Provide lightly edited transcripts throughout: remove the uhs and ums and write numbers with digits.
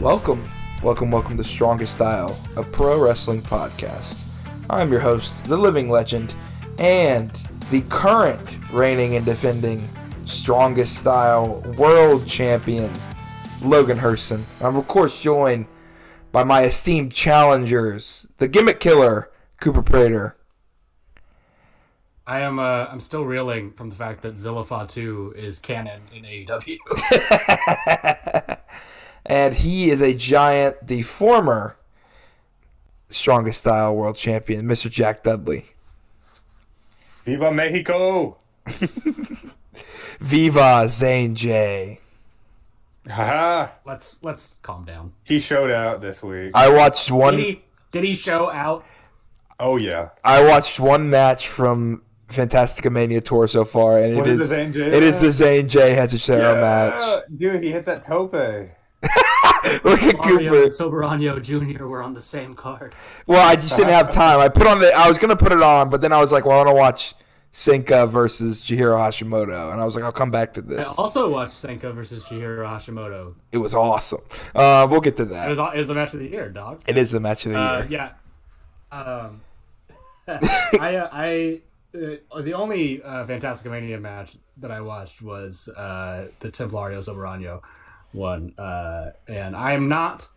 Welcome to Strongest Style, a pro wrestling podcast. I'm your host, the living legend, and the current reigning and defending Strongest Style world champion, Logan Herson. I'm of course joined by my esteemed challengers, the gimmick killer, Cooper Prater. I'm still reeling from the fact that Zilla Fatu is canon in AEW. And he is a giant, the former Strongest Style world champion, Mr. Jack Dudley. Viva Mexico! Viva Zane J. Haha! Let's calm down. He showed out this week. I watched one. Did he show out? Oh yeah. I watched one match from Fantastica Mania tour so far, and it is the Zane J Hechicero match. Dude, he hit that tope. Look at Mario Cooper. and Soberano Jr. were on the same card. Well, I just didn't have time. I was gonna put it on, but then I was like, well, I want to watch Senka versus Chihiro Hashimoto, and I was like, I'll come back to this. I also watched Senka versus Chihiro Hashimoto. It was awesome. We'll get to that. It was the match of the year, dog. It is the match of the year. Yeah. The only Fantastica Mania match that I watched was the Templario Soberano one, and I am not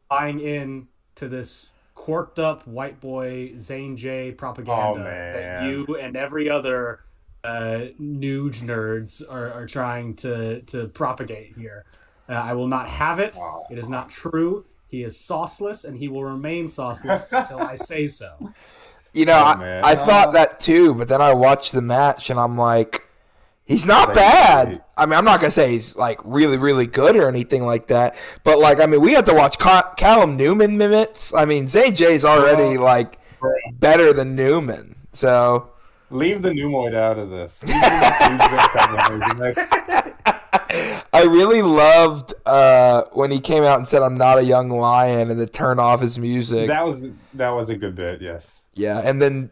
buying in to this quirked up white boy Zane J propaganda that you and every other Nuge nerds are trying to propagate here. I will not have it. Wow. It is not true. He is sauceless, and he will remain sauceless until I say so. You know, I thought that too, but then I watched the match, and I'm like, he's not bad. I mean, I'm not going to say he's, like, really, really good or anything like that. But, like, I mean, we have to watch Callum Newman minutes. I mean, Zane J's already, like, better than Newman. So leave the Pneumoid out of this. I really loved when he came out and said, "I'm not a young lion," and then turned off his music. That was a good bit, yes. Yeah, and then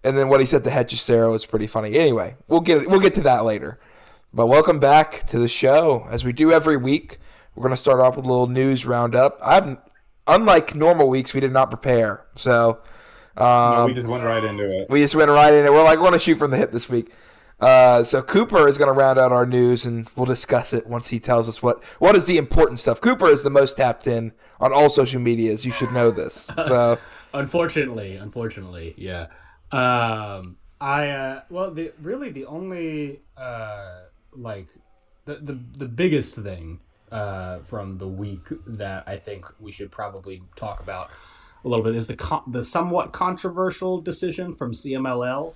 what he said to Hechicero was pretty funny. Anyway, we'll get to that later. But welcome back to the show. As we do every week, we're going to start off with a little news roundup. Unlike normal weeks, we did not prepare. So No, we just went right into it. We're like, we're going to shoot from the hip this week. So Cooper is going to round out our news, and we'll discuss it once he tells us what is the important stuff. Cooper is the most tapped in on all social medias. You should know this. So unfortunately, yeah. The only the biggest thing from the week that I think we should probably talk about a little bit is the somewhat controversial decision from CMLL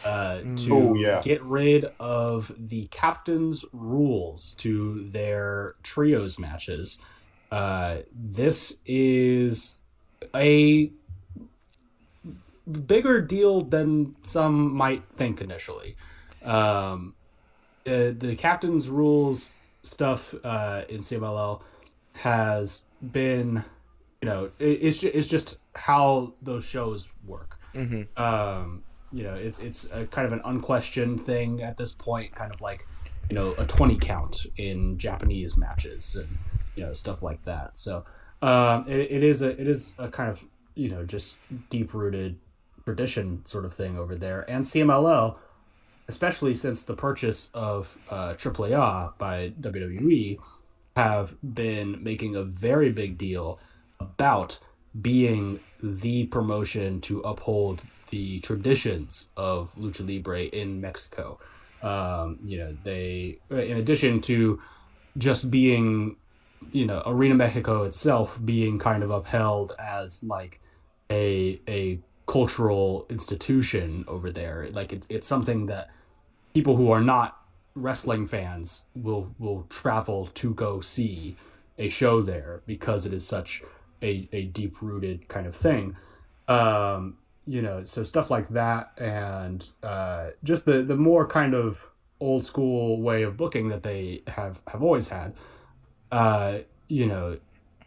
to get rid of the captain's rules to their trios matches. This is a bigger deal than some might think initially. The captain's rules stuff in CMLL has been, it's just how those shows work. Mm-hmm. It's a kind of an unquestioned thing at this point, kind of like, a 20 count in Japanese matches and, stuff like that. So it is a kind of, just deep-rooted tradition sort of thing over there. And CMLL, especially since the purchase of AAA by WWE, have been making a very big deal about being the promotion to uphold the traditions of Lucha Libre in Mexico. They, in addition to just being, Arena Mexico itself being kind of upheld as like a cultural institution over there, like it's something that people who are not wrestling fans will travel to go see a show there because it is such a deep-rooted kind of thing. So stuff like that, and just the more kind of old school way of booking that they have always had.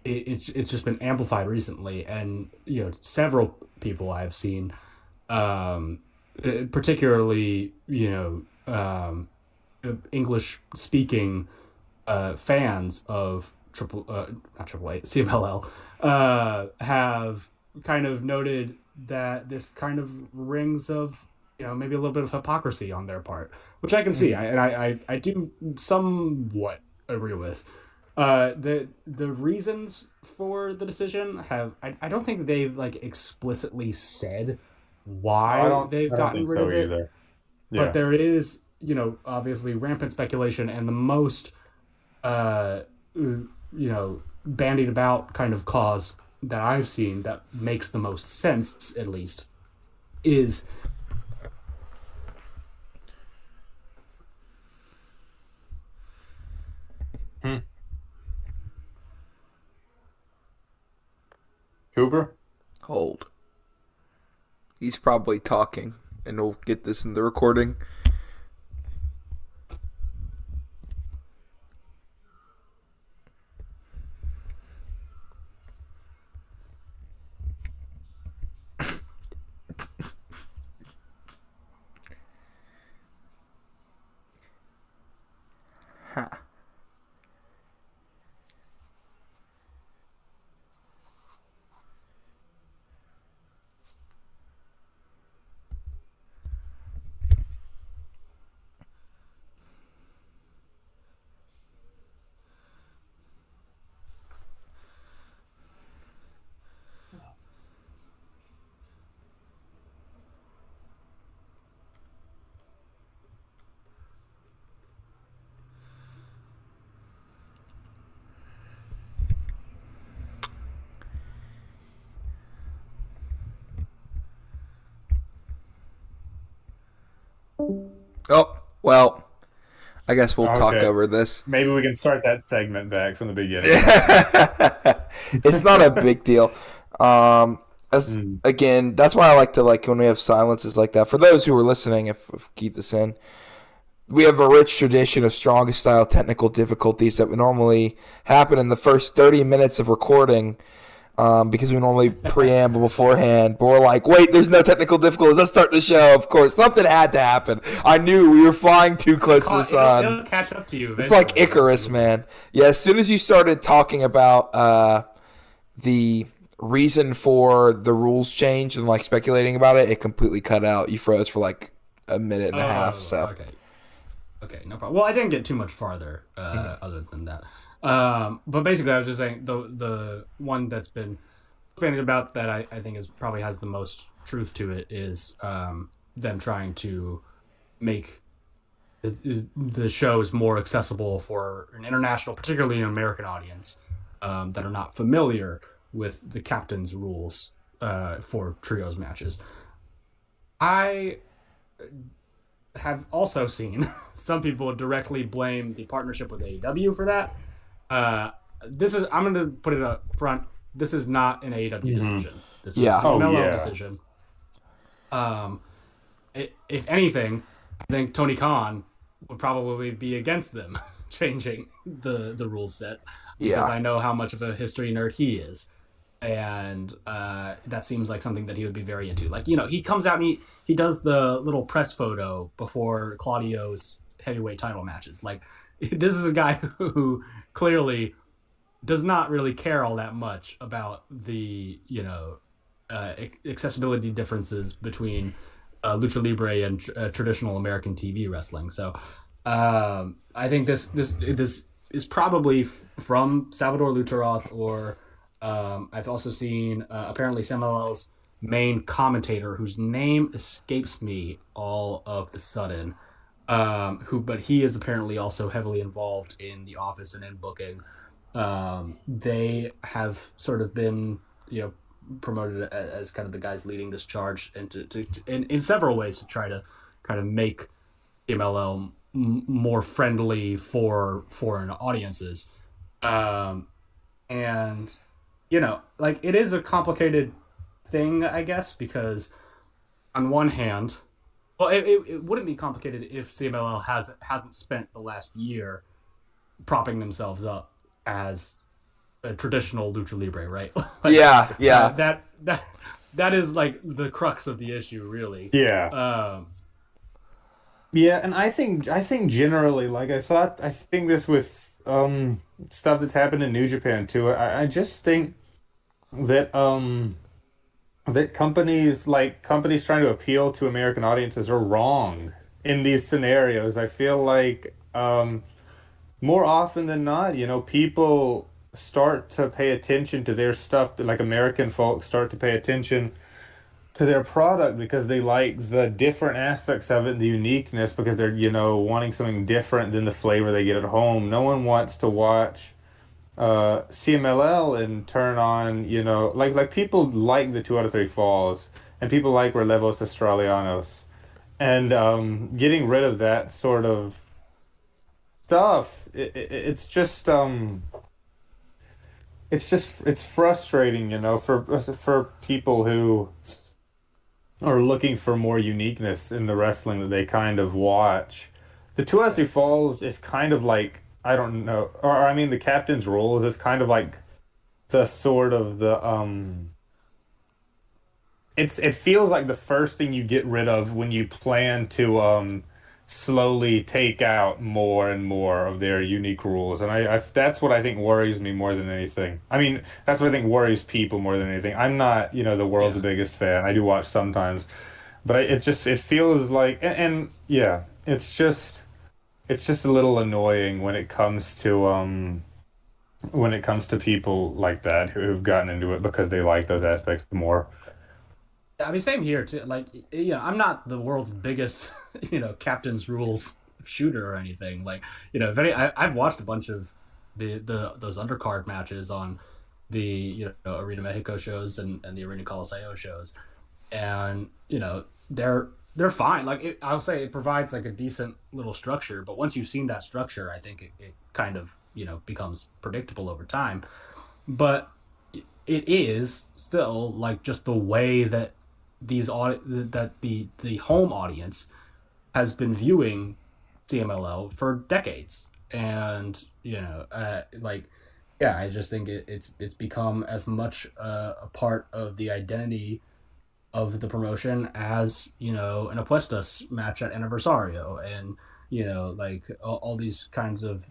It's just been amplified recently, and several people I've seen, particularly English speaking fans of not Triple A, CMLL, have kind of noted that this kind of rings of, maybe a little bit of hypocrisy on their part, which I can see. I do somewhat agree with. The reasons for the decision I don't think they've explicitly said why they've gotten rid of it either. Yeah. But there is, obviously rampant speculation, and the most bandied about kind of cause that I've seen that makes the most sense, at least, is Cooper? Hold. He's probably talking, and we'll get this in the recording. Oh, well, I guess we'll talk over this. Maybe we can start that segment back from the beginning. It's not a big deal. Again, that's why I like to, when we have silences like that. For those who are listening, if keep this in, we have a rich tradition of strongest style technical difficulties that would normally happen in the first 30 minutes of recording. Because we normally preamble beforehand, but we're like, wait, there's no technical difficulties. Let's start the show. Of course, something had to happen. I knew we were flying too close to the sun. It'll catch up to you eventually. It's like Icarus, man. Yeah, as soon as you started talking about the reason for the rules change and speculating about it, it completely cut out. You froze for a minute and a half. So okay, no problem. Well, I didn't get too much farther other than that. But basically, I was just saying the one that's been bandied about that I think probably has the most truth to it is them trying to make the shows more accessible for an international, particularly an American audience that are not familiar with the captain's rules for trios matches. I have also seen some people directly blame the partnership with AEW for that. I'm going to put it up front. This is not an AEW decision. This is a CMLL decision. If anything, I think Tony Khan would probably be against them changing the rule set because I know how much of a history nerd he is. And that seems like something that he would be very into. He comes out and he does the little press photo before Claudio's heavyweight title matches. This is a guy who clearly does not really care all that much about the accessibility differences between lucha libre and traditional American TV wrestling. So I think this is probably from Salvador Lucharoth, or I've also seen apparently CMLL's main commentator, whose name escapes me all of the sudden. But he is apparently also heavily involved in the office and in booking. They have sort of been, promoted as kind of the guys leading this charge, and in several ways to try to kind of make CMLL more friendly for foreign audiences. And it is a complicated thing, I guess, because on one hand, well, it wouldn't be complicated if CMLL hasn't spent the last year propping themselves up as a traditional lucha libre, right? That is the crux of the issue, really. Yeah. And I think generally, I think this with stuff that's happened in New Japan too. I just think that that companies trying to appeal to American audiences are wrong in these scenarios. I feel like more often than not, people start to pay attention to their stuff, like American folks start to pay attention to their product because they like the different aspects of it, the uniqueness, because they're, wanting something different than the flavor they get at home. No one wants to watch CMLL and turn on, like people like the 2 out of 3 falls and people like Relevos Australianos. And getting rid of that sort of stuff, it's frustrating, for people who are looking for more uniqueness in the wrestling that they kind of watch. The 2 out of 3 falls is kind of like, I don't know, or I mean the captain's rules is kind of like the sort of the it feels like the first thing you get rid of when you plan to slowly take out more and more of their unique rules. And I that's what I think worries me more than anything. I mean, that's what I think worries people more than anything. I'm not, the world's biggest fan. I do watch sometimes, but it feels like, and yeah, it's just a little annoying when it comes to people like that who've gotten into it because they like those aspects more. I mean, same here too. Like, I'm not the world's biggest, captain's rules shooter or anything. Like, if I've watched a bunch of those undercard matches on the Arena Mexico shows and the Arena Coliseo shows, and they're fine. Like, I'll say it provides like a decent little structure, but once you've seen that structure, I think it kind of becomes predictable over time. But it is still like just the way that the home audience has been viewing CMLL for decades, and I just think it's become as much a part of the identity of the promotion as an Apuestas match at Aniversario, and all these kinds of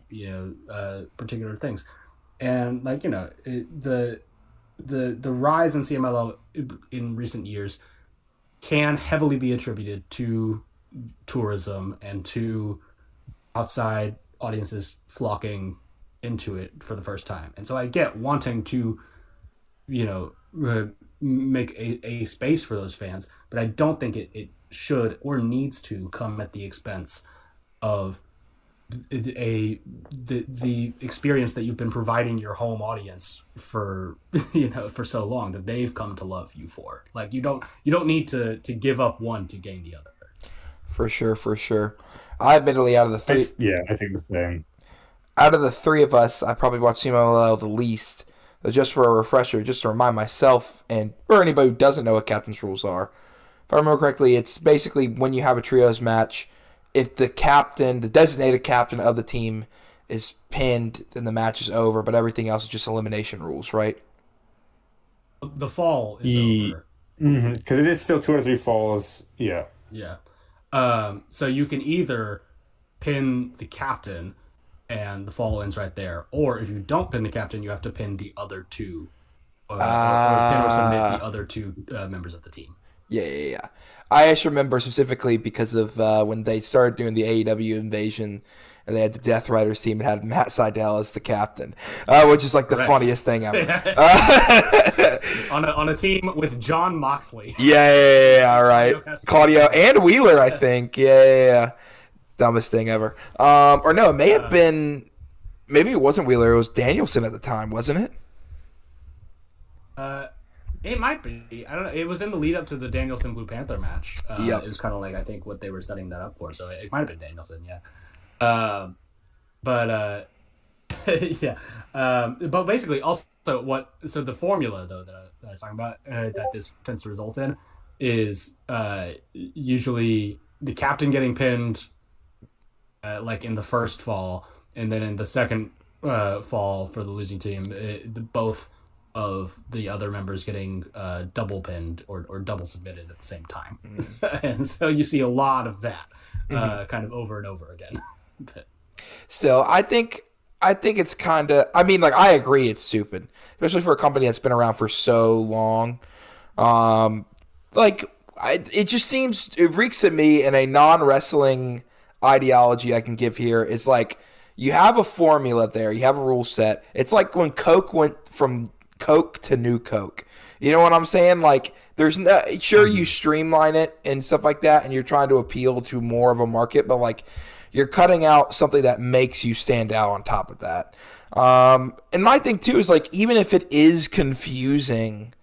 particular things, and the rise in CMLL in recent years can heavily be attributed to tourism and to outside audiences flocking into it for the first time. And so I get wanting to, make a space for those fans, but I don't think it should or needs to come at the expense of the experience that you've been providing your home audience for for so long, that they've come to love you for. Like, you don't need to give up one to gain the other. For sure. I admittedly, out of the three, I think the same. Out of the three of us, I probably watched CMLL the least. But just for a refresher, just to remind myself and or anybody who doesn't know what captain's rules are, if I remember correctly, it's basically when you have a trios match, if the designated captain of the team is pinned, then the match is over, but everything else is just elimination rules, right? The fall is over. Because it is still 2 out of 3 falls. Yeah. Yeah. So you can either pin the captain and the fall ends right there, or if you don't pin the captain, you have to pin the other two, or pin or submit the other two members of the team. Yeah. I just remember specifically because of when they started doing the AEW invasion, and they had the Death Riders team and had Matt Seidel as the captain, which is like the funniest thing ever. on a team with John Moxley. Yeah, all right. Claudio and Wheeler, I think. Yeah. Dumbest thing ever. Or no, it may have been. Maybe it wasn't Wheeler. It was Danielson at the time, wasn't it? It might be. I don't know. It was in the lead up to the Danielson Blue Panther match. It was kind of like, I think, what they were setting that up for. So it might have been Danielson, yeah. But basically, also so the formula though that I was talking about that this tends to result in is usually the captain getting pinned, like in the first fall, and then in the second fall for the losing team, both of the other members getting double pinned or double submitted at the same time. And so you see a lot of that kind of over and over again. Still, I think I think it's kind of. I mean, like I agree, it's stupid, especially for a company that's been around for so long. Um, it just seems it reeks at me in a non-wrestling ideology I can give here is like you have a formula there, you have a rule set. It's like when Coke went from Coke to New Coke. You know what I'm saying? Like there's no sure you streamline it and stuff like that, and you're trying to appeal to more of a market, but like you're cutting out something that makes you stand out on top of that. And my thing too is like even if it is confusing,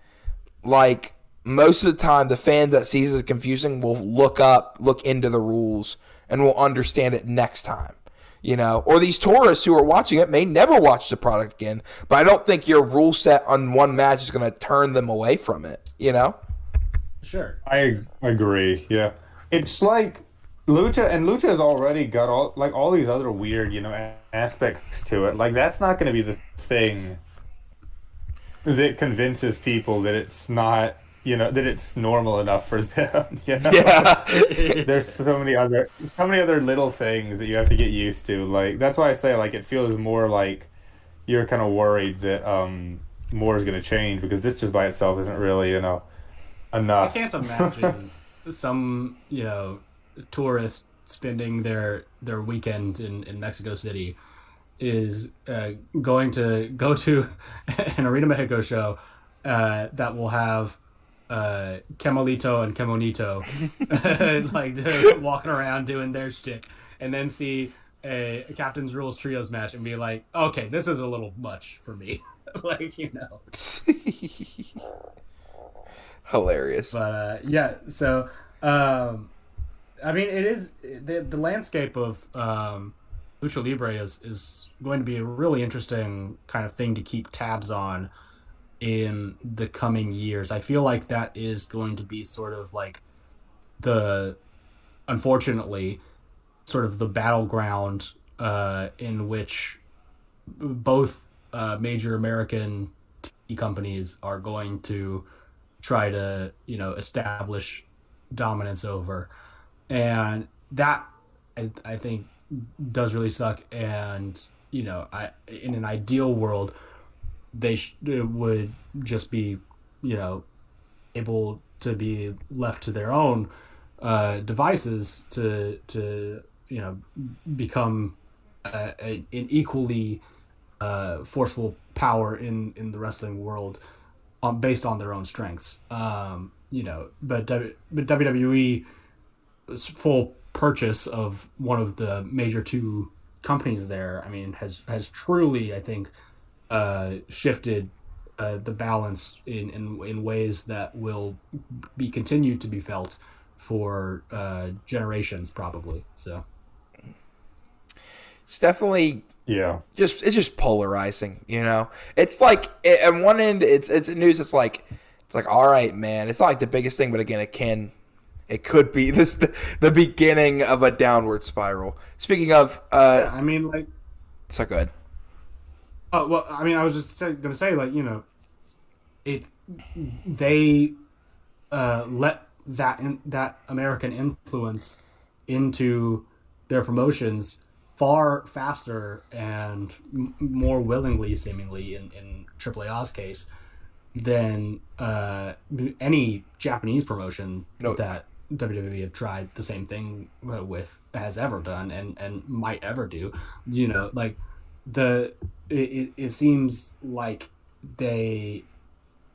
like most of the time the fans that sees it confusing will look into the rules and will understand it next time. You know, or these tourists who are watching it may never watch the product again, but I don't think your rule set on one match is going to turn them away from it, you know? Sure. I agree. Yeah. It's like Lucha has already got all these other weird, aspects to it. Like that's not going to be the thing that convinces people that it's not, that it's normal enough for them. Yeah. There's so many other little things that you have to get used to. Like that's why I say like it feels more like you're kind of worried that more is going to change because this just by itself isn't really, enough. I can't imagine some, tourist spending their weekend in Mexico City is going to go to an Arena Mexico show that will have Kemalito and Kemonito like walking around doing their shtick, and then see a Captain's Rules Trios match and be like, okay, this is a little much for me. Hilarious. But so I mean, it is the landscape of Lucha Libre is going to be a really interesting kind of thing to keep tabs on in the coming years. I feel like that is going to be sort of like unfortunately, sort of the battleground in which both major American TV companies are going to try to, establish dominance over. And that, I think, does really suck. And, in an ideal world, they would just be, able to be left to their own devices to become an equally forceful power in the wrestling world based on their own strengths. But WWE's full purchase of one of the major two companies there, I mean, has truly, I think, shifted the balance in ways that will be continued to be felt for generations, probably. So it's definitely it's just polarizing. It's like at one end it's news. It's like all right, man. It's not like the biggest thing, but again, it could be the beginning of a downward spiral. Speaking of, I mean, like, so good. Oh well, I mean, I was just gonna say, like, they let that American influence into their promotions far faster and more willingly, seemingly, in AAA's case, than any Japanese promotion that WWE have tried the same thing with has ever done and might ever do. It seems like they,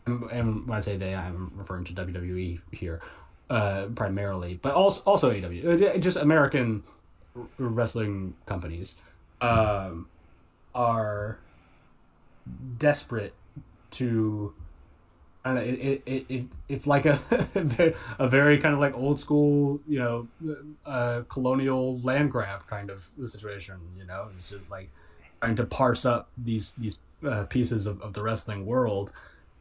and when I say they, I'm referring to WWE here primarily, but also AEW, just American wrestling companies are desperate to. I don't know, it's like a very kind of like old school, colonial land grab kind of situation. It's just like trying to parse up these pieces of the wrestling world,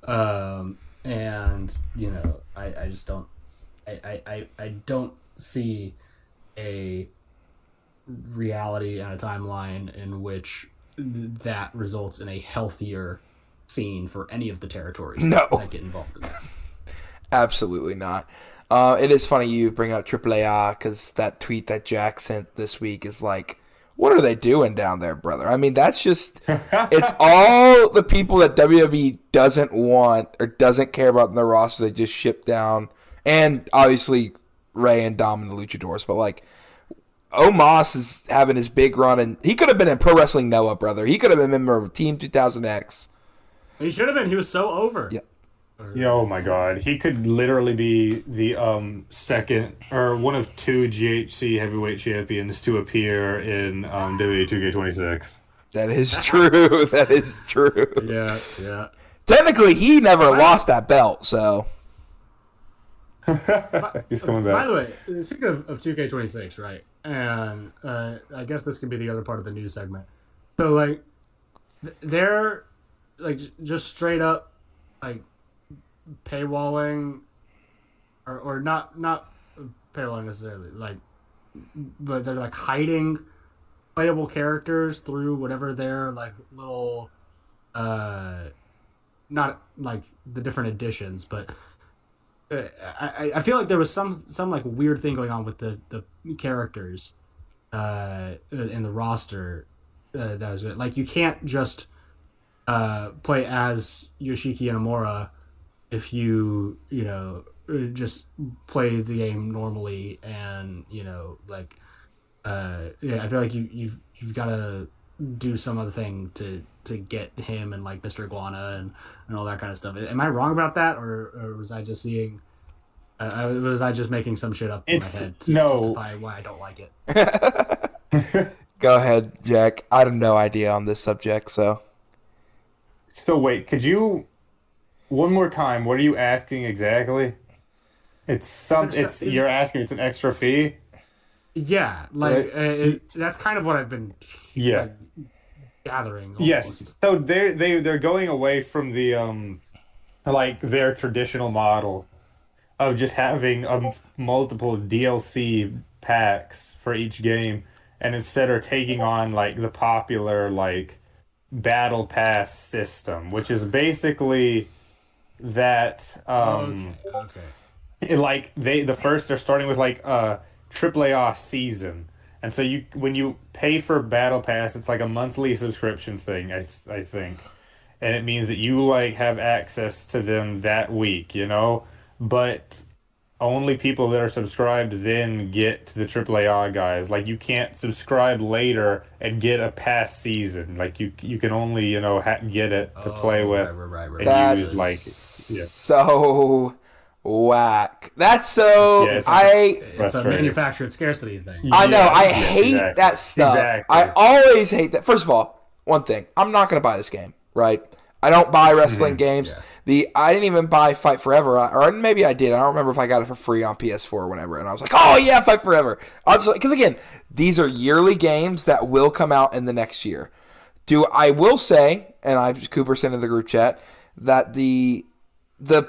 and I just don't I don't see a reality and a timeline in which that results in a healthier scene for any of the territories that get involved in that. Absolutely not. It is funny you bring up AAA because that tweet that Jack sent this week is like, what are they doing down there, brother? I mean, that's just, it's all the people that WWE doesn't want or doesn't care about in their roster. They just ship down. And obviously, Ray and Dom and the Luchadors. But, like, Omos is having his big run. And he could have been in Pro Wrestling Noah, brother. He could have been a member of Team 2000X. He should have been. He was so over. Yeah. Yeah, oh my God. He could literally be the second or one of 2 GHC heavyweight champions to appear in WWE 2K26. That is true. That is true. Yeah. Technically, he never lost that belt, so. He's coming back. By the way, speaking of 2K26, right? And I guess this could be the other part of the news segment. So, like, they're, like, just straight up, like, paywalling, or not paywalling necessarily, like, but they're like hiding playable characters through whatever their like little, not like the different editions, but I feel like there was some like weird thing going on with the characters, in the roster, that was good. Like you can't just play as Yoshiki Inamura if you just play the game normally, and like I feel like you've got to do some other thing to get him and like Mr. Iguana and all that kind of stuff. Am I wrong about that, or was I just seeing? Was I just making some shit up in my head to justify why I don't like it? Go ahead, Jack. I have no idea on this subject, so. So wait, could you? One more time, what are you asking exactly? You're asking it's an extra fee? Yeah, like right? That's kind of what I've been gathering. Almost. Yes. So they're going away from the like their traditional model of just having multiple DLC packs for each game, and instead are taking on like the popular like Battle Pass system, which is basically that like they're starting with like a AAA season, and so when you pay for Battle Pass, it's like a monthly subscription thing, I think, and it means that you like have access to them that week, but only people that are subscribed then get to the AAA guys. Like you can't subscribe later and get a past season. Like you can only get it to play with. Right. That's use like so whack. That's so it's a manufactured scarcity thing. I know. I hate that stuff. Exactly. I always hate that. First of all, one thing, I'm not going to buy this game, right? I don't buy wrestling games. Yeah. I didn't even buy Fight Forever, or maybe I did. I don't remember if I got it for free on PS4 or whatever. And I was like, oh yeah, Fight Forever. I was like, because again, these are yearly games that will come out in the next year. I will say, and Cooper sent in the group chat that the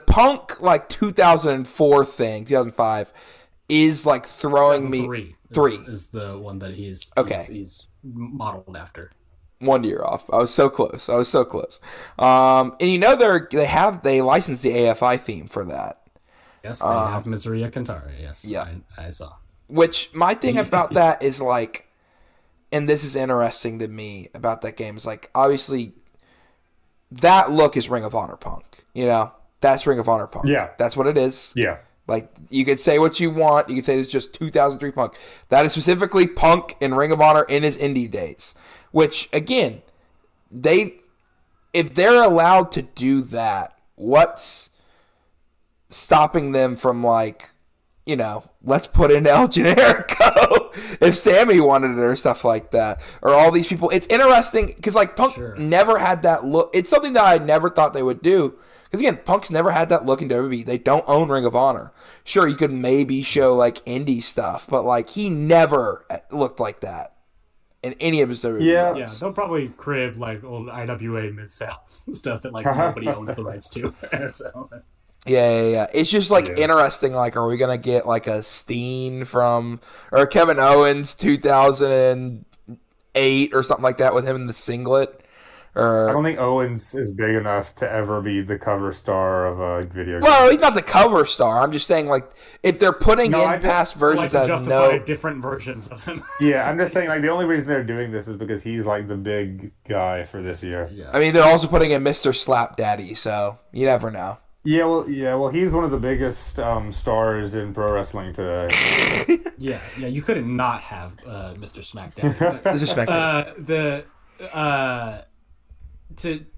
Punk like 2004 thing, 2005, is like throwing me. Three is the one that he's modeled after. 1 year off. I was so close. And they licensed the AFI theme for that. Yes, they have Miseria Cantare. Yes, yeah, I saw. Which my thing about that is like, and this is interesting to me about that game is like, obviously, that look is Ring of Honor Punk. That's Ring of Honor Punk. Yeah, that's what it is. Yeah. Like, you could say what you want. You could say it's just 2003 Punk. That is specifically Punk in Ring of Honor in his indie days. Which, again, if they're allowed to do that, what's stopping them from, like, let's put in El Generico if Sammy wanted it or stuff like that. Or all these people. It's interesting because, like, Punk never had that look. It's something that I never thought they would do. Because, again, Punk's never had that look in WWE. They don't own Ring of Honor. Sure, you could maybe show, like, indie stuff, but, like, he never looked like that in any of his WWE runs. Yeah, they'll probably crib, like, old IWA Mid-South stuff that, like, nobody owns the rights to. So. Yeah. It's just, like, interesting. Like, are we going to get, like, a Steen or Kevin Owens 2008 or something like that with him in the singlet? I don't think Owens is big enough to ever be the cover star of a video game. Well, he's not the cover star. I'm just saying, like, if they're putting past versions like to that justify different versions of him. Yeah, I'm just saying, like, the only reason they're doing this is because he's like the big guy for this year. Yeah. I mean, they're also putting in Mr. Slap Daddy, so you never know. Well, he's one of the biggest stars in pro wrestling today. Yeah, you couldn't not have Mr. SmackDown. Mr. SmackDown.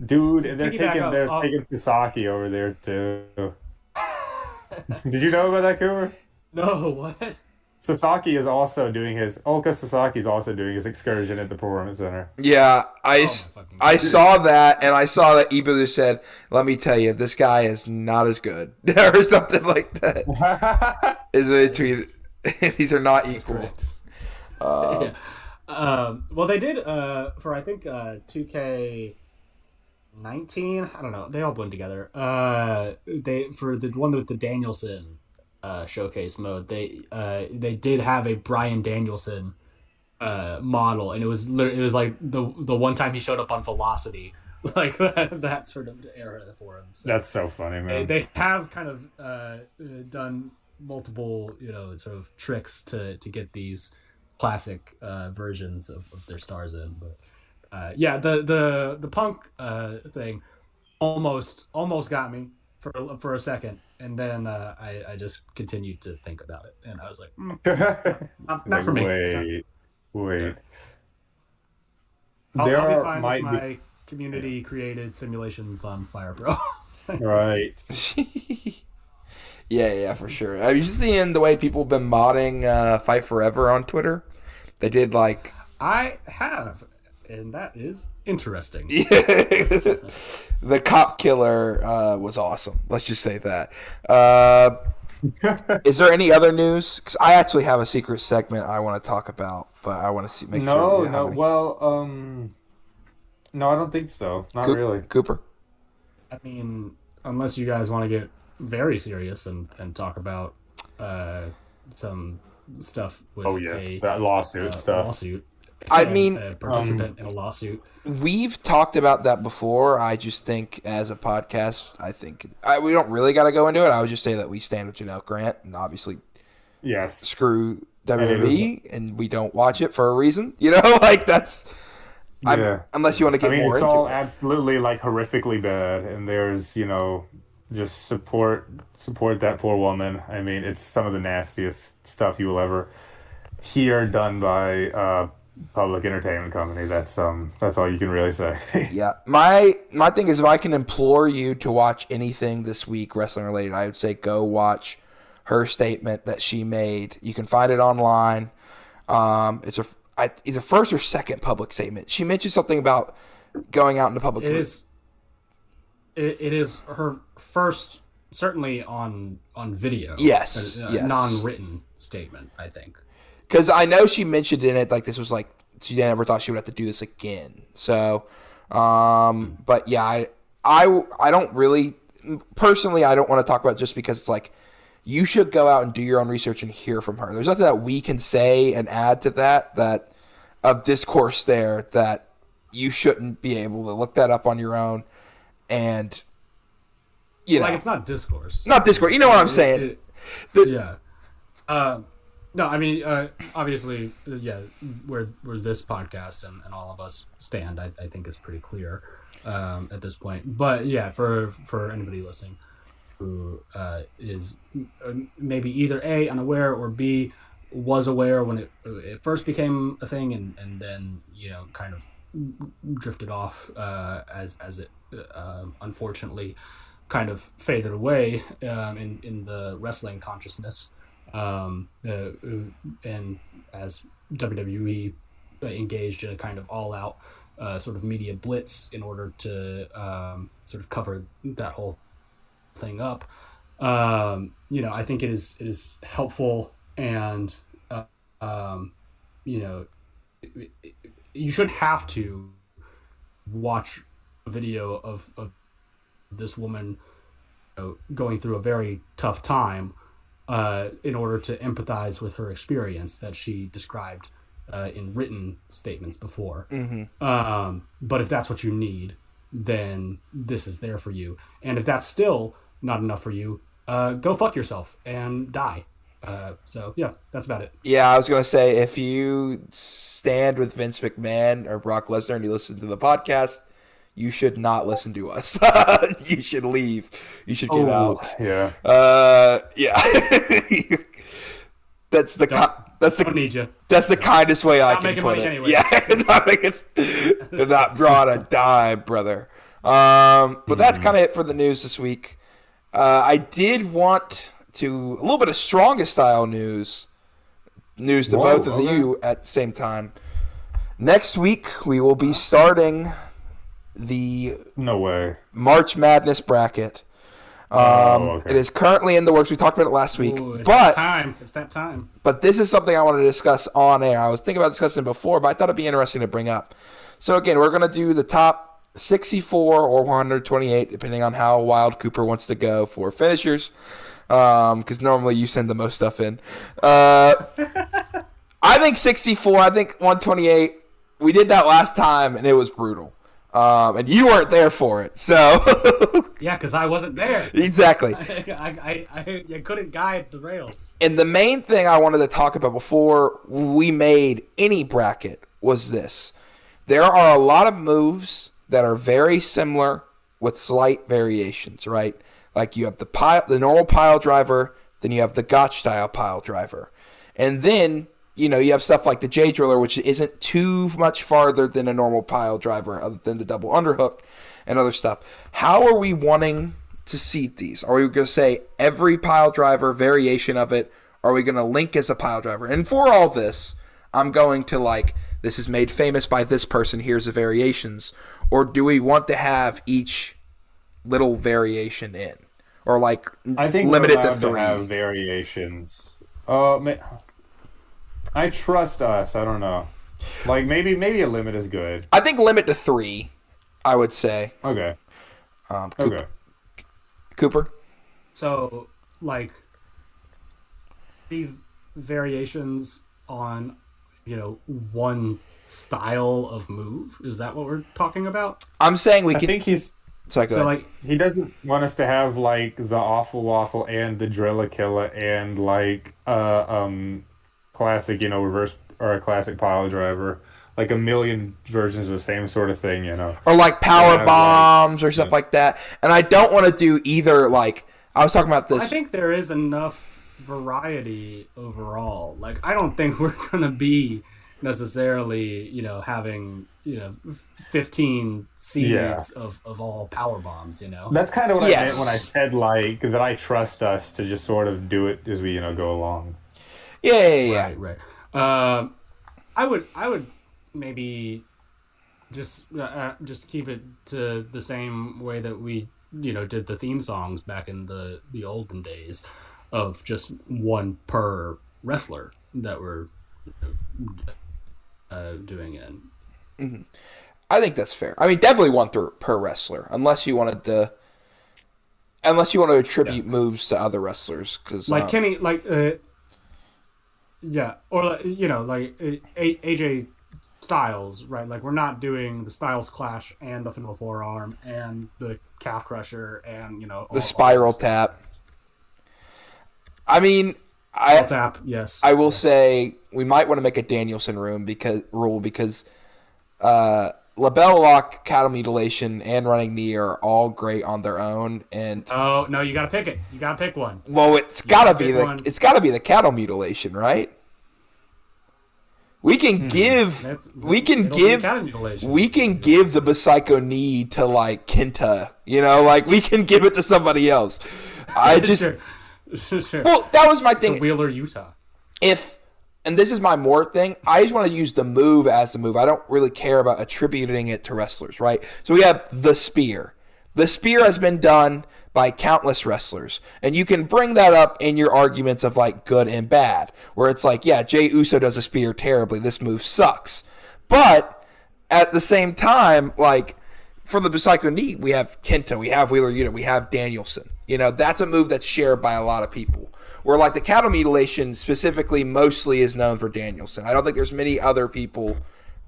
Dude, and they're taking Sasaki over there too. Did you know about that, Cooper? No, what? Sasaki is also doing his. Ulka Sasaki is also doing his excursion at the Performance Center. Yeah, I saw that, and I saw that Ibu said, "Let me tell you, this guy is not as good," or something like that. Is a tweet. These are not equal. Yeah. Well, they did for I think 2K19. I don't know. They all blend together. They for the one with the Danielson showcase mode. They did have a Bryan Danielson model, and it was like the one time he showed up on Velocity, like that sort of era for him. So that's so funny, man. They have kind of done multiple sort of tricks to get these classic versions of their stars in, but yeah, the Punk thing almost got me for a second, and then I just continued to think about it, and I was like, not for me. Wait. I'll be fine with my community created simulations on Fire Pro. Right. Yeah, for sure. Have you seen the way people have been modding Fight Forever on Twitter? They did like... I have, and that is interesting. The cop killer was awesome. Let's just say that. Is there any other news? Because I actually have a secret segment I want to talk about, but I want to make sure. No. Well, no, I don't think so. Not really. Cooper? I mean, unless you guys want to get very serious and talk about some stuff with that lawsuit stuff. I mean, a participant in a lawsuit. We've talked about that before. I just think as a podcast, we don't really got to go into it. I would just say that we stand with Janelle Grant, and obviously, screw WWE, and we don't watch it for a reason. Like that's. Unless you want to get more into it. It's all absolutely like horrifically bad, and there's just support that poor woman. I mean, it's some of the nastiest stuff you will ever hear done by public entertainment company. That's all you can really say. Yeah, my thing is, if I can implore you to watch anything this week wrestling related, I would say go watch her statement that she made. You can find it online. It's a first or second public statement. She mentioned something about going out into public. It is her first, certainly on video. Yes, non-written statement, I think. Because I know she mentioned in it, like, this was like, she never thought she would have to do this again. So, but yeah, I don't really, personally, I don't want to talk about it just because it's like, you should go out and do your own research and hear from her. There's nothing that we can say and add to that of discourse there that you shouldn't be able to look that up on your own. And, like, it's not discourse. Not discourse. You know what I'm saying? Yeah. No, I mean, obviously, where this podcast and all of us stand, I think is pretty clear at this point. But yeah, for anybody listening who is maybe either A, unaware, or B, was aware when it first became a thing, and then kind of drifted off as it unfortunately kind of faded away in the wrestling consciousness. And as WWE engaged in a kind of all-out sort of media blitz in order to sort of cover that whole thing up, I think it is helpful, and you should have to watch a video of this woman going through a very tough time in order to empathize with her experience that she described in written statements before. But if that's what you need, then this is there for you. And if that's still not enough for you, go fuck yourself and die. So yeah, that's about it. Yeah, I was gonna say, if you stand with Vince McMahon or Brock Lesnar and you listen to the podcast, you should not listen to us. You should leave. You should get out. Yeah. Yeah. That's the Don't need you. That's the kindest way I Not can making put money it. anyway. Yeah, not drawing a dime, brother. But that's kind of it for the news this week. I did want to a little bit of strongest style news to both of you at the same time. Next week we will be starting the March Madness bracket. It is currently in the works. We talked about it last week. Ooh, it's that time. But this is something I wanted to discuss on air. I was thinking about discussing it before, but I thought it'd be interesting to bring up. So again, we're going to do the top 64 or 128, depending on how wild Cooper wants to go for finishers. Because normally you send the most stuff in. I think 64. I think 128. We did that last time, and it was brutal. And you weren't there for it, so yeah, because I wasn't there. Exactly. I couldn't guide the rails. And the main thing I wanted to talk about before we made any bracket was this: there are a lot of moves that are very similar with slight variations, right? Like you have the normal pile driver, then you have the gotch style pile driver, and then you have stuff like the J Driller, which isn't too much farther than a normal pile driver other than the double underhook and other stuff. How are we wanting to seat these? Are we going to say every pile driver variation of it? Are we going to link as a pile driver? And for all this, I'm going to this is made famous by this person, here's the variations. Or do we want to have each little variation in? Or I think limit it to 3? To have variations. I trust us. I don't know. Maybe a limit is good. I think limit to 3, I would say. Okay. Cooper? So, the variations on, one style of move? Is that what we're talking about? I'm saying I think he's... Sorry, go ahead. He doesn't want us to have, the Awful Waffle and the Drilla Killa and, classic, reverse or a classic pile driver, a million versions of the same sort of thing, or power bombs or stuff like that. And I don't want to do either. I was talking about this. I think there is enough variety overall. I don't think we're gonna be necessarily, having 15 seeds of all power bombs. That's kind of what I meant when I said that I trust us to just sort of do it as we go along. Yeah. Right. I would maybe just keep it to the same way that we did the theme songs back in the olden days, of just one per wrestler that we're doing in. Mm-hmm. I think that's fair. I mean, definitely one per wrestler, unless you want to attribute moves to other wrestlers, because Kenny, yeah, or AJ Styles, right? We're not doing the Styles Clash and the Fatal Forearm and the Calf Crusher and the Spiral Tap. I mean, Tap, yes. I will say we might want to make a Danielson rule because label lock, cattle mutilation, and running knee are all great on their own. And oh no, you gotta pick it. You gotta pick one. Well, it's gotta be the cattle mutilation, right? We can give the Psycho knee to Kenta. We can give it to somebody else. I just Sure. Well, that was my thing. Wheeler, Utah. And this is my more thing, I just want to use the move as the move. I don't really care about attributing it to wrestlers, right? So we have the spear. The spear has been done by countless wrestlers. And you can bring that up in your arguments of good and bad. Where it's Jey Uso does a spear terribly. This move sucks. But at the same time, for the Psycho knee, we have Kenta, we have Wheeler Yuta, we have Danielson. You know, that's a move that's shared by a lot of people. Where like the cattle mutilation specifically mostly is known for Danielson. I don't think there's many other people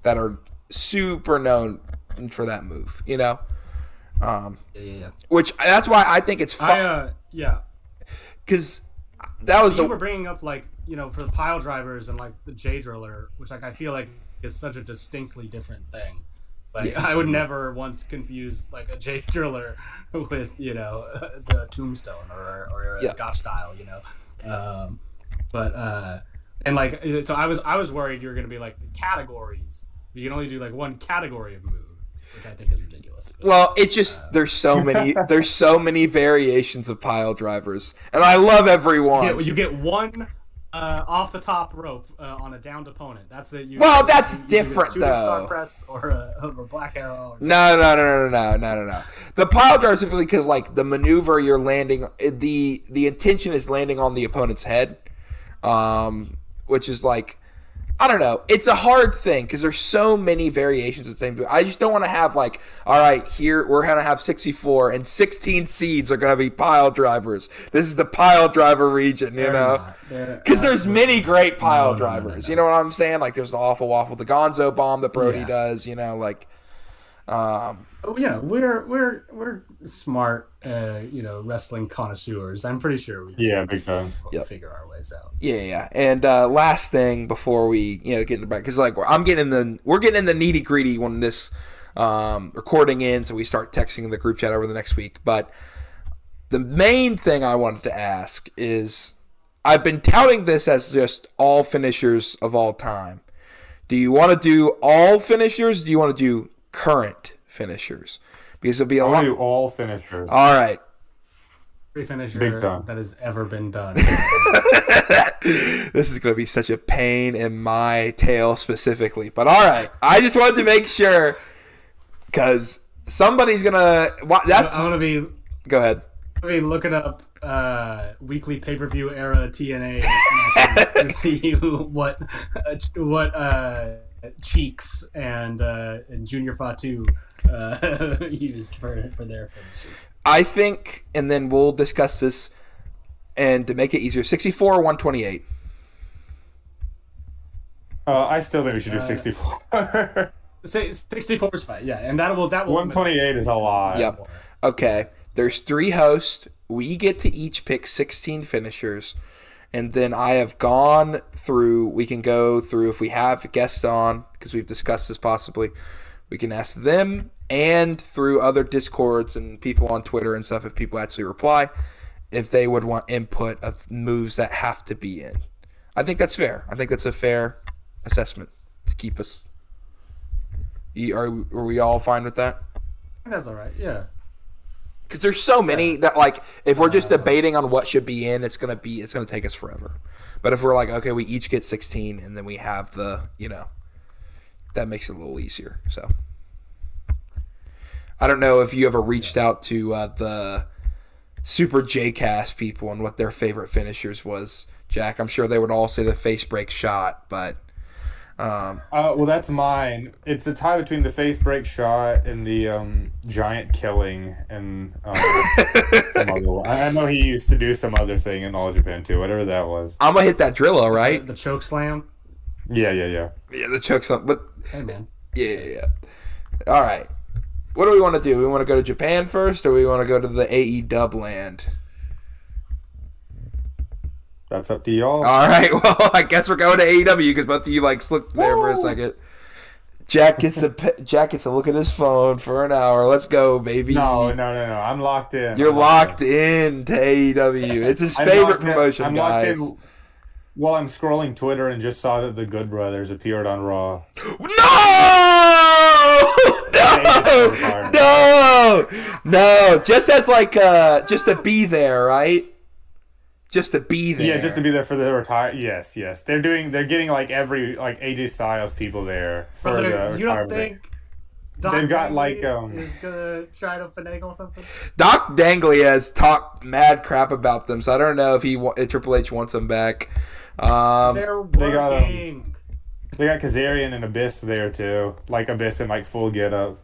that are super known for that move, you know? Yeah. Which, that's why I think it's fun. Yeah. Because that was you were bringing up, like, you know, for the pile drivers and, like, the J driller, which, like, I feel like is such a distinctly different thing. Like, I would never once confuse, like, a J driller with, you know, the tombstone or a Gotch style, you know? And, like, so I was worried you were going to be, like, the categories. You can only do, like, one category of move, which I think is ridiculous. Well, it's just there's so many variations of pile drivers, and I love every one. You get one off the top rope on a downed opponent. That's it. That's different though. Star press or a black arrow. No. The pile driver is simply because like the maneuver you're landing, the intention is landing on the opponent's head, which is like. I don't know. It's a hard thing because there's so many variations of the same. I just don't want to have like, all right, here we're going to have 64 and 16 seeds are going to be pile drivers. This is the pile driver region, you know? Because there's many great pile drivers. No. You know what I'm saying? Like there's the Awful Waffle, the Gonzo Bomb that Brody does, you know, like. Yeah, we're smart, you know, wrestling connoisseurs. I'm pretty sure we big time. Figure our ways out. Yeah. And last thing before we get into back, because like we're getting in the nitty gritty when this recording ends, so we start texting the group chat over the next week. But the main thing I wanted to ask is, I've been touting this as just all finishers of all time. Do you want to do all finishers? Do you want to do current finishers? Because it'll be a lot. Do all finishers. All right. Every finisher that has ever been done. This is going to be such a pain in my tail specifically. But all right. I just wanted to make sure because somebody's going to. I'm going to be. Go ahead. I'm going to be looking up weekly pay-per-view era TNA to see what Cheeks and Junior Fatu used for their finishes. I think, and then we'll discuss this, and to make it easier, 64 or 128? I still think we should do 64. 64 is fine, yeah, and that will 128 is a lot. Yep. Okay. There's 3 hosts. We get to each pick 16 finishers. And then I have gone through, we can go through if we have guests on, because we've discussed this possibly, we can ask them and through other Discords and people on Twitter and stuff, if people actually reply, if they would want input of moves that have to be in. I think that's fair. I think that's a fair assessment to keep us. Are we all fine with that? I think that's all right, yeah. Because there's so many that, like, if we're just debating on what should be in, it's gonna take us forever. But if we're like, okay, we each get 16, and then we have the, you know, that makes it a little easier. So, I don't know if you ever reached out to the Super J-Cast people and what their favorite finishers was, Jack. I'm sure they would all say the face break shot, but. Well, that's mine. It's a tie between the face break shot and the giant killing and some other one. I know he used to do some other thing in All Japan too, whatever that was. I'm gonna hit that Drillo, right? The choke slam. Yeah, the choke slam. But hey, man. Yeah. All right. What do we want to do? We want to go to Japan first, or we want to go to the AEW land? That's up to y'all. All right. Well, I guess we're going to AEW because both of you like slipped there for a second. Jack gets to look at his phone for an hour. Let's go, baby. No. I'm locked in. You're locked in to AEW. It's his favorite promotion, guys. Locked in while I'm scrolling Twitter and just saw that the Good Brothers appeared on Raw. No. Just as like just to be there, right? Just to be there. Yeah, just to be there for the retire. Yes. They're getting like every like AJ Styles people there for the retirement. You don't think they've got like is gonna try to finagle something? Doc Dangley has talked mad crap about them, so I don't know if Triple H wants them back. They're working. They got Kazarian and Abyss there too, like Abyss in like full get up.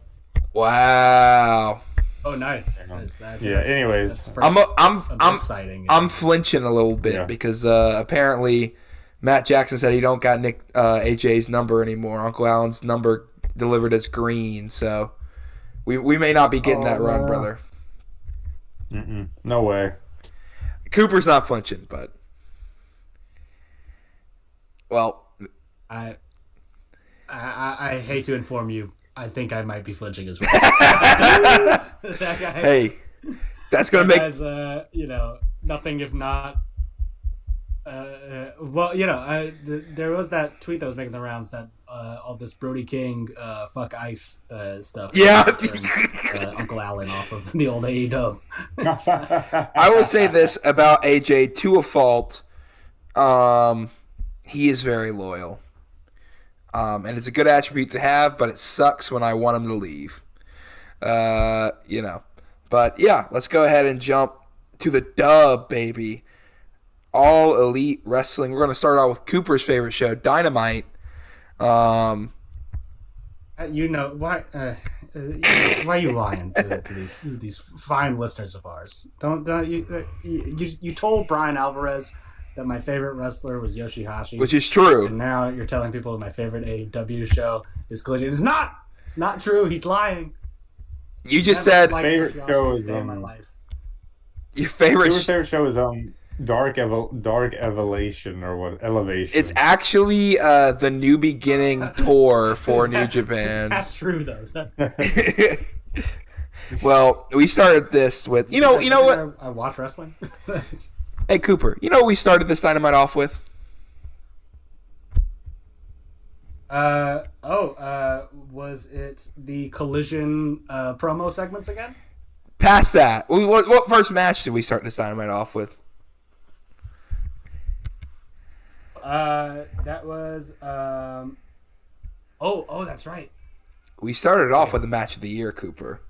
Wow. Oh, nice. Anyways, I'm flinching a little bit because apparently Matt Jackson said he don't got Nick AJ's number anymore. Uncle Alan's number delivered as green, so we may not be getting that run, brother. No way. Cooper's not flinching, but I hate to inform you. I think I might be flinching as well. That guy. Hey, that's gonna make nothing if not. There was that tweet that was making the rounds that all this Brody King fuck ice stuff. Yeah, Uncle Alan off of the old AEW. I will say this about AJ to a fault. He is very loyal. And it's a good attribute to have, but it sucks when I want him to leave. But yeah, let's go ahead and jump to the dub, baby. All Elite Wrestling. We're going to start out with Cooper's favorite show, Dynamite. Why? Why are you lying to these fine listeners of ours? Don't you told Brian Alvarez that my favorite wrestler was Yoshihashi, which is true. And now you're telling people my favorite AEW show is Collision. It's not true. He's lying. You just said favorite show is in my life. Your favorite show is Dark Evolution or what? Elevation. It's actually the New Beginning tour for New Japan. That's true though. Well, we started this with you know what? I watch wrestling. Hey Cooper, you know what we started this Dynamite off with? Was it the Collision promo segments again? Past that, what first match did we start this Dynamite off with? That was that's right. We started off with a match of the year, Cooper.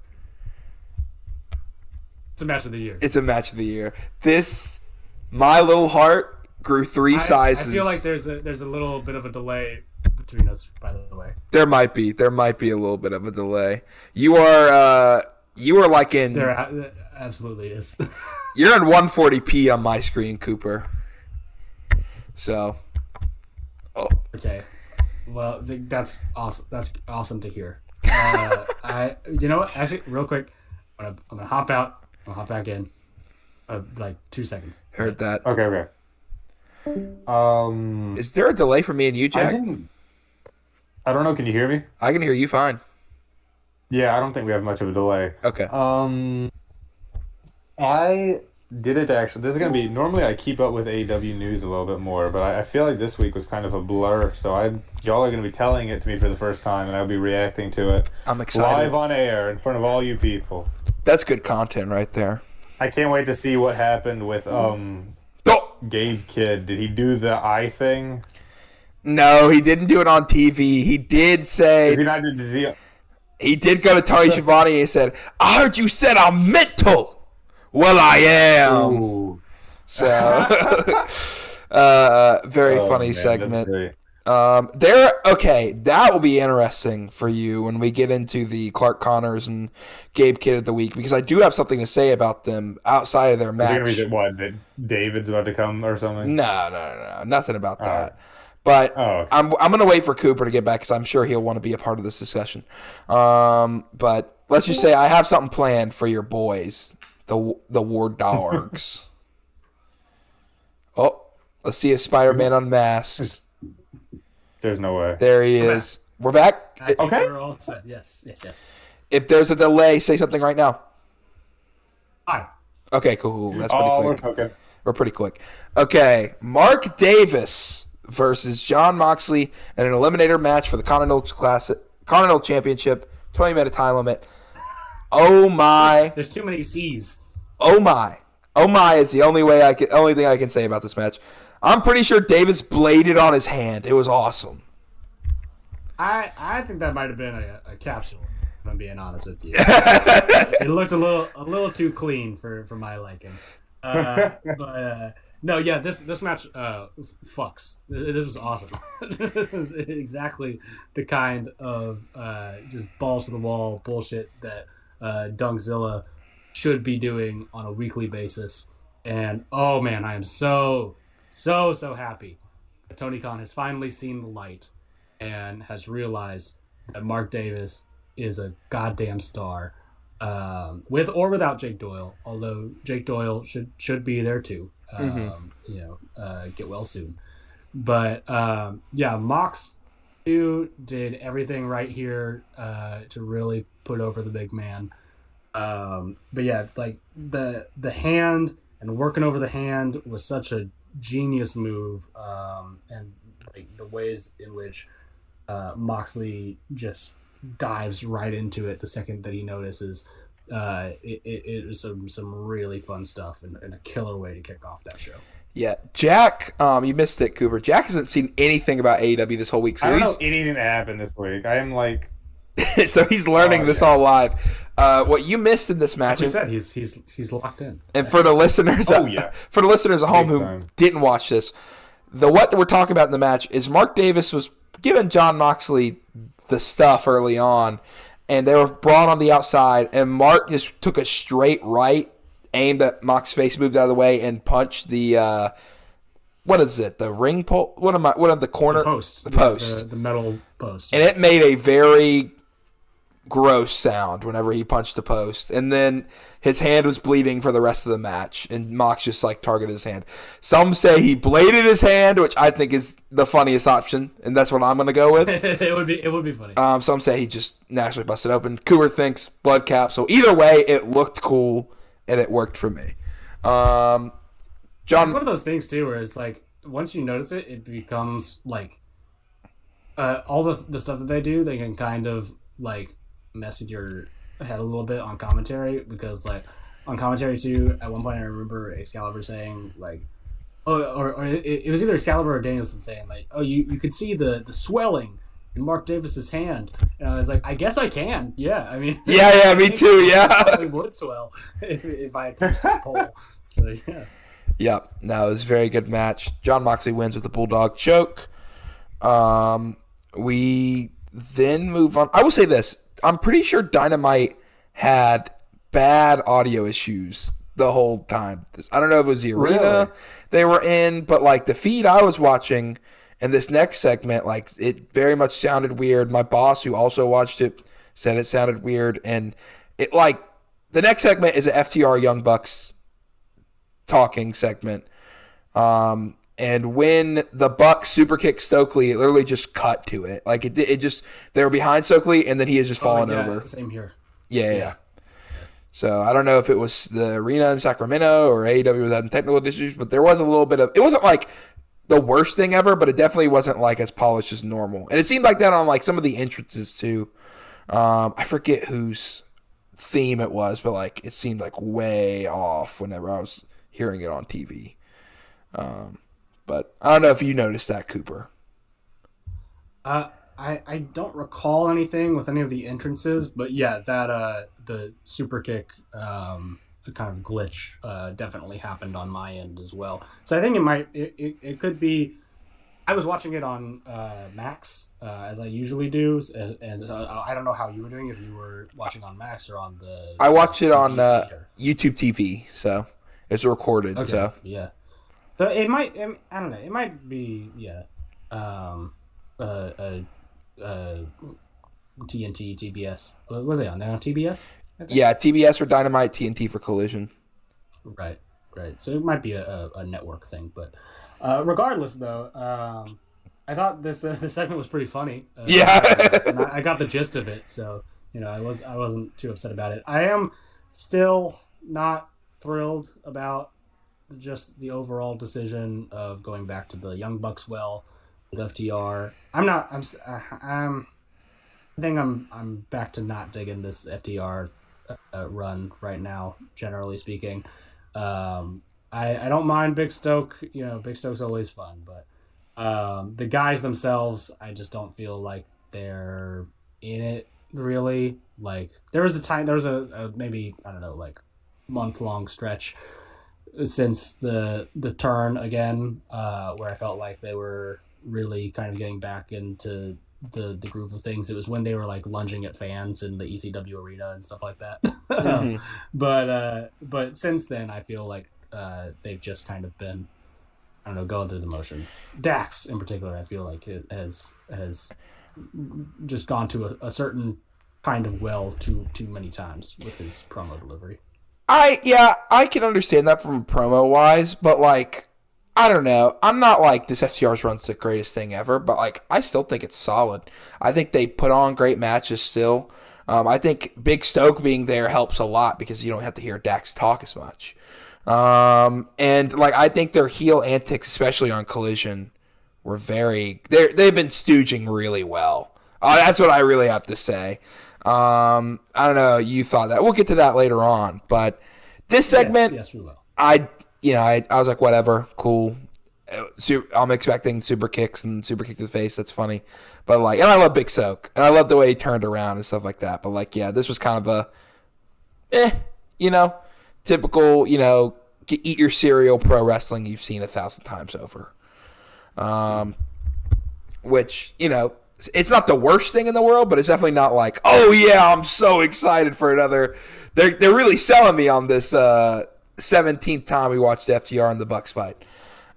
It's a match of the year. It's a match of the year. This, my little heart grew three sizes. I feel like there's a little bit of a delay between us, by the way. There might be a little bit of a delay. You are like in. There absolutely is. You're in 140p on my screen, Cooper. So. Oh. Okay. Well, that's awesome. That's awesome to hear. You know what? Actually, real quick, I'm gonna hop out. I'll hop back in. Like 2 seconds. Heard that. Okay. Is there a delay for me and you, Jack? I don't know. Can you hear me? I can hear you fine. Yeah, I don't think we have much of a delay. Okay. I did it actually. This is gonna be. Normally, I keep up with AEW news a little bit more, but I feel like this week was kind of a blur. So y'all are gonna be telling it to me for the first time, and I'll be reacting to it. I'm excited. Live on air in front of all you people. That's good content right there. I can't wait to see what happened with Gabe Kidd. Did he do the eye thing? No, he didn't do it on TV. He did say. He did go to Tony Schiavone and he said, "I heard you said I'm mental." Well, I am. Ooh. So, very funny segment. That will be interesting for you when we get into the Clark Connors and Gabe Kidd of the week, because I do have something to say about them outside of their match. Is it gonna be that David's about to come or something? No, nothing about that. But okay. I'm going to wait for Cooper to get back because I'm sure he'll want to be a part of this discussion. But let's just say I have something planned for your boys, the War Dogs. Let's see if Spider-Man unmasks. There's no way. There he is. We're back? I think we're all set. Yes. If there's a delay, say something right now. Hi. Okay, cool. That's pretty quick. Okay. We're pretty quick. Okay, Mark Davis versus Jon Moxley in an eliminator match for the Continental Championship, 20-minute time limit. Oh my! There's too many C's. Oh my! Oh my is the only thing I can say about this match. I'm pretty sure Davis bladed on his hand. It was awesome. I think that might have been a capsule, if I'm being honest with you. It looked a little too clean for my liking. No, yeah, this match fucks. This was awesome. This is exactly the kind of just balls to the wall bullshit that Dunkzilla should be doing on a weekly basis. And oh man, I am so happy that Tony Khan has finally seen the light and has realized that Mark Davis is a goddamn star, with or without Jake Doyle. Although Jake Doyle should be there too. Get well soon. But Mox too did everything right here to really put over the big man. But yeah, like the hand and working over the hand was such a genius move, and like the ways in which Moxley just dives right into it the second that he notices. It was some really fun stuff and a killer way to kick off that show. Yeah, Jack, you missed it, Cooper. Jack hasn't seen anything about AEW this whole week. So I don't know anything that happened this week. I am like... so he's learning this all live. What you missed in this match... Like said, he's locked in. And for the listeners for the listeners at home who didn't watch this, what we're talking about in the match is Mark Davis was giving Jon Moxley the stuff early on, and they were brought on the outside, and Mark just took a straight right, aimed at Mox's face, moved out of the way, and punched the what is it? The ring pole? What am the corner? The post. The post. The metal post. And it made a very gross sound whenever he punched the post. And then his hand was bleeding for the rest of the match, and Mox just like targeted his hand. Some say he bladed his hand, which I think is the funniest option, and that's what I'm going to go with. It would be funny. Some say he just naturally busted open. Cooper thinks blood cap. So either way, it looked cool, and it worked for me. John, it's one of those things too, where it's like once you notice it, it becomes like all the stuff that they do. They can kind of like mess with your head a little bit on commentary, because like on commentary too, at one point I remember Excalibur saying like, or it was either Excalibur or Danielson saying like, oh, you could see the swelling in Mark Davis's hand, and I was like, I guess I can. Yeah, I mean, yeah, me too. Yeah, it probably would swell if I had touched the pole. So yeah. Yep. No, it was a very good match. Jon Moxley wins with the Bulldog choke. We then move on. I will say this. I'm pretty sure Dynamite had bad audio issues the whole time. I don't know if it was the arena they were in, but like the feed I was watching and this next segment, like it very much sounded weird. My boss, who also watched it, said it sounded weird. And it like the next segment is a FTR Young Bucks talking segment. And when the Bucks super kicked Stokely, it literally just cut to it. Like it just they were behind Stokely, and then he has just fallen over. Same here. Yeah. So I don't know if it was the arena in Sacramento or AEW was having technical issues, but there was a little bit of. It wasn't like the worst thing ever, but it definitely wasn't like as polished as normal. And it seemed like that on like some of the entrances too. I forget whose theme it was, but like it seemed like way off whenever I was hearing it on TV. But I don't know if you noticed that, Cooper. I don't recall anything with any of the entrances, but yeah, that the super kick kind of glitch definitely happened on my end as well. So I think it could be. I was watching it on Max as I usually do, and I don't know how you were doing, if you were watching on Max or on the. I watched it on YouTube TV, so it's recorded. Okay. So yeah. So it might, I don't know, it might be, TNT, TBS. What are they on? They're on TBS? Yeah, TBS for Dynamite, TNT for Collision. Right. So it might be a network thing, but regardless, though, I thought this segment was pretty funny. And I got the gist of it, so I wasn't too upset about it. I am still not thrilled about just the overall decision of going back to the Young Bucks with FTR. I think I'm back to not digging this FTR run right now, generally speaking. I don't mind Big Stoke. Big Stoke's always fun, but the guys themselves, I just don't feel like they're in it really. Like there was a maybe, I don't know, like month-long stretch since the turn again, where I felt like they were really kind of getting back into the groove of things. It was when they were like lunging at fans in the ECW arena and stuff like that. But since then, I feel like they've just kind of been, I don't know, going through the motions. Dax in particular, I feel like it has just gone to a certain kind of well too many times with his promo delivery. I can understand that from promo wise, but like, I don't know. I'm not like this FTR's run's the greatest thing ever, but like I still think it's solid. I think they put on great matches still. I think Big Stoke being there helps a lot because you don't have to hear Dax talk as much. And like I think their heel antics, especially on Collision, were they've been stooging really well. That's what I really have to say. I don't know. You thought that. We'll get to that later on, but this segment, yes we will. I was like, whatever, cool. I'm expecting super kicks and super kick to the face. That's funny, but like, and I love Big Soak, and I love the way he turned around and stuff like that. But like, yeah, this was kind of a, typical, eat your cereal pro wrestling you've seen 1,000 times over. Which it's not the worst thing in the world, but it's definitely not like, oh yeah, I'm so excited for another. They're really selling me on this 17th time we watched FTR and the Bucks fight.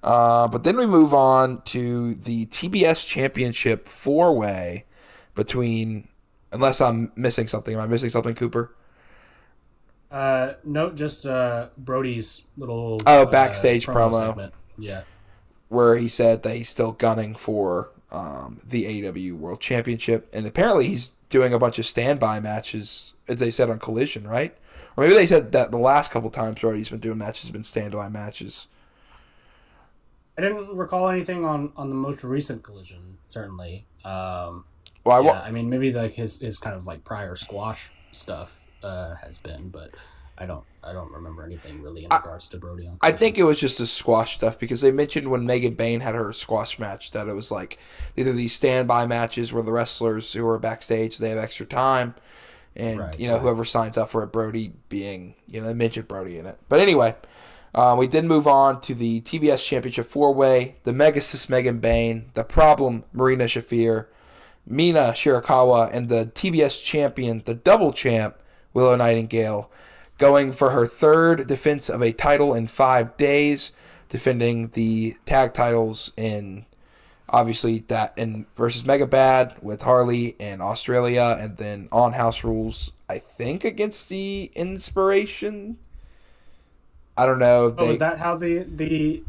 But then we move on to the TBS Championship 4-way between, unless I'm missing something. Am I missing something, Cooper? No, just Brody's little backstage promo segment. Yeah, where he said that he's still gunning for the AEW World Championship, and apparently he's doing a bunch of standby matches, as they said on Collision, right? Or maybe they said that the last couple times Brody's been doing matches have been standby matches. I didn't recall anything on the most recent Collision, certainly. I mean, maybe like his kind of like prior squash stuff has been, but I don't remember anything really in regards to Brody on Collision. I think it was just the squash stuff because they mentioned when Megan Bayne had her squash match that it was like either these standby matches where the wrestlers who are backstage, they have extra time, and whoever signs up for it, Brody being, they mentioned Brody in it. But anyway, we did move on to the TBS Championship 4-way, the Megasis Megan Bayne, the Problem Marina Shafir, Mina Shirakawa, and the TBS champion, the double champ, Willow Nightingale, going for her third defense of a title in 5 days, defending the tag titles in, obviously, that in versus Mega Bad with Harley and Australia, and then on House Rules, I think, against the Inspiration. I don't know. Is that how the II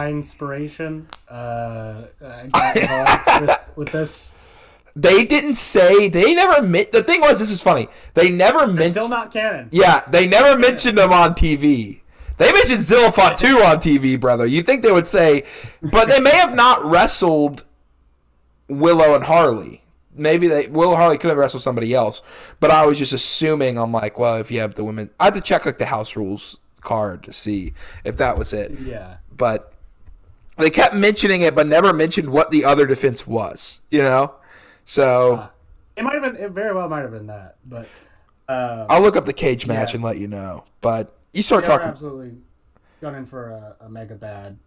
Inspiration got involved with this? They didn't say. They never. The thing was, this is funny. They never mentioned. Still not canon. Yeah, they never mentioned them on TV. They mentioned Zillafont too on TV, brother. You'd think they would say, but they may have not wrestled Willow and Harley. Maybe Willow and Harley could have wrestled somebody else. But I was just assuming. I'm like, well, if you have the women, I had to check like the House Rules card to see if that was it. Yeah. But they kept mentioning it, but never mentioned what the other defense was. So it might have been. It very well might have been that, but I'll look up the cage match and let you know. But you start talking. Absolutely gunning for a Mega Bad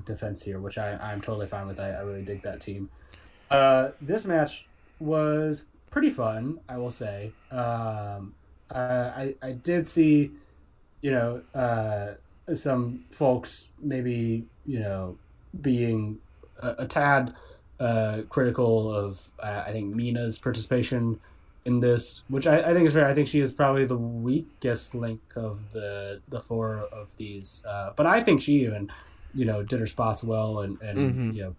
defense here, which I'm totally fine with. I really dig that team. This match was pretty fun, I will say. I did see, some folks maybe being a tad critical of I think Mina's participation in this, which I think is fair. I think she is probably the weakest link of the four of these, but I think she even did her spots well and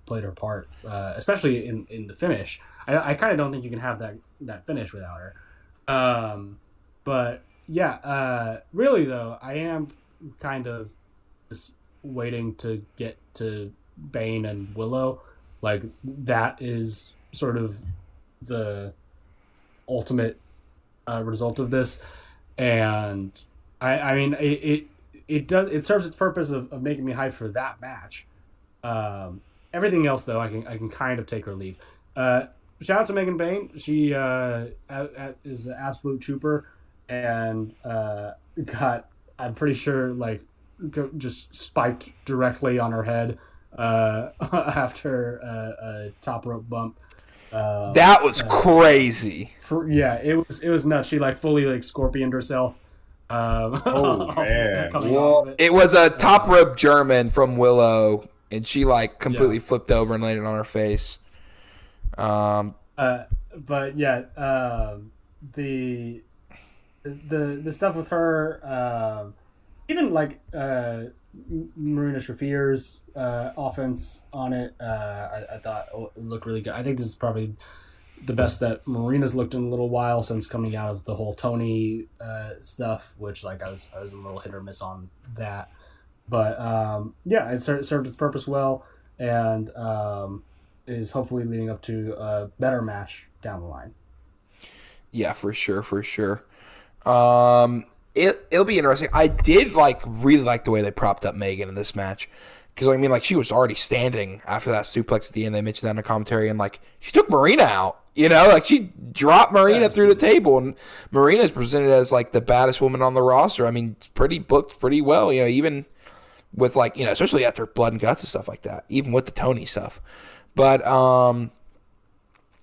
played her part, especially in the finish. I kind of don't think you can have that finish without her. But yeah, really though, I am kind of just waiting to get to Bane and Willow. Like, that is sort of the ultimate result of this, and I mean it serves its purpose of making me hyped for that match. Everything else though, I can kind of take or leave. Shout out to Megan Bayne. She is an absolute trooper, and got, I'm pretty sure, like, just spiked directly on her head after a top rope bump. That was crazy. It was nuts. She like fully like scorpioned herself. Oh man! It was a top rope German from Willow, and she like completely flipped over and landed on her face. But yeah, the stuff with her, even like Marina Shafir's offense on it, I thought it looked really good. I think this is probably the best that Marina's looked in a little while since coming out of the whole Tony stuff, which like I was a little hit or miss on that. But yeah, it served its purpose well, and is hopefully leading up to a better match down the line. Yeah, for sure. It'll be interesting. I did really like the way they propped up Megan in this match, because I mean, like, she was already standing after that suplex at the end. They mentioned that in the commentary, and like she took Marina out. You know, like she dropped Marina through the table, and Marina's presented as like the baddest woman on the roster. I mean, it's booked pretty well. You know, even with like, you know, especially after Blood and Guts and stuff like that, even with the Tony stuff. But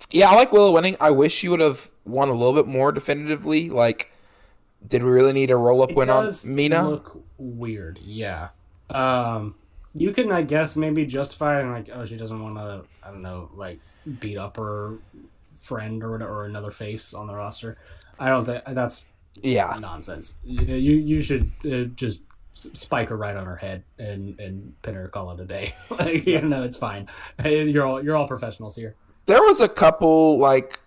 yeah, I like Willow winning. I wish she would have won a little bit more definitively. Like, did we really need a roll-up win on Mina? Look weird, yeah. You can, I guess, maybe justify it, like, oh, she doesn't want to, I don't know, like, beat up her friend or whatever, or another face on the roster. I don't think that's nonsense. You should just spike her right on her head and pin her, call it a day. Like, you know, it's fine. You're all professionals here. There was a couple, like,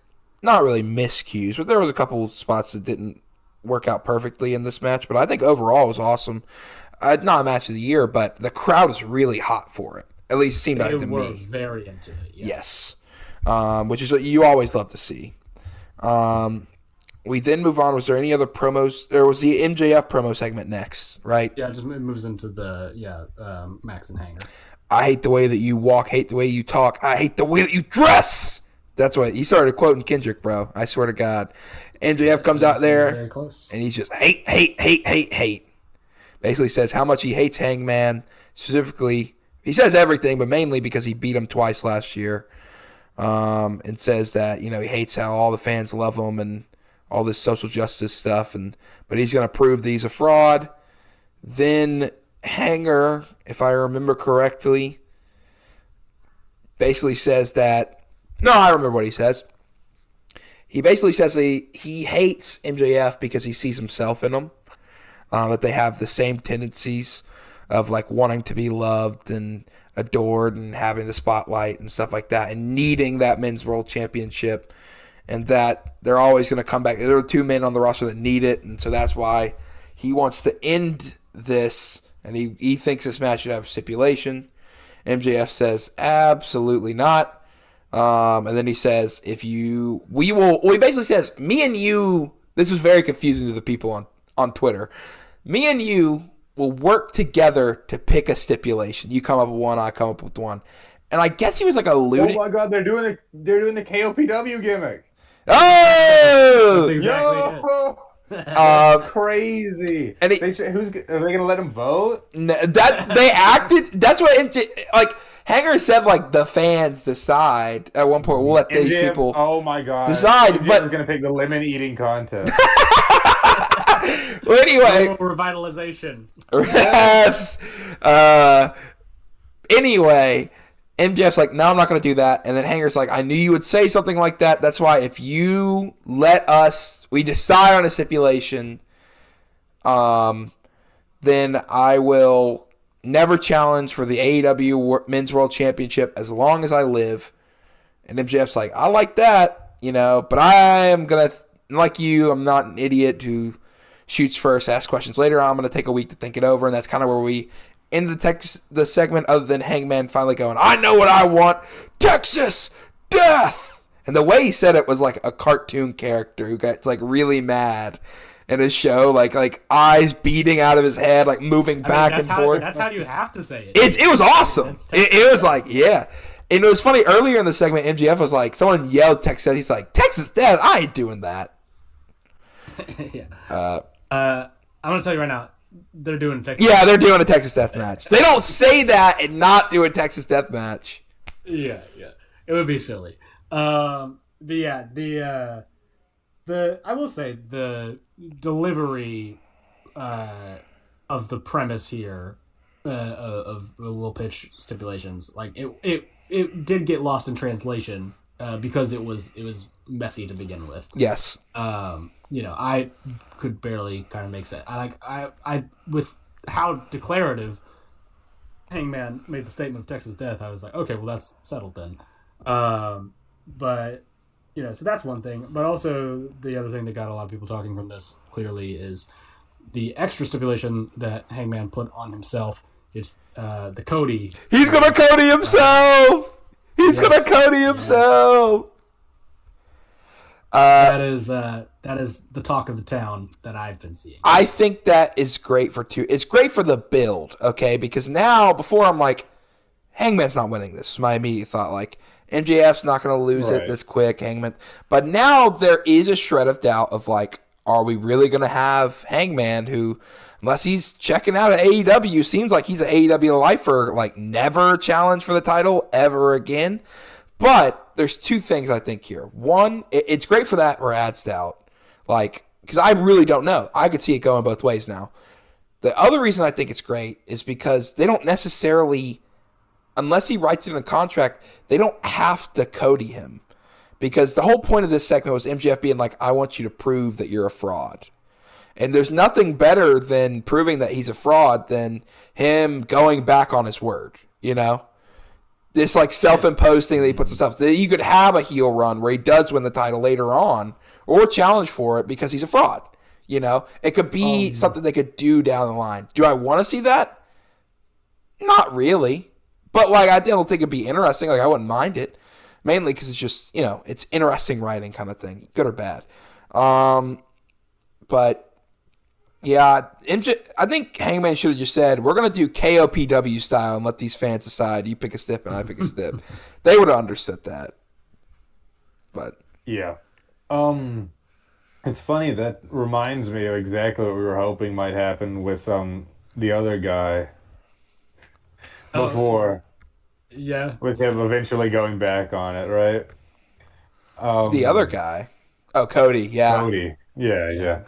not really miscues, but there was a couple spots that didn't work out perfectly in this match. But I think overall it was awesome. Not a match of the year, but the crowd is really hot for it. At least it seemed like to me. Very into it. Yeah. Yes, which is what you always love to see. We then move on. Was there any other promos? There was the MJF promo segment next, right? Yeah, it moves into the Max and Hanger. I hate the way that you walk. Hate the way you talk. I hate the way that you dress. That's what he started quoting Kendrick, bro. I swear to God. MJF comes out there and he's just hate. Basically says how much he hates Hangman. Specifically, he says everything, but mainly because he beat him twice last year. And says that, you know, he hates how all the fans love him and all this social justice stuff. But he's going to prove that he's a fraud. Then Hanger, if I remember correctly, basically says that. No, I remember what he says. He basically says he hates MJF because he sees himself in him. That they have the same tendencies of like wanting to be loved and adored and having the spotlight and stuff like that and needing that men's world championship, and that they're always going to come back. There are two men on the roster that need it, and so that's why he wants to end this, and he thinks this match should have a stipulation. MJF says absolutely not. And then he says, he basically says, me and you, this was very confusing to the people on Twitter. Me and you will work together to pick a stipulation. You come up with one, I come up with one. And I guess he was like alluding. Oh my God, they're doing the KOPW gimmick. Oh! That's exactly it. Crazy. And are they gonna let him vote? That they acted. That's what Hanger said. Like the fans decide at one point. We'll let these people. Oh my God! Decide. But we're gonna pick the lemon eating contest. Well, anyway, revitalization. Yes. Anyway, MJF's like, no, I'm not going to do that. And then Hanger's like, I knew you would say something like that. That's why if you we decide on a stipulation, then I will never challenge for the AEW Men's World Championship as long as I live. And MJF's like, I like that, you know, but I am going to, like you, I'm not an idiot who shoots first, asks questions later. I'm going to take a week to think it over. And that's kind of where we end the segment, other than Hangman finally going, I know what I want. Texas death. And the way he said it was like a cartoon character who gets like really mad in his show, like eyes beating out of his head, like moving back and forth. That's how you have to say it. It was awesome. It was like, yeah. And it was funny, earlier in the segment, MGF was like, someone yelled Texas. He's like, Texas death? I ain't doing that. Yeah. I'm going to tell you right now, they're doing a Texas. Yeah, they're doing a Texas Death Match. They don't say that and not do a Texas Death Match. Yeah, it would be silly. But yeah, the I will say the delivery of the premise here of will pitch stipulations, like it did get lost in translation because it was messy to begin with. Yes. I could barely kind of make sense. I with how declarative Hangman made the statement of Texas Death, I was like, okay, well that's settled then. But so that's one thing. But also the other thing that got a lot of people talking from this clearly is the extra stipulation that Hangman put on himself. It's the Cody. He's gonna Cody himself. He's gonna Cody himself. That is the talk of the town that I've been seeing. I think that is great it's great for the build, okay? Because now, before I'm like, Hangman's not winning this. My immediate thought, like, MJF's not going to lose it this quick, Hangman. But now there is a shred of doubt of like, are we really going to have Hangman who, unless he's checking out of AEW, seems like he's an AEW lifer, like never challenge for the title ever again. But there's two things I think here. One, it's great for that or adds doubt. Like, because I really don't know. I could see it going both ways now. The other reason I think it's great is because they don't necessarily, unless he writes it in a contract, they don't have to Cody him. Because the whole point of this segment was MJF being like, I want you to prove that you're a fraud. And there's nothing better than proving that he's a fraud than him going back on his word, This like self-imposed thing that he puts himself. So you could have a heel run where he does win the title later on or challenge for it because he's a fraud. It could be something they could do down the line. Do I want to see that? Not really. But like I don't think it'd be interesting. Like I wouldn't mind it. Mainly because it's just, it's interesting writing kind of thing. Good or bad. But yeah, I think Hangman should have just said, we're going to do KOPW style and let these fans decide. You pick a stip and I pick a stip. They would have understood that. But yeah. It's funny, that reminds me of exactly what we were hoping might happen with the other guy before. Yeah. With him eventually going back on it, right? The other guy. Oh, Cody, yeah. Cody. Yeah.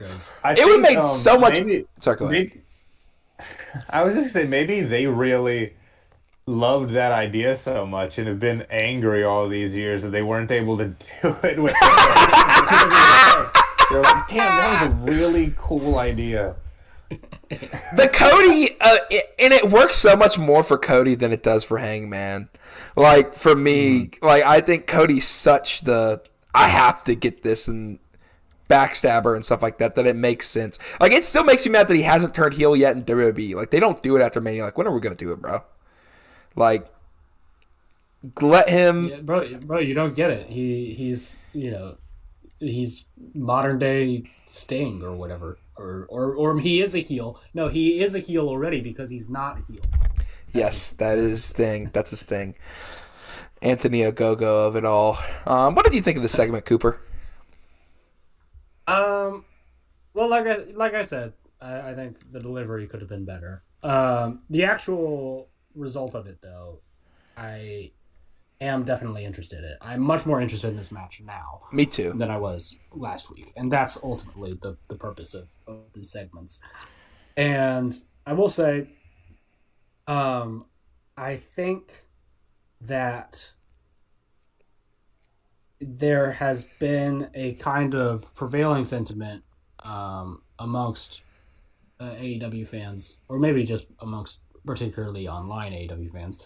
It would make so much. Sorry, go ahead. I was going to say, maybe they really loved that idea so much and have been angry all these years that they weren't able to do it with him. They're like, damn, that was a really cool idea. The Cody, and it works so much more for Cody than it does for Hangman. Like, for me, like, I think Cody's such I have to get this and backstabber and stuff like that it makes sense. Like, it still makes me mad that he hasn't turned heel yet in WWE. Like, they don't do it after Mania. Like, when are we going to do it, bro? Like, let him... Yeah, bro, you don't get it. He's modern day Sting or whatever. Or he is a heel. No, he is a heel already because he's not a heel. Yes, that is his thing. That's his thing. Anthony Ogogo of it all. What did you think of the segment, Cooper? Well, like I said, I think the delivery could have been better. The actual result of it, though, I am definitely interested in it. I'm much more interested in this match now. Me too. Than I was last week. And that's ultimately the purpose of these segments. And I will say, I think that there has been a kind of prevailing sentiment amongst AEW fans, or maybe just amongst particularly online AEW fans,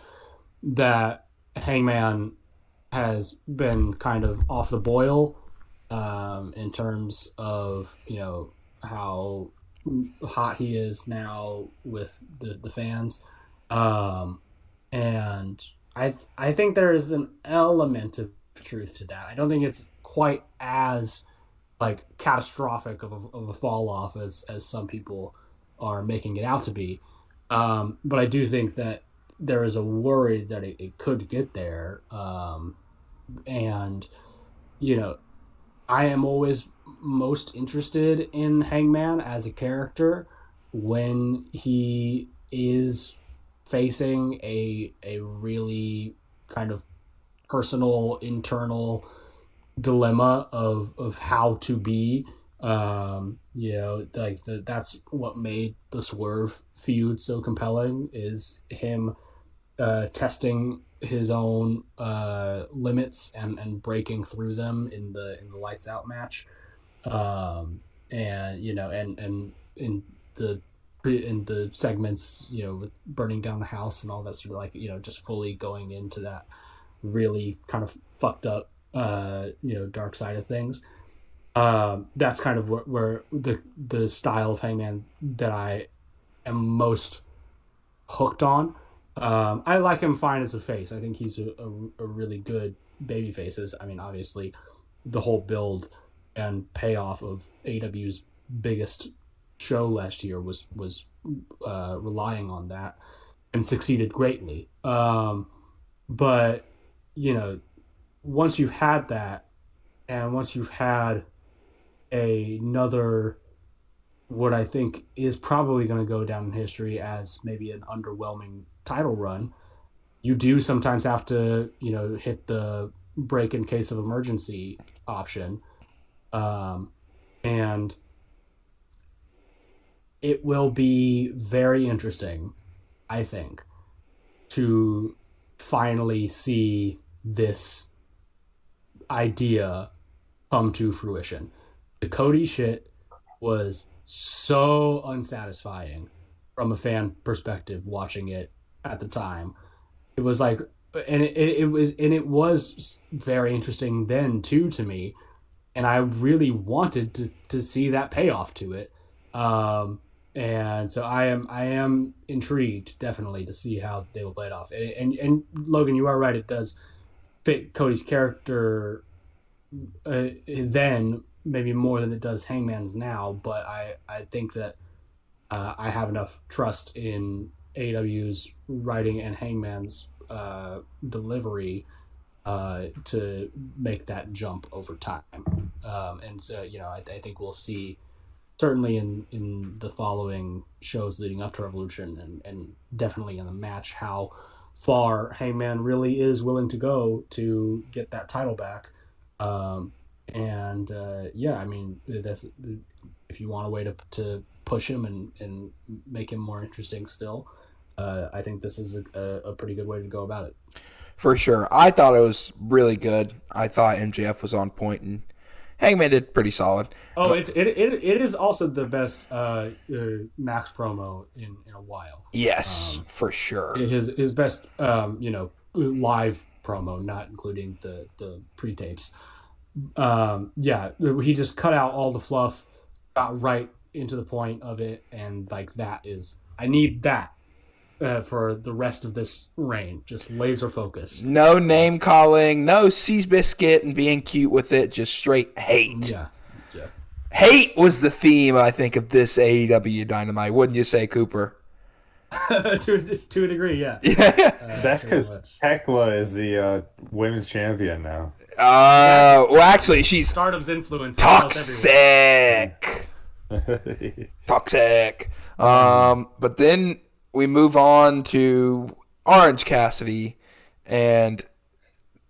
that Hangman has been kind of off the boil in terms of, how hot he is now with the fans. And I think there is an element of truth to that. I don't think it's quite as like catastrophic of a fall off as some people are making it out to be. But I do think that there is a worry that it could get there. And, I am always most interested in Hangman as a character. when he is facing a really kind of personal internal dilemma of how to be, that's what made the Swerve feud so compelling, is him testing his own limits and breaking through them in the lights out match, and in the segments, with burning down the house and all that sort of just fully going into that really kind of fucked up dark side of things. That's kind of where the style of Hangman that I am most hooked on. I like him fine as a face. I think he's a really good baby faces. I mean, obviously, the whole build and payoff of AEW's biggest show last year was relying on that and succeeded greatly. But once you've had that, and once you've had another, what I think is probably going to go down in history as maybe an underwhelming title run, you do sometimes have to, hit the break in case of emergency option. And it will be very interesting, I think, to finally see this idea come to fruition. The Cody shit was so unsatisfying from a fan perspective watching it at the time. It was like, and it was very interesting then too to me, and I really wanted to see that payoff to it. And so I am intrigued, definitely, to see how they will play it off. And Logan, you are right; it does fit Cody's character then maybe more than it does Hangman's now. But I think that I have enough trust in AEW's writing and Hangman's delivery to make that jump over time. And so I think we'll see, certainly in the following shows leading up to Revolution, and definitely in the match, how far Hangman really is willing to go to get that title back. I mean, that's, if you want a way to push him and make him more interesting still, I think this is a pretty good way to go about it. For sure. I thought it was really good. I thought MJF was on point, and Hangman did pretty solid. Oh, it is also the best Max promo in a while. Yes, for sure. His best live promo, not including the pre-tapes. He just cut out all the fluff, got right into the point of it, and I need that for the rest of this reign. Just laser focus. No name calling, no Seabiscuit and being cute with it, just straight hate. Yeah. Hate was the theme, I think, of this AEW Dynamite, wouldn't you say, Cooper? to a degree, yeah. That's because Tekla is the women's champion now. Well, actually, she's Stardom's influence. Toxic. Toxic. But then we move on to Orange Cassidy and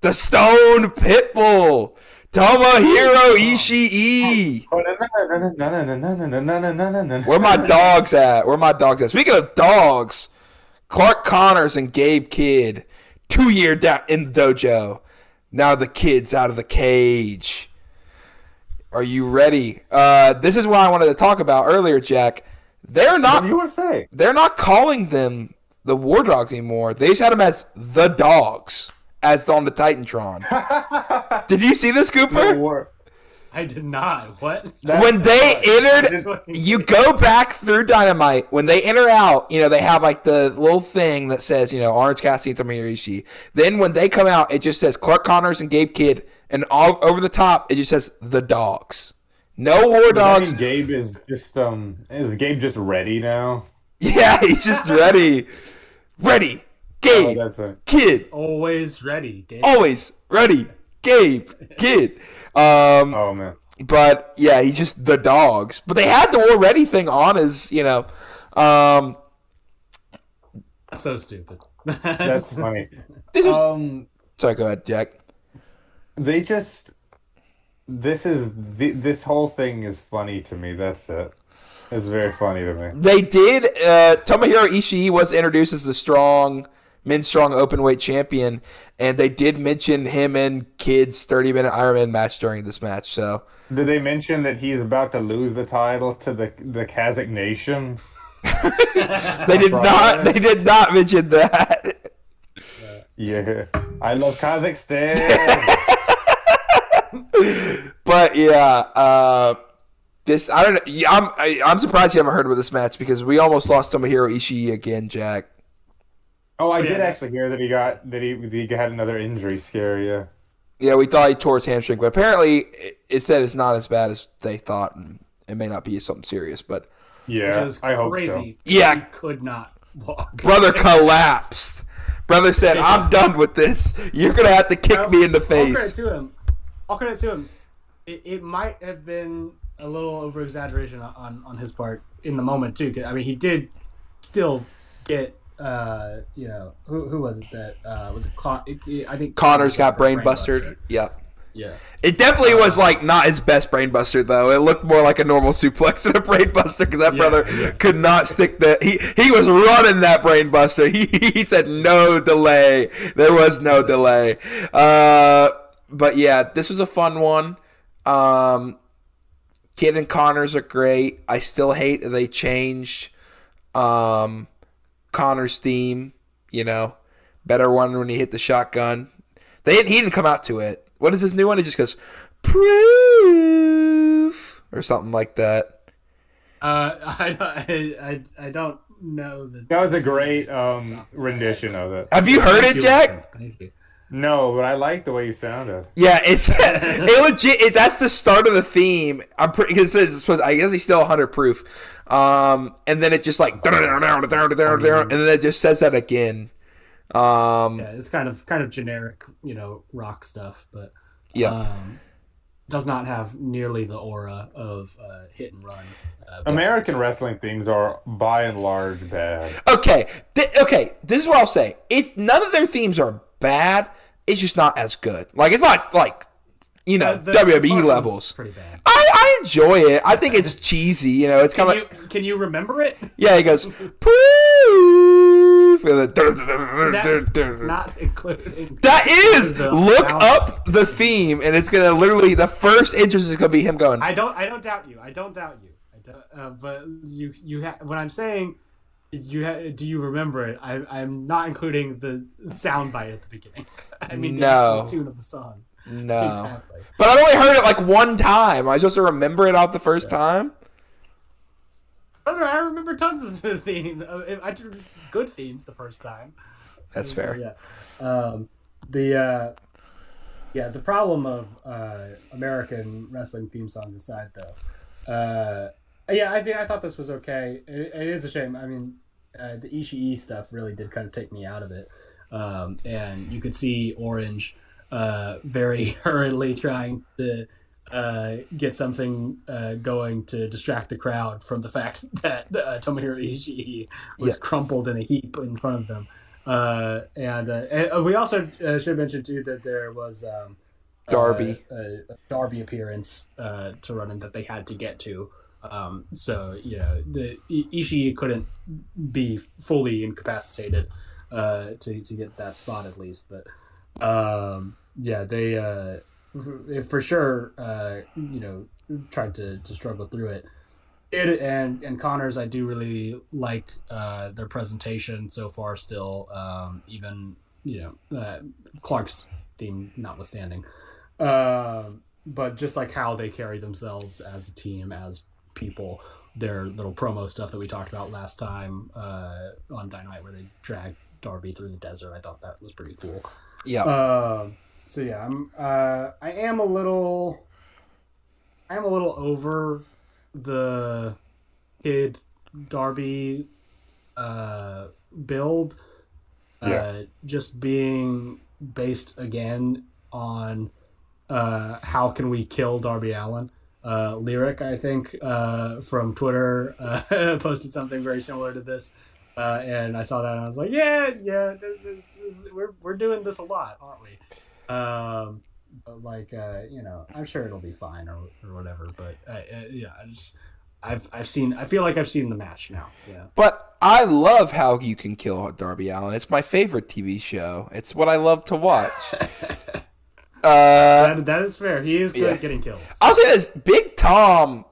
the Stone Pitbull, Tomohiro Ishii. Where my dogs at? Speaking of dogs, Clark Connors and Gabe Kidd, 2 year down in the dojo. Now the kid's out of the cage. Are you ready? This is what I wanted to talk about earlier, Jack. They're not. What do you want to say? They're not calling them the War Dogs anymore. They just had them as the Dogs, as on the Titantron. Did you see this, Cooper? I did not. What? When they entered, you go back through Dynamite. When they enter out, they have like the little thing that says, Orange Cassidy and Tomohiro Ishii. Then when they come out, it just says Clark Connors and Gabe Kidd, and all over the top, it just says the Dogs. No War Dogs. Gabe is just is Gabe just ready now? Yeah, he's just ready. Ready. Gabe. Oh, that's it. Kid. Always ready, Gabe. Always ready. Gabe. Kid. Oh man. But yeah, he's just the dogs. But they had the War Ready thing on as That's so stupid. That's funny. Sorry, go ahead, Jack. This whole thing is funny to me. That's it. It's very funny to me. They did. Tomohiro Ishii was introduced as the men's strong openweight champion, and they did mention him in Kid's 30-minute Ironman match during this match. So, did they mention that he's about to lose the title to the Kazakh nation? They did not. They did not mention that. Yeah, I love Kazakhstan. But yeah, this I don't know. I'm surprised you haven't heard about this match because we almost lost Tomohiro Ishii again, Jack. Oh, I did actually hear that he had another injury scare. Yeah. Yeah, we thought he tore his hamstring, but apparently it said it's not as bad as they thought, and it may not be something serious. But yeah, I hope so. Yeah, he could not walk. Brother collapsed. Brother said, "I'm done with this. You're gonna have to kick me in the face." I'll credit to him. It might have been a little over exaggeration on his part in the moment too. I mean, he did still get. Who was it that was it? I think Connors got brain busted. Yep. Yeah. It definitely was like not his best brain buster though. It looked more like a normal suplex than a brain buster because that brother could not stick the. He was running that brain buster. He said no delay. There was no delay. But yeah, this was a fun one. Kid and Connors are great. I still hate that they changed Connor's theme. Better one when he hit the shotgun. He didn't come out to it. What is his new one? It just goes proof or something like that. I don't know that was a great rendition of it. Have you heard it, Jack? Thank you. No, but I like the way you sounded. Yeah, it legit. That's the start of the theme. I'm pretty because I guess he's still 100 proof. And then it just like and then it just says that again. It's kind of generic, rock stuff, but does not have nearly the aura of hit and run. American wrestling themes are by and large bad. Okay, this is what I'll say. It's none of their themes are bad. It's just not as good. Like it's not like WWE levels. Pretty bad. I enjoy it. I think it's cheesy. It's kind of. Can you remember it? Yeah, he goes proof. Not including. That is look up the theme, and it's gonna literally the first entrance is gonna be him going. I don't doubt you. But when I'm saying. Do you remember it? I'm not including the sound bite at the beginning. I mean, the tune of the song. No. Exactly. But I've only heard it like one time. Am I supposed to remember it out the first time? I remember tons of the themes. I did good themes the first time. That's fair. The problem of American wrestling theme songs aside, though. I thought this was okay. It is a shame. I mean, the Ishii stuff really did kind of take me out of it. And you could see Orange very hurriedly trying to get something going to distract the crowd from the fact that Tomohiro Ishii was crumpled in a heap in front of them. And we also should mention, too, that there was Darby. A Darby appearance to run in that they had to get to. The Ishii couldn't be fully incapacitated to get that spot at least, but they for sure tried to struggle through it. And Connors, I do really like their presentation so far. Still, even Clark's theme notwithstanding, but just like how they carry themselves as a team, as people, their little promo stuff that we talked about last time on Dynamite, where they dragged Darby through the desert. I thought that was pretty cool. Yeah. I am a little over the Kid Darby build. Just being based again on how can we kill Darby Allin. Lyric, I think, from Twitter, posted something very similar to this, and I saw that and I was like, yeah, we're doing this a lot, aren't we? But like, I'm sure it'll be fine or whatever. But I feel like I've seen the match now. Yeah. But I love how you can kill Darby Allin. It's my favorite TV show. It's what I love to watch. That is fair. He is good at getting kills. I'll say this: Big Tom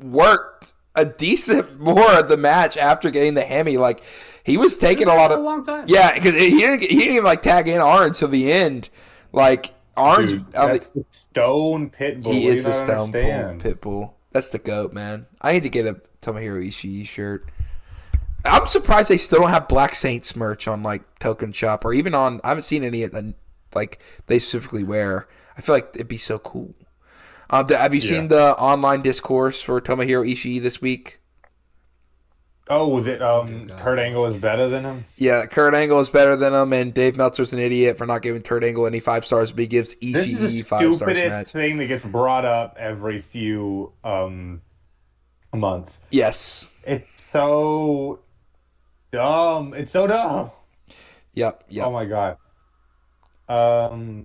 worked a decent more of the match after getting the Hemi. Like he was taking a lot of a long time. Yeah, because he didn't even like tag in Orange till the end. Like Orange, dude, that's the Stone Pitbull. He is the Stone Pitbull. That's the GOAT, man. I need to get a Tomohiro Ishii shirt. I'm surprised they still don't have Black Saints merch on like Token Shop or even on. I haven't seen any of the like they specifically wear. I feel like it'd be so cool. Have you seen the online discourse for Tomohiro Ishii this week? Oh, that Kurt Angle is better than him? Yeah, Kurt Angle is better than him, and Dave Meltzer's an idiot for not giving Kurt Angle any 5 stars, but he gives Ishii 5 stars. This is the stupidest thing that gets brought up every few months. Yes. It's so dumb. It's so dumb. Yep. Oh my god. Well,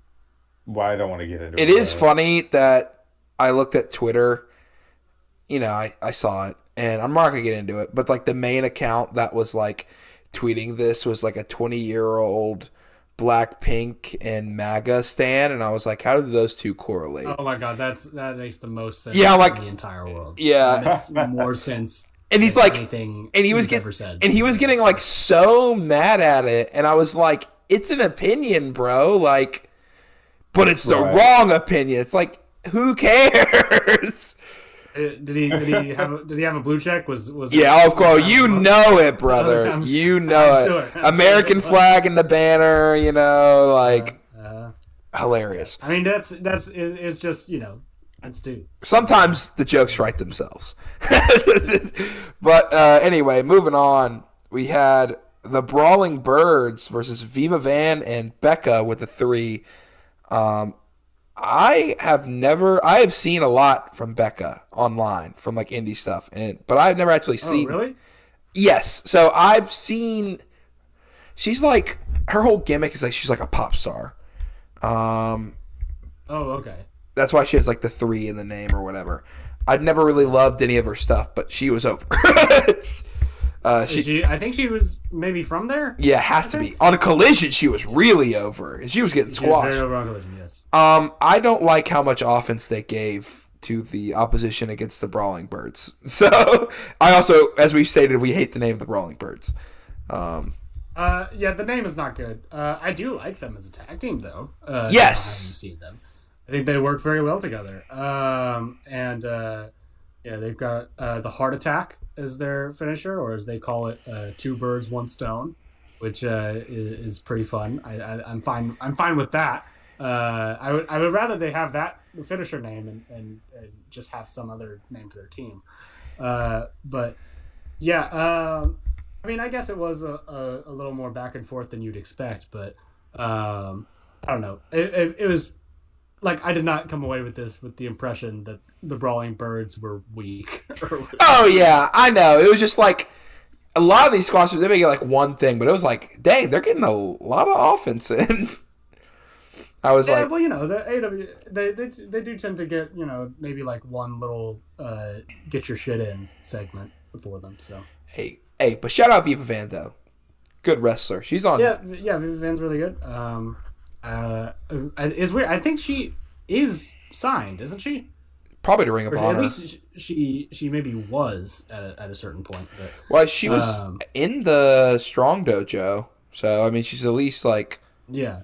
I don't want to get into it. It is funny that I looked at Twitter. You know, I saw it. And I'm not going to get into it, but like the main account that was like tweeting this was like a 20-year-old Blackpink and MAGA stan, and I was like, how did those two correlate? Oh my god, that makes the most sense in the entire world. Yeah. That makes more sense. And he's like, anything and he was getting like so mad at it, and I was like, it's an opinion, bro. Like, but it's the wrong opinion. It's like, who cares? Did he have a blue check? Was yeah, of course. You know it, brother. You know it. Sure. American flag in the banner. You know, like hilarious. I mean, it's just that's too. Sometimes the jokes write themselves. But anyway, moving on. We had the Brawling Birds versus Viva Van and Becca with a 3. I have seen a lot from Becca online from like indie stuff, but I've never actually seen. Oh, really? Yes. So I've seen. She's like her whole gimmick is like she's like a pop star. Oh, okay. That's why she has like the 3 in the name or whatever. I'd never really loved any of her stuff, but she was over. I think she was maybe from there. Yeah, has to be. On a Collision, she was really over. She was getting squashed. Very over on Collision, yes. I don't like how much offense they gave to the opposition against the Brawling Birds. So I also, as we've stated, we hate the name of the Brawling Birds. Yeah, the name is not good. I do like them as a tag team, though. Yes. I haven't seen them. I think they work very well together. They've got the Heart Attack as their finisher, or as they call it, 2 birds, 1 stone, which is pretty fun. I'm fine with that. I would rather they have that finisher name and just have some other name for their team. But yeah, I mean, I guess it was a little more back and forth than you'd expect, but I don't know. It was like I did not come away with this with the impression that the Brawling Birds were weak. Oh yeah, I know. It was just like a lot of these squashes, they may get like one thing, but it was like, dang, they're getting a lot of offense in. I was like, well, the AW they do tend to get maybe like one little get your shit in segment for them. So hey, but shout out Viva Van though, good wrestler. She's on. Yeah, Viva Van's really good. It's weird. I think she is signed, isn't she? Probably to Ring of Honor. At least she maybe was at a certain point. But, well, she was in the Strong Dojo, so I mean, she's at least like yeah.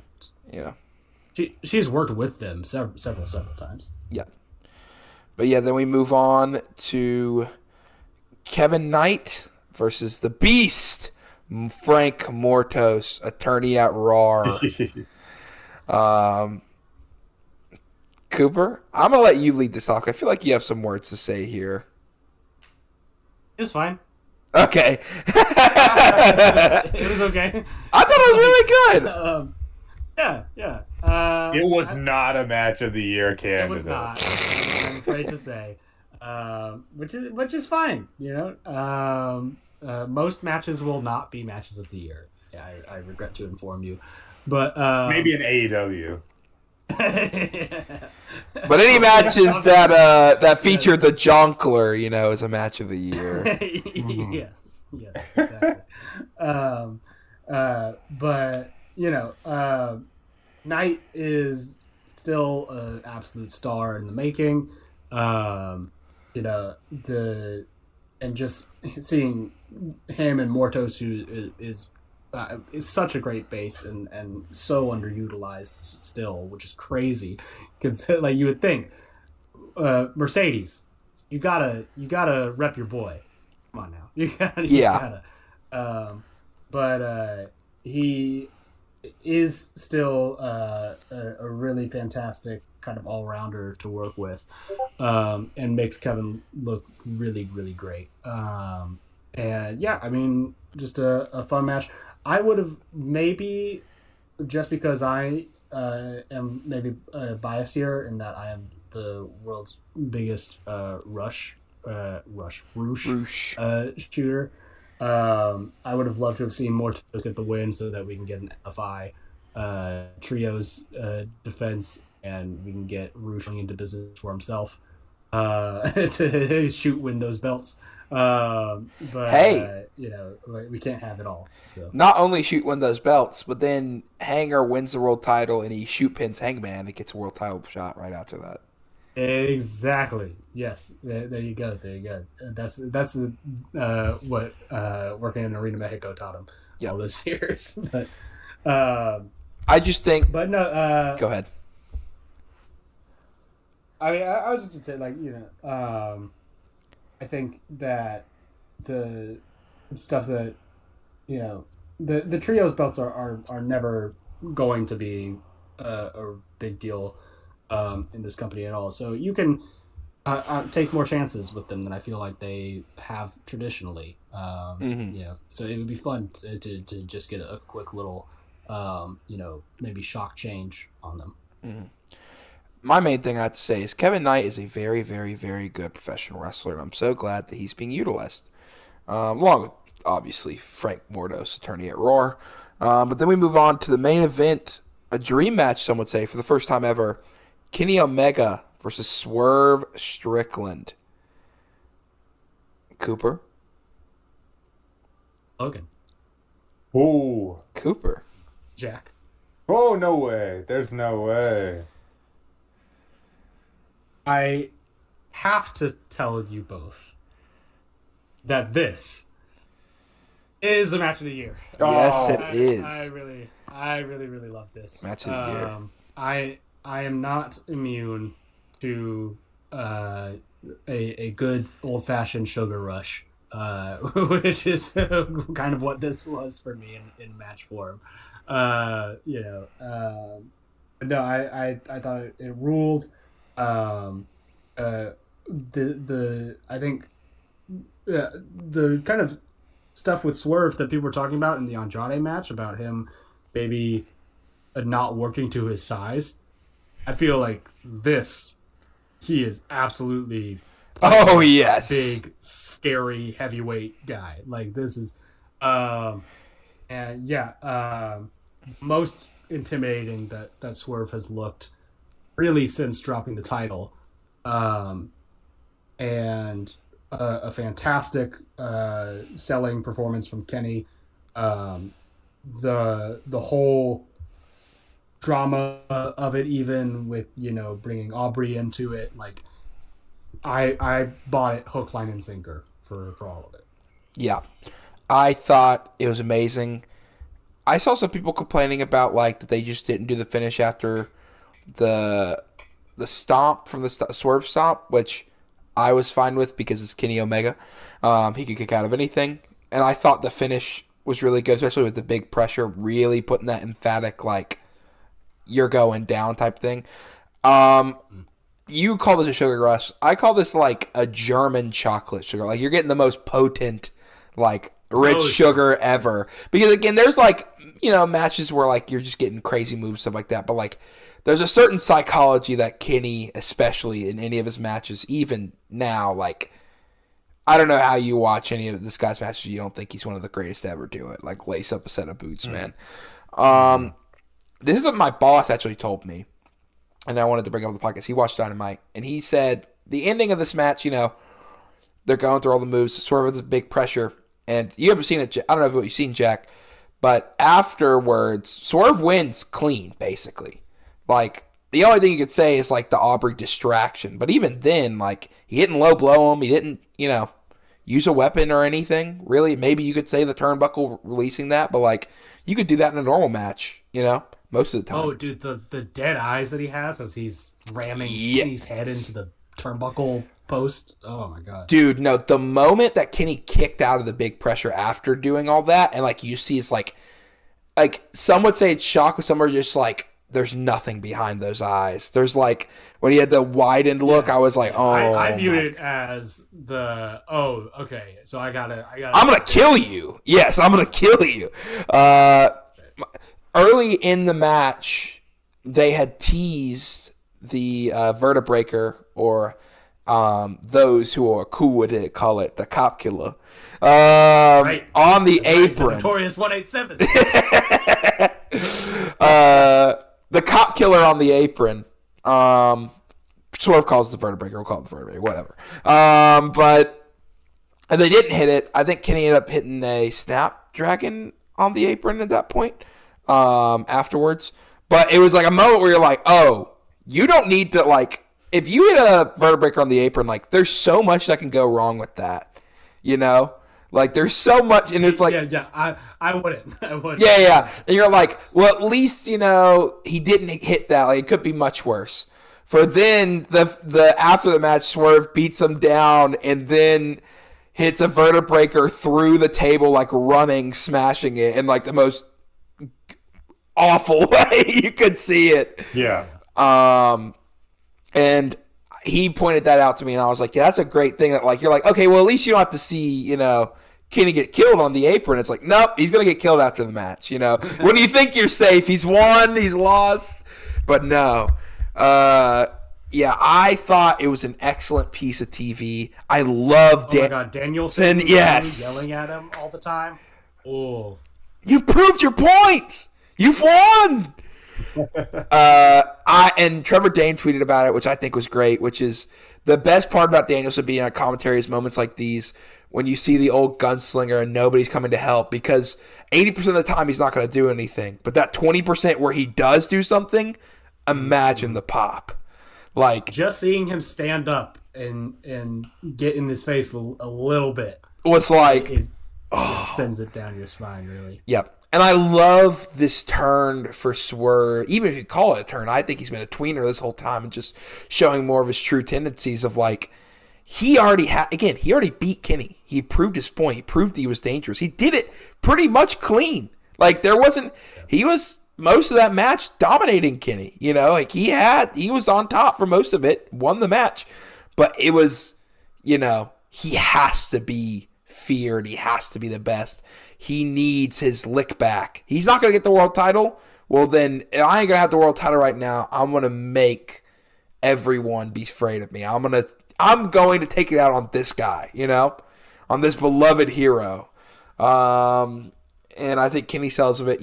She's worked with them several times. Yeah, but yeah, then we move on to Kevin Knight versus the Beast, Frank Mortos, attorney at Raw. Cooper, I'm gonna let you lead this off. I feel like you have some words to say here. It was fine. Okay. It was okay. I thought it was really good. Yeah. It was not a match of the year candidate. It was not. I'm afraid to say, which is fine. Most matches will not be matches of the year. Yeah, I regret to inform you, but maybe an AEW. But any matches that feature the Jonkler, is a match of the year. Yes, exactly. But Knight is still an absolute star in the making. And just seeing him and Mortos, who is such a great base and so underutilized still, which is crazy. Because like you would think, Mercedes, you gotta rep your boy. Come on now, you gotta. But he is still a really fantastic kind of all-rounder to work with, and makes Kevin look really, really great. And yeah, I mean, just a fun match. I would have maybe, just because I am maybe biased here in that I am the world's biggest Rush shooter. I would have loved to have seen Mortos get the win so that we can get an FI trios defense, and we can get Roosh into business for himself to win those belts. But hey, we can't have it all. So not only win those belts, but then Hanger wins the world title and he pins Hangman and gets a world title shot right after that. Exactly. Yes. There you go. That's what working in Arena Mexico taught him all those years. But I just think. But no. Go ahead. I mean, I was just gonna say, I think that the stuff that the trios belts are never going to be a big deal in this company at all. So you can take more chances with them than I feel like they have traditionally. So it would be fun to just get a quick little, maybe shock change on them. Mm-hmm. My main thing I have to say is Kevin Knight is a very, very, very good professional wrestler, and I'm so glad that he's being utilized. Along with, obviously, Frank Mordos, attorney at Roar. But then we move on to the main event, a dream match, some would say, for the first time ever. Kenny Omega versus Swerve Strickland. Cooper? Logan. Oh. Cooper. Jack. Oh, no way. There's no way. I have to tell you both that this is a match of the year. Yes, it is. I really love this match of the year. I am not immune to a good old fashioned sugar rush, which is kind of what this was for me in match form. No, I thought it ruled. I think the kind of stuff with Swerve that people were talking about in the Andrade match about him maybe not working to his size, I feel like he is absolutely big, scary, heavyweight guy. Like this is most intimidating that Swerve has looked really since dropping the title, and a fantastic selling performance from Kenny. The whole drama of it, even with bringing Aubrey into it, like I bought it hook, line, and sinker for all of it. Yeah, I thought it was amazing. I saw some people complaining about that they just didn't do the finish after the stomp from the Swerve stomp, which I was fine with because it's Kenny Omega. He could kick out of anything, and I thought the finish was really good, especially with the big pressure, really putting that emphatic you're going down type thing. You call this a sugar rush. I call this a German chocolate sugar. You're getting the most potent Rich Sugar ever. Because again, there's like, matches where like you're just getting crazy moves, stuff like that. But like, there's a certain psychology that Kenny, especially in any of his matches, even now, like, I don't know how you watch any of this guy's matches. You don't think he's one of the greatest to ever do it. Like, lace up a set of boots, man. This is what my boss actually told me, and I wanted to bring up on the podcast. He watched Dynamite, and he said the ending of this match, they're going through all the moves. Swerve with big pressure, and you haven't seen it. I don't know if you've seen Jack, but afterwards, Swerve wins clean, basically. Like, the only thing you could say is, like, the Aubrey distraction. But even then, like, he didn't low blow him. He didn't, use a weapon or anything. Really, maybe you could say the turnbuckle releasing that. But, like, you could do that in a normal match, most of the time. Oh, dude, the dead eyes that he has as he's ramming Kenny's head into the turnbuckle post. Oh, my God. Dude, no, the moment that Kenny kicked out of the big pressure after doing all that, and, like, you see it's like some would say it's shock, but some are just like, there's nothing behind those eyes. There's like, when he had the widened look, I was like, oh. I viewed it as okay, so I gotta. I'm gonna kill you. Yes, I'm gonna kill you. Early in the match, they had teased the vertebraker, or those who are cool with it call it the cop killer. Right. On the apron. The notorious 187. The cop killer on the apron. Swerve calls it the vertebraker. We'll call it the vertebraker. Whatever. And they didn't hit it. I think Kenny ended up hitting a snapdragon on the apron at that point. Afterwards. But it was like a moment where you're like, oh, you don't need to, like, if you hit a vertebraker on the apron, like, there's so much that can go wrong with that. Like, there's so much, and it's like... Yeah, I wouldn't. Yeah. And you're like, well, at least, he didn't hit that. Like, it could be much worse. For then, the after the match, Swerve beats him down, and then hits a vertebreaker through the table, like, running, smashing it, in, like, the most awful way you could see it. Yeah. And he pointed that out to me, and I was like, yeah, that's a great thing. That, like, you're like, okay, well, at least you don't have to see, Kenny get killed on the apron. It's like, nope, he's going to get killed after the match, When you think you're safe, he's won, he's lost. But no. I thought it was an excellent piece of TV. I love Danielson yes. yelling at him all the time. Oh. You proved your point. You've won. And Trevor Dane tweeted about it, which I think was great, which is the best part about Danielson being on commentary is moments like these when you see the old gunslinger and nobody's coming to help, because 80% of the time he's not going to do anything. But that 20% where he does do something, imagine the pop. Like, just seeing him stand up and get in his face a little bit was like, it sends it down your spine, really. Yep. And I love this turn for Swerve. Even if you call it a turn, I think he's been a tweener this whole time and just showing more of his true tendencies of, like, he already beat Kenny. He proved his point. He proved he was dangerous. He did it pretty much clean. Like, he was most of that match dominating Kenny. Like, he was on top for most of it, won the match. But it was, he has to be feared. He has to be the best. He needs his lick back. He's not going to get the world title. Well, then, I ain't going to have the world title right now. I'm going to make everyone be afraid of me. I'm going to take it out on this guy, on this beloved hero. And I think Kenny sells of it.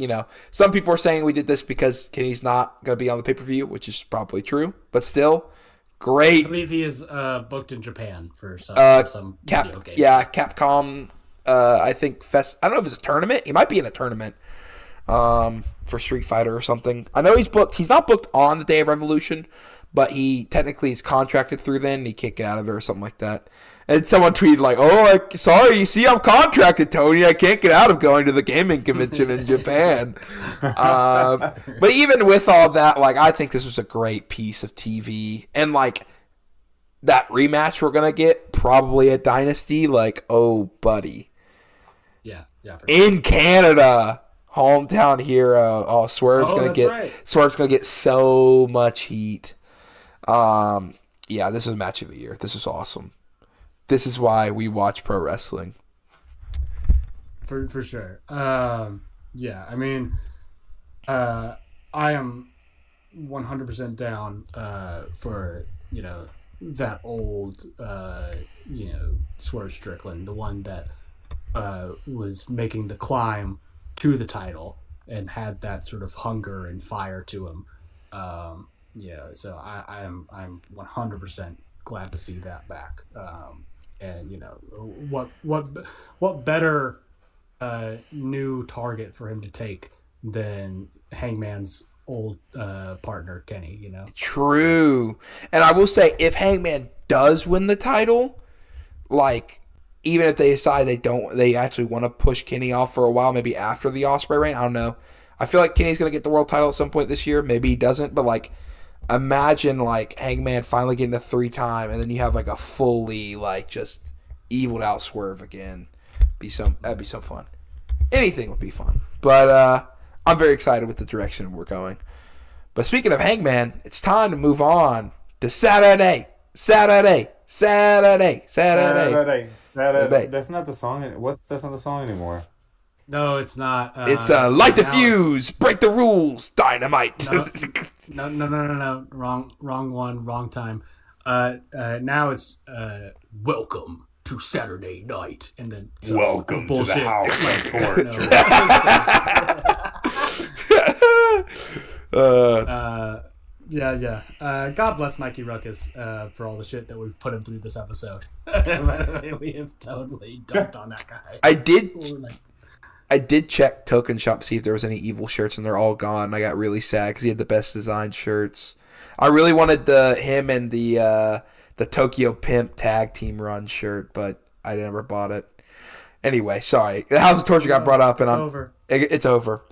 Some people are saying we did this because Kenny's not going to be on the pay-per-view, which is probably true. But still, great. I believe he is booked in Japan for some video game. Yeah, Capcom. I think I don't know if it's a tournament. He might be in a tournament for Street Fighter or something. I know he's booked. He's not booked on the Day of Revolution, but he technically is contracted through then. And he can't get out of it or something like that. And someone tweeted like, sorry, you see I'm contracted, Tony. I can't get out of going to the gaming convention in Japan. But even with all that, like, I think this was a great piece of TV. And, like, that rematch we're going to get probably at Dynasty, like, oh, buddy. Yeah, in Canada, hometown hero. Oh, Swerve's gonna get so much heat. This was match of the year. This is awesome. This is why we watch pro wrestling. for sure. Yeah, I mean, I am 100% down for that old Swerve Strickland, the one that was making the climb to the title and had that sort of hunger and fire to him. So I'm 100% glad to see that back. And what better new target for him to take than Hangman's old partner Kenny? True. And I will say, if Hangman does win the title, like, even if they decide they actually want to push Kenny off for a while, maybe after the Ospreay reign, I don't know. I feel like Kenny's going to get the world title at some point this year. Maybe he doesn't, but like, imagine like Hangman finally getting a 3-time, and then you have like a fully like just eviled out Swerve again. That'd be some fun. Anything would be fun. But I'm very excited with the direction we're going. But speaking of Hangman, it's time to move on to Saturday. That's not the song. That's not the song anymore. No, it's not. It's light the fuse, break the rules, Dynamite. No. Wrong one, wrong time. Now it's welcome to Saturday night, and then welcome to the house of Yeah. God bless Mikey Ruckus for all the shit that we've put him through this episode. We have totally dumped on that guy. I did check Token Shop to see if there was any evil shirts, and they're all gone. I got really sad because he had the best designed shirts. I really wanted him and the Tokyo Pimp tag team run shirt, but I never bought it. Anyway, sorry. The House of Torture got brought up, and it's over.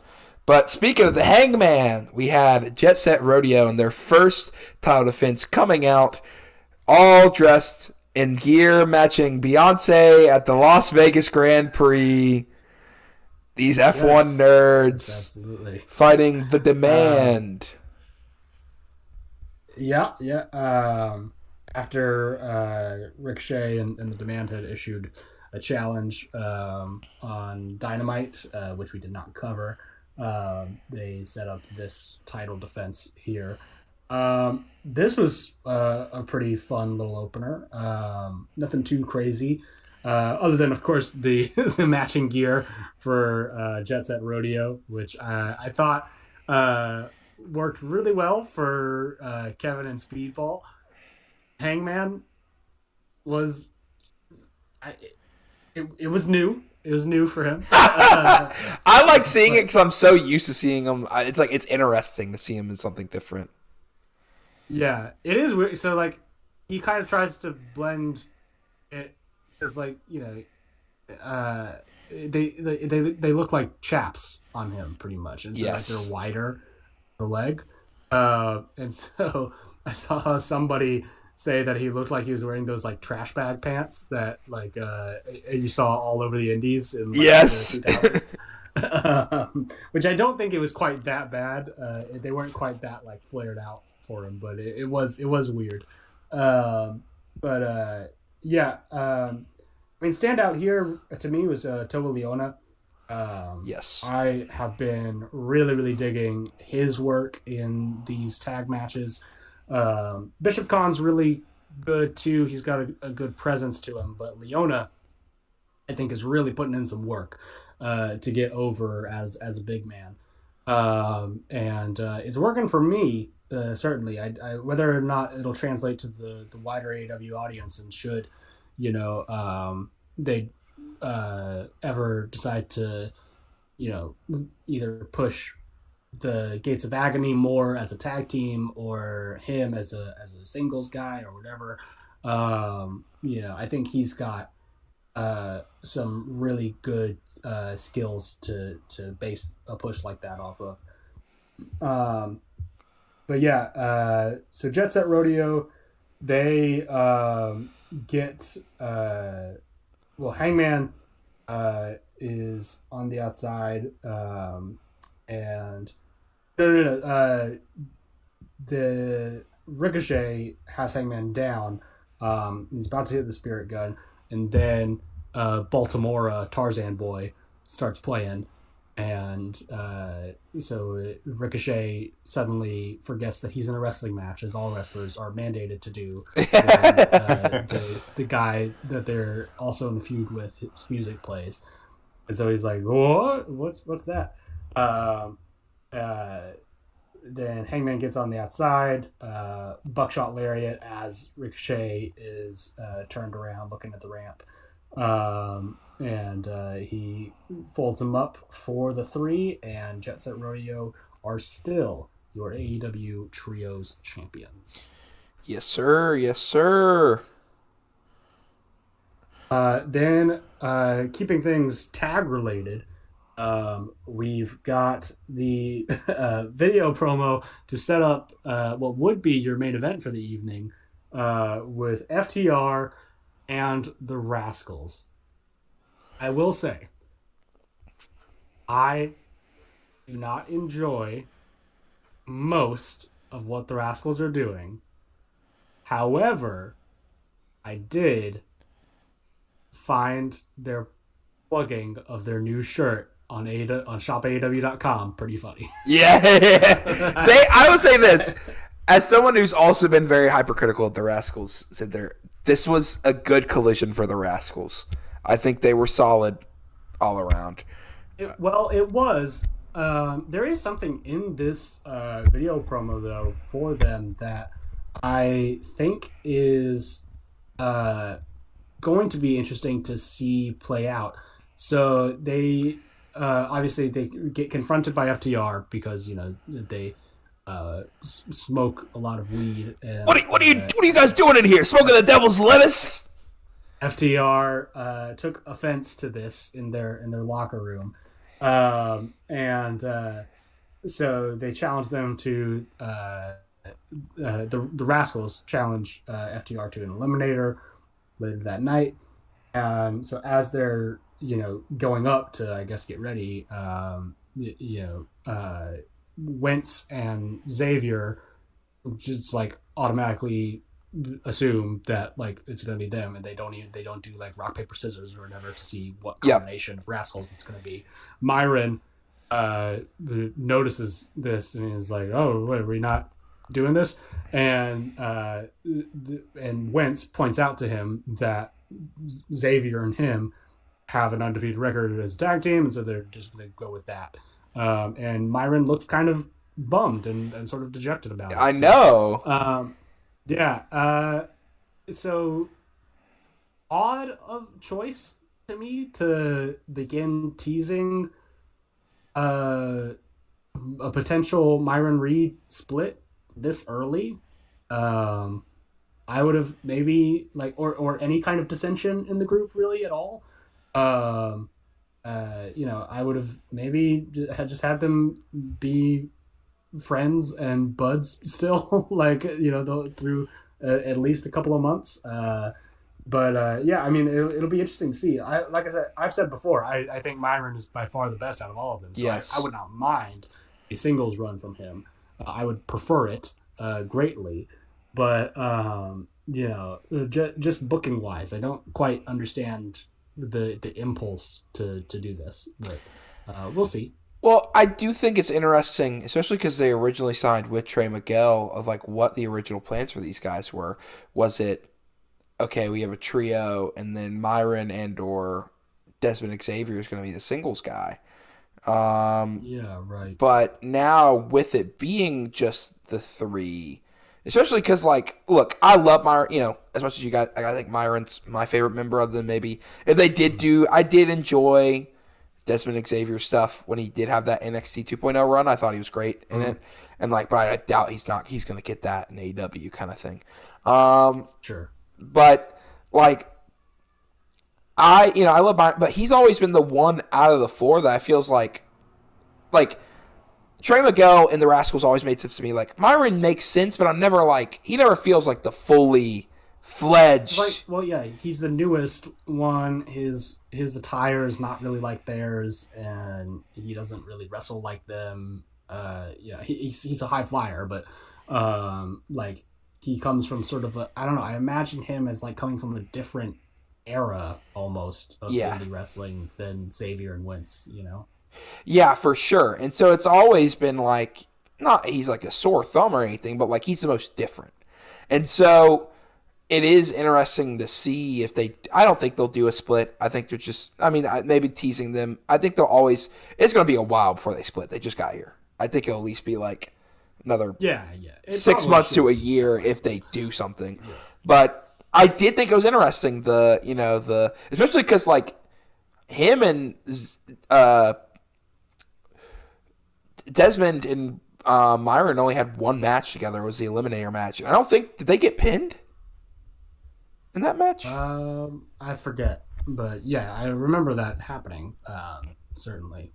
But speaking of the Hangman, we had Jet Set Rodeo and their first title defense coming out, all dressed in gear matching Beyonce at the Las Vegas Grand Prix. These F1 nerds fighting the Demand. After Ricochet and the Demand had issued a challenge on Dynamite, which we did not cover, they set up this title defense here. This was a pretty fun little opener. Nothing too crazy. Other than, of course, the matching gear for Jet Set Rodeo, which I thought worked really well for Kevin and Speedball. Hangman was... It was new. It was new for him. I like seeing it because I'm so used to seeing him. It's interesting to see him in something different. Yeah, it is weird. So, like, he kind of tries to blend it. It's like, they look like chaps on him pretty much, and so like they're wider, the leg, and so I saw somebody say that he looked like he was wearing those like trash bag pants that like you saw all over the indies in the 2000s. Which I don't think it was quite that bad. They weren't quite that like flared out for him, but it was weird. I mean, standout here to me was Toa Leona. Yes. I have been really, really digging his work in these tag matches. Bishop Khan's really good too. He's got a good presence to him, but Leona, I think, is really putting in some work to get over as a big man. And it's working for me, certainly. I whether or not it'll translate to the wider AEW audience, and should they ever decide to either push the Gates of Agony more as a tag team or him as a singles guy or whatever, I think he's got some really good skills to base a push like that off of. So Jet Set Rodeo, they get Hangman is on the outside, and the Ricochet has Hangman down. He's about to hit the Spirit Gun, and then Baltimore Tarzan Boy starts playing, and so Ricochet suddenly forgets that he's in a wrestling match, as all wrestlers are mandated to do. When, the guy that they're also in a feud with, his music plays, and so he's like, "What? What's that?" Then Hangman gets on the outside, buckshot lariat as Ricochet is turned around looking at the ramp. And he folds him up for the 3, and Jet Set Rodeo are still your AEW Trios champions. Yes, sir. Yes, sir. Then, keeping things tag related, we've got the video promo to set up what would be your main event for the evening with FTR and the Rascals. I will say, I do not enjoy most of what the Rascals are doing. However, I did find their plugging of their new shirt on shopaw.com pretty funny. Yeah. I would say this, as someone who's also been very hypercritical of the Rascals, said this was a good collision for the Rascals. I think they were solid all around. It was. There is something in this video promo, though, for them that I think is going to be interesting to see play out. So they obviously they get confronted by FTR because they smoke a lot of weed. And, what are you guys doing in here? Smoking the devil's lettuce? FTR took offense to this in their locker room, and so they challenged them to the Rascals challenge FTR to an eliminator later that night. So as they're going up to, I guess, get ready, Wentz and Xavier just like automatically assume that like it's gonna be them, and they don't do like rock paper scissors or whatever to see what combination of Rascals it's gonna be. Myron notices this and is like, "Oh, wait, are we not doing this?" And Wentz points out to him that Xavier and him have an undefeated record as a tag team, and so they're just gonna go with that. And Myron looks kind of bummed and sort of dejected about it. I know. Yeah. So odd of choice to me to begin teasing a potential Myron Reed split this early. I would have maybe or any kind of dissension in the group really at all. I would have maybe just had them be friends and buds still, through at least a couple of months. But I mean, it'll be interesting to see. I've said before, I think Myron is by far the best out of all of them. So yes. I would not mind a singles run from him. I would prefer it greatly. But, just booking wise, I don't quite understand the impulse to do this. But we'll see. Well, I do think it's interesting, especially because they originally signed with Trey Miguel, of like what the original plans for these guys were. Was it, okay, we have a trio, and then Myron and or Desmond Xavier is going to be the singles guy. Yeah, right. But now with it being just the 3, especially because, look, I love Myron, as much as you guys, I think Myron's my favorite member other than maybe, if they did I did enjoy Desmond Xavier stuff when he did have that NXT 2.0 run. I thought he was great in it. And but I doubt he's going to get that in AEW kind of thing. Sure. But I love Myron, but he's always been the one out of the 4 that I feels like Trey Miguel and the Rascals always made sense to me. Like, Myron makes sense, but I'm never he never feels like the fully fledged. He's the newest one. His attire is not really like theirs, and he doesn't really wrestle like them. He's a high flyer, but he comes from sort of I don't know. I imagine him as coming from a different era almost of Yeah. indie wrestling than Xavier and Wentz, you know? Yeah, for sure. And so it's always been like, not he's like a sore thumb or anything, but like he's the most different. And so it is interesting to see if they, I don't think they'll do a split. I think they're just, I mean, maybe teasing them. I think they'll always, it's going to be a while before they split. They just got here. I think it'll at least be like another 6 months to a year if they do something. Yeah. But I did think it was interesting, especially because like him and Desmond and Myron only had one match together. It was the Eliminator match. I don't think, did they get pinned in that match? I forget, but yeah, I remember that happening. Certainly,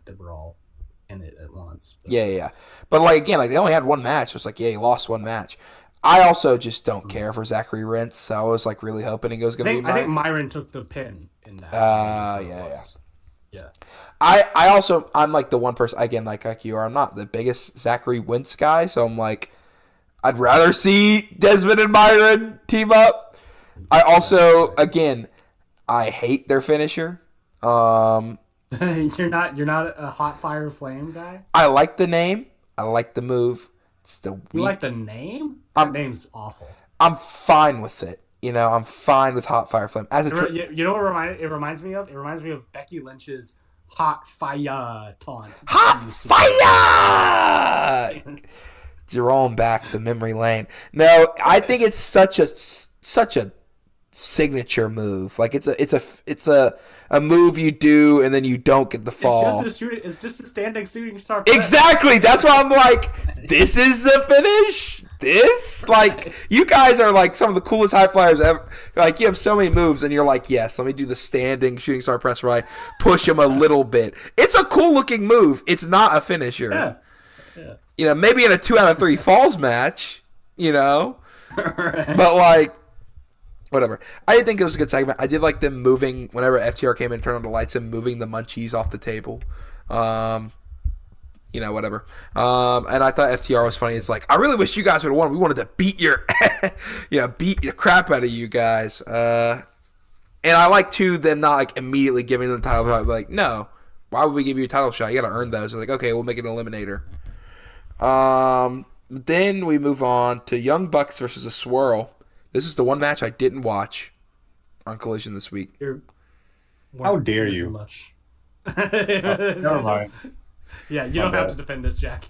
they were all in it at once. But. Yeah. But like again, like they only had one match. So it's like, yeah, he lost one match. I also just don't care for Zachary Rentz, so I was like really hoping he was going to be Myron. I think Myron took the pin in that. Yeah. I'm like the one person, again, like you are, I'm not the biggest Zachary Wentz guy, so I'm like, I'd rather see Desmond and Myron team up. I also, again, I hate their finisher. You're not a hot fire flame guy? I like the name. I like the move. It's the weak. You like the name? That name's awful. I'm fine with it. I'm fine with hot fire flame. You know what it reminds me of? It reminds me of Becky Lynch's hot fire taunt. Hot fire! Jerome back the memory lane. No, I think it's such a signature move. Like it's a move you do and then you don't get the fall. It's just a standing shooting star. Exactly. That's why I'm like, this is the finish. This, like, you guys are like some of the coolest high flyers ever. Like, you have so many moves, and you're like, yes, let me do the standing shooting star press right, push him a little bit. It's a cool looking move. It's not a finisher. Yeah. Maybe in a 2 out of 3 falls match, Right. But like, whatever. I did think it was a good segment. I did like them moving whenever FTR came in and turned on the lights and moving the munchies off the table. Whatever. And I thought FTR was funny. It's like, I really wish you guys would have won. We wanted to beat beat the crap out of you guys. And I like too them not like immediately giving them the title shot. Like, no, why would we give you a title shot? You got to earn those. They're like, okay, we'll make it an eliminator. Then we move on to Young Bucks versus a Swirl. This is the one match I didn't watch on Collision this week. How dare you? Much. Never mind. Yeah, you don't have to defend this, Jack.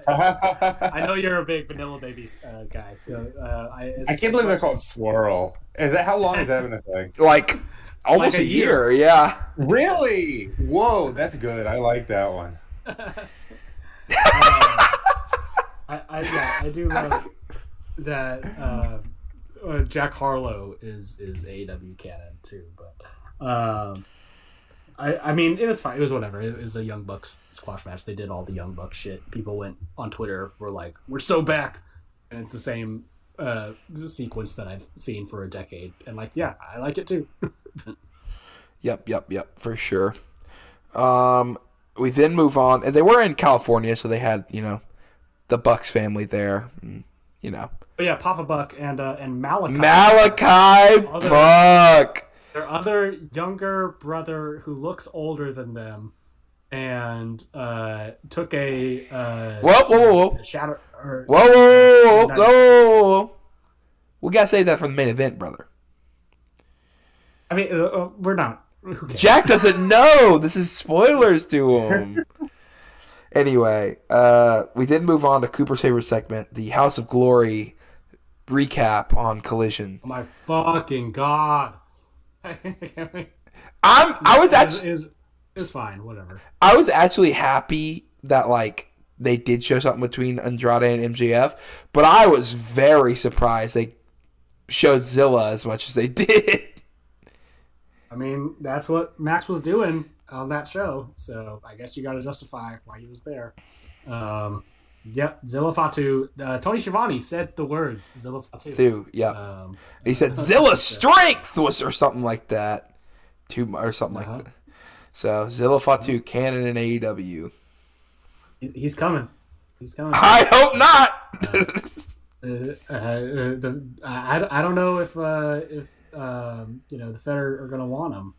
I know you're a big Vanilla Baby guy, so I can't believe they're called Swirl. Is that how long has that been a thing? Like almost a year, yeah. Really? Whoa, that's good. I like that one. I do love that Jack Harlow is AEW canon too, but I mean, it was fine. It was whatever. It was a Young Bucks squash match. They did all the Young Bucks shit. People went on Twitter, were like, "We're so back," and it's the same sequence that I've seen for a decade. And like, yeah, I like it too. Yep, for sure. We then move on, and they were in California, so they had the Bucks family there. But yeah, Papa Buck and Malachi. Malachi Buck. Their other younger brother who looks older than them, and took a whoa. shatter. Whoa. We gotta save that for the main event, brother. I mean, we're not. Jack doesn't know. This is spoilers to him. Anyway, we then move on to Cooper's favorite segment, the House of Glory recap on Collision. Oh my fucking god! It's fine, whatever. I was actually happy that like they did show something between Andrade and MJF, but I was very surprised they showed Zilla as much as they did. I mean, that's what Max was doing on that show, so I guess you got to justify why he was there. Yep, Zilla Fatu. Tony Schiavone said the words Zilla Fatu. Yeah. He said Zilla Strength or something like that. Or something like that. So Zilla Fatu, canon in AEW. He's coming. I hope not. I don't know if the Fed are going to want him.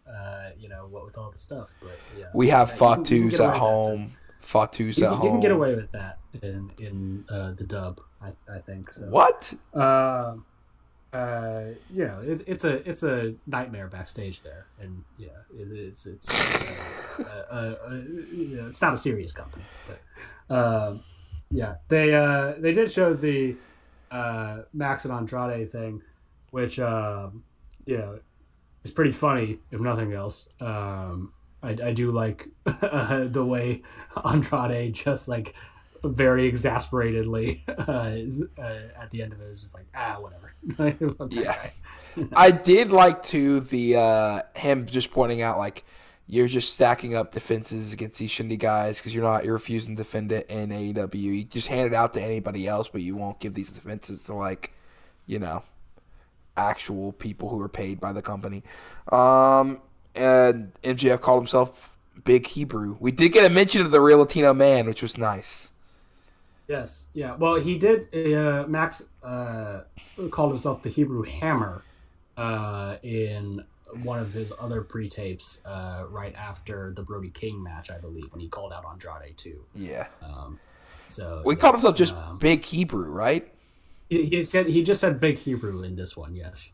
What with all the stuff, but yeah, We have you can Fatu's get away at with that, home. Fatu's at home. You can get away with that in the dub. I think so. What? It's a nightmare backstage there, and it's not a serious company, but they did show the Max and Andrade thing, which is pretty funny if nothing else. I do like the way Andrade just like very exasperatedly at the end of it was just like whatever. Yeah. I did like too the him just pointing out like you're just stacking up defenses against these shindy guys because you're refusing to defend it in AEW. You just hand it out to anybody else, but you won't give these defenses to actual people who are paid by the company. And MJF called himself Big Hebrew. We did get a mention of the real Latino man, which was nice. Yes, yeah. Well, he did. Max called himself the Hebrew Hammer in one of his other pre-tapes right after the Brody King match, I believe, when he called out Andrade too. Yeah. He called himself just Big Hebrew, right? He just said Big Hebrew in this one, yes.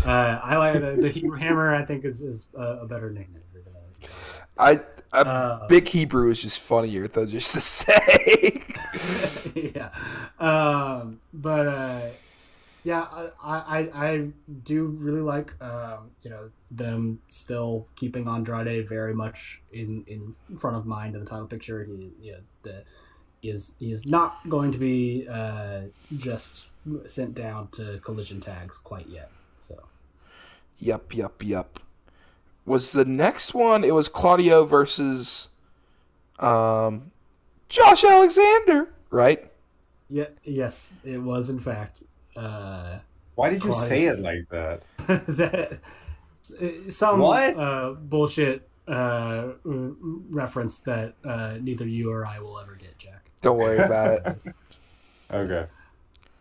I like the Hebrew Hammer. I think is a better nickname. Big Hebrew is just funnier though, just to say. Yeah, I do really like them still keeping Andrade very much in front of mind in the title picture. He is not going to be just sent down to collision tags quite yet. So. Yep. Was the next one? It was Claudio versus Josh Alexander, right? Yeah. Yes, it was in fact. Why did you say it like that? Some bullshit reference that neither you or I will ever get, Jack. Don't worry about it. Okay.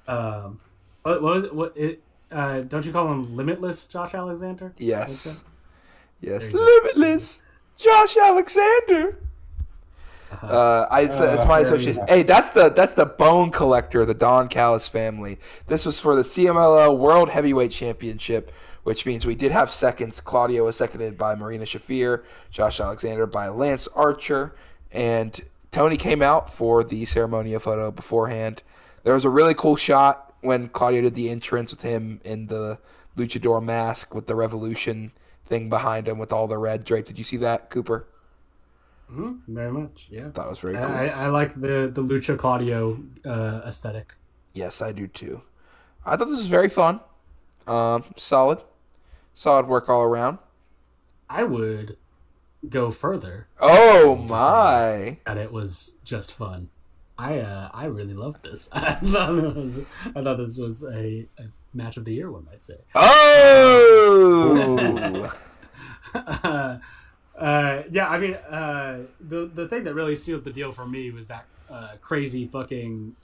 What was it? Don't you call him Limitless Josh Alexander? Yes. Yes. Limitless Josh Alexander. It's my association. Hey, that's the Bone Collector, the Don Callis family. This was for the CMLL World Heavyweight Championship, which means we did have seconds. Claudio was seconded by Marina Shafir, Josh Alexander by Lance Archer, and Tony came out for the ceremonial photo beforehand. There was a really cool shot when Claudio did the entrance with him in the luchador mask with the Revolution thing behind him with all the red drape. Did you see that, Cooper? Mm-hmm, very much, yeah. Thought it was very cool. I like the Lucha Claudio aesthetic. Yes, I do too. I thought this was very fun. Solid work all around. I would go further. Oh my! And it was just fun. I really loved this. I thought this was a match of the year, one might say. Oh. The thing that really sealed the deal for me was that crazy fucking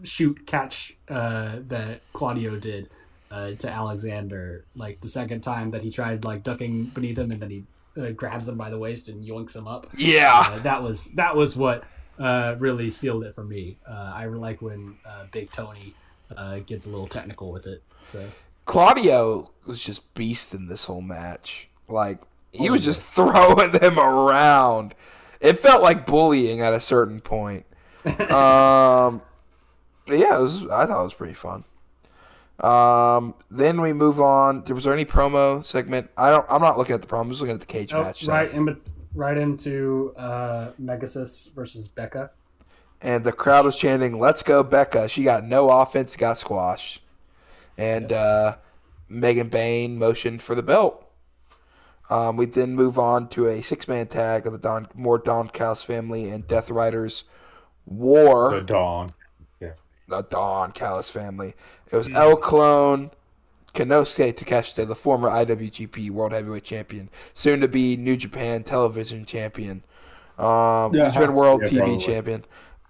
shoot catch that Claudio did to Alexander, like the second time that he tried like ducking beneath him and then he grabs him by the waist and yoinks him up. Yeah, that was what really sealed it for me. I really like when Big Tony gets a little technical with it. So Claudio was just beasting this whole match. Like he was just throwing them around. It felt like bullying at a certain point. I thought it was pretty fun. Then we move on. Was there any promo segment? I'm not looking at the promo. I'm just looking at the cage match. Right into Megasis versus Becca. And the crowd was chanting, "Let's go, Becca." She got no offense, got squashed. And Megan Bain motioned for the belt. We then move on to a 6-man tag of the Don Callis family and Death Riders War. The Don Callis family. It was El Clone, Konosuke Takeshita, the former IWGP World Heavyweight Champion, soon to be New Japan Television Champion, New Japan World TV Champion,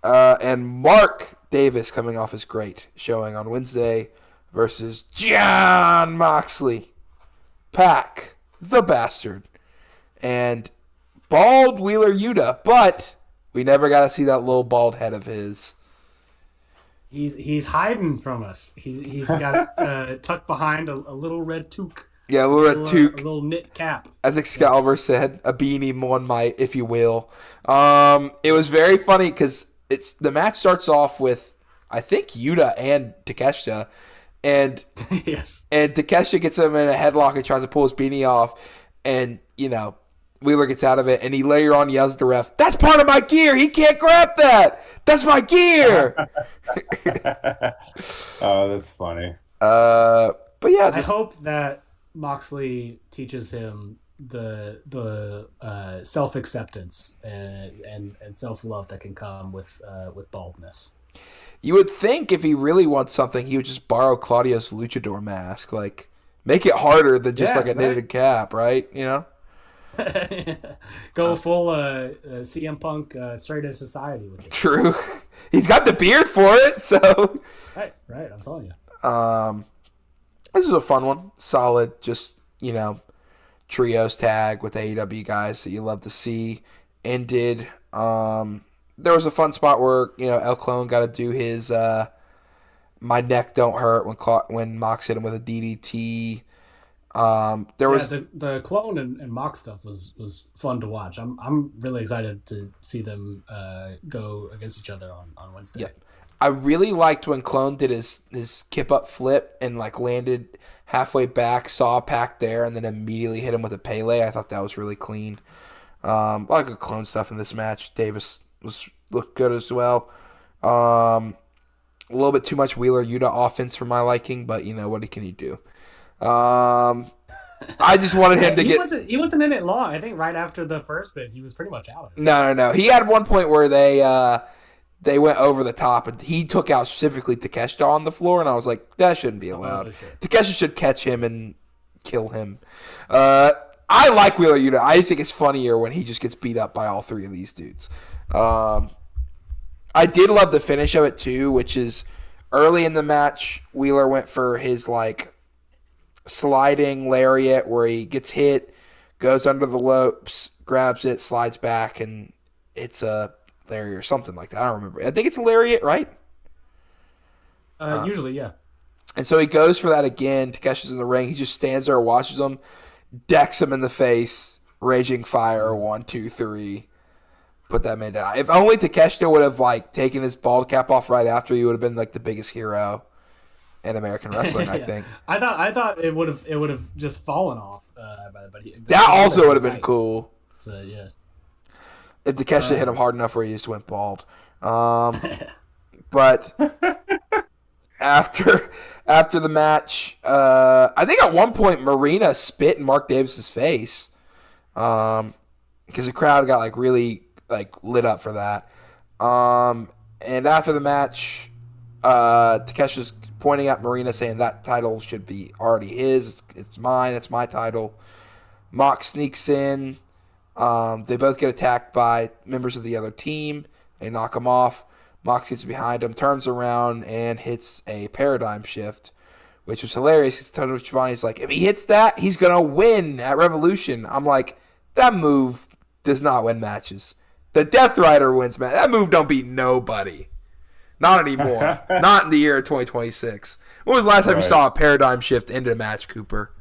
And Mark Davis coming off his great showing on Wednesday versus Jon Moxley. Pac, the bastard. And bald Wheeler Yuta, but we never got to see that little bald head of his. He's hiding from us. He's got tucked behind a little red toque. Yeah, a little red toque. A little knit cap. As Excalibur said, a beanie, one might, if you will. It was very funny because the match starts off with, I think, Yuta and Takeshita. And yes. And Takeshita gets him in a headlock and tries to pull his beanie off. And, Wheeler gets out of it. And he later on yells at the ref, "That's part of my gear. He can't grab that. That's my gear." Oh, that's funny. But yeah. I hope that Moxley teaches him the self-acceptance and self-love that can come with baldness. You would think if he really wants something, he would just borrow Claudio's luchador mask. Like, make it harder than just a knitted cap, right? Go full CM Punk straight into society with it. True. He's got the beard for it, so. Right. I'm telling you. This is a fun one. Solid, just, trios tag with AEW guys that you love to see. Ended. There was a fun spot where, El Clone got to do his "my neck don't hurt" when Mox hit him with a DDT. There was the Clone and Mox stuff was fun to watch. I'm really excited to see them go against each other on Wednesday. Yeah. I really liked when Clone did his kip up flip and landed halfway back, saw Pac there, and then immediately hit him with a Pele. I thought that was really clean. A lot of good Clone stuff in this match. Davis looked good as well. A little bit too much Wheeler Yuta offense for my liking, but what can you do? I just wanted him to He wasn't in it long. I think right after the first bit, he was pretty much out. No. He had one point where they went over the top, and he took out specifically Takeshita on the floor, and I was like, that shouldn't be allowed. Takeshita should catch him and kill him. I like Wheeler Yuta. I just think it's funnier when he just gets beat up by all three of these dudes. I did love the finish of it too, which is early in the match, Wheeler went for his sliding lariat where he gets hit, goes under the ropes, grabs it, slides back, and it's a lariat or something like that. I don't remember. I think it's a lariat, right? Usually, yeah. And so he goes for that again. Takeshi's in the ring. He just stands there, watches him, decks him in the face, raging fire, 1, 2, 3. Put that man down. If only Takeshita would have taken his bald cap off right after, he would have been the biggest hero in American wrestling. I think. I thought it would have just fallen off. But that also would have been cool. So yeah. If Takeshita hit him hard enough where he just went bald. But after the match, I think at one point Marina spit in Mark Davis's face, because the crowd got really lit up for that. And after the match, Takeshi's pointing at Marina saying that title should be already his. It's mine. It's my title. Mox sneaks in. They both get attacked by members of the other team. They knock him off. Mox gets behind him, turns around, and hits a paradigm shift, which was hilarious. Tony Schiavone's like, if he hits that, he's going to win at Revolution. I'm like, that move does not win matches. The Death Rider wins matches. That move don't beat nobody. Not anymore. Not in the year of 2026. When was the last time you saw a paradigm shift into a match, Cooper?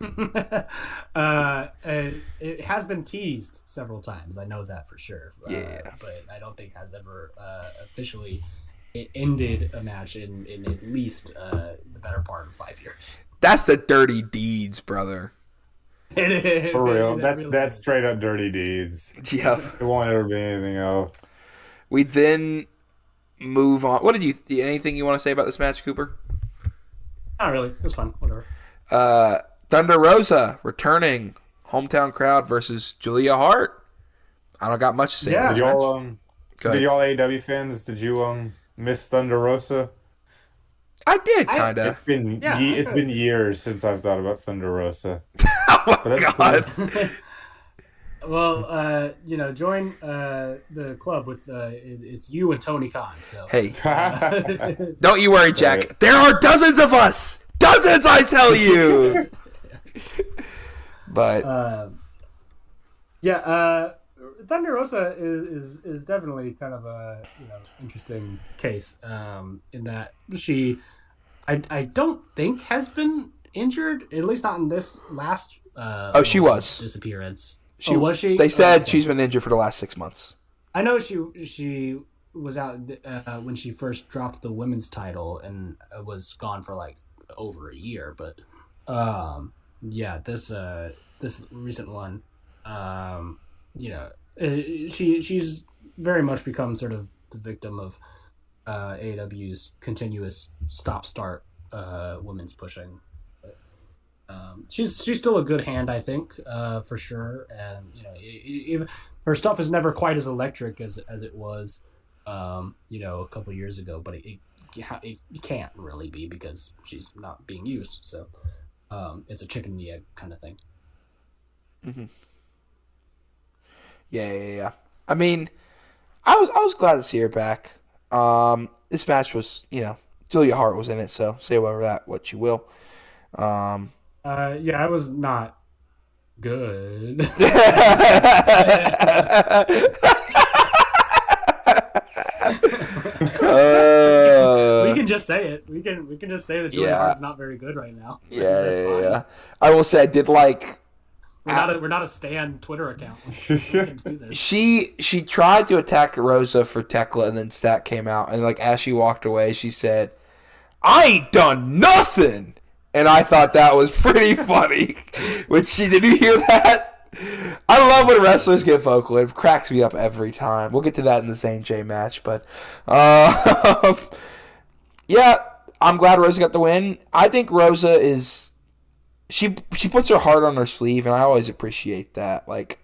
It has been teased several times. I know that for sure. Yeah. But I don't think has ever officially ended a match in at least the better part of 5 years. That's the dirty deeds, brother. For real. That's straight up dirty deeds. Yeah. It won't ever be anything else. We then move on. What did anything you want to say about this match, Cooper? Not really. It was fun. Whatever. Thunder Rosa returning, hometown crowd versus Julia Hart. I don't got much to say about this match. Did y'all AEW fans, did you miss Thunder Rosa? I did, kind of. It's been years since I've thought about Thunder Rosa. Oh my God. Well, join the club with it's you and Tony Khan. So Hey, don't you worry, Jack. There are dozens of us. Dozens, I tell you. But Thunder Rosa is definitely kind of a interesting case in that I don't think has been injured, at least not in this last she was disappearance. was she? They said she's been injured for the last 6 months. I know she was out when she first dropped the women's title and was gone for like over a year, but this recent one, she's very much become sort of the victim of AEW's continuous stop-start women's pushing. But, she's still a good hand, I think, for sure. And even her stuff is never quite as electric as it was, a couple years ago. But it can't really be because she's not being used. So it's a chicken and the egg kind of thing. Mm-hmm. Yeah. I mean, I was glad to see her back. This match was, Julia Hart was in it, so say what you will. It was not good. We can just say it. We can just say that Julia Hart's not very good right now. Yeah. I will say I did like. We're not a Stan Twitter account. She tried to attack Rosa for Tekla, and then Stat came out, and like as she walked away, she said, "I ain't done nothing," and I thought that was pretty funny. Did you hear that? I love when wrestlers get vocal. It cracks me up every time. We'll get to that in the St. J match, but I'm glad Rosa got the win. I think Rosa is. She puts her heart on her sleeve, and I always appreciate that. Like,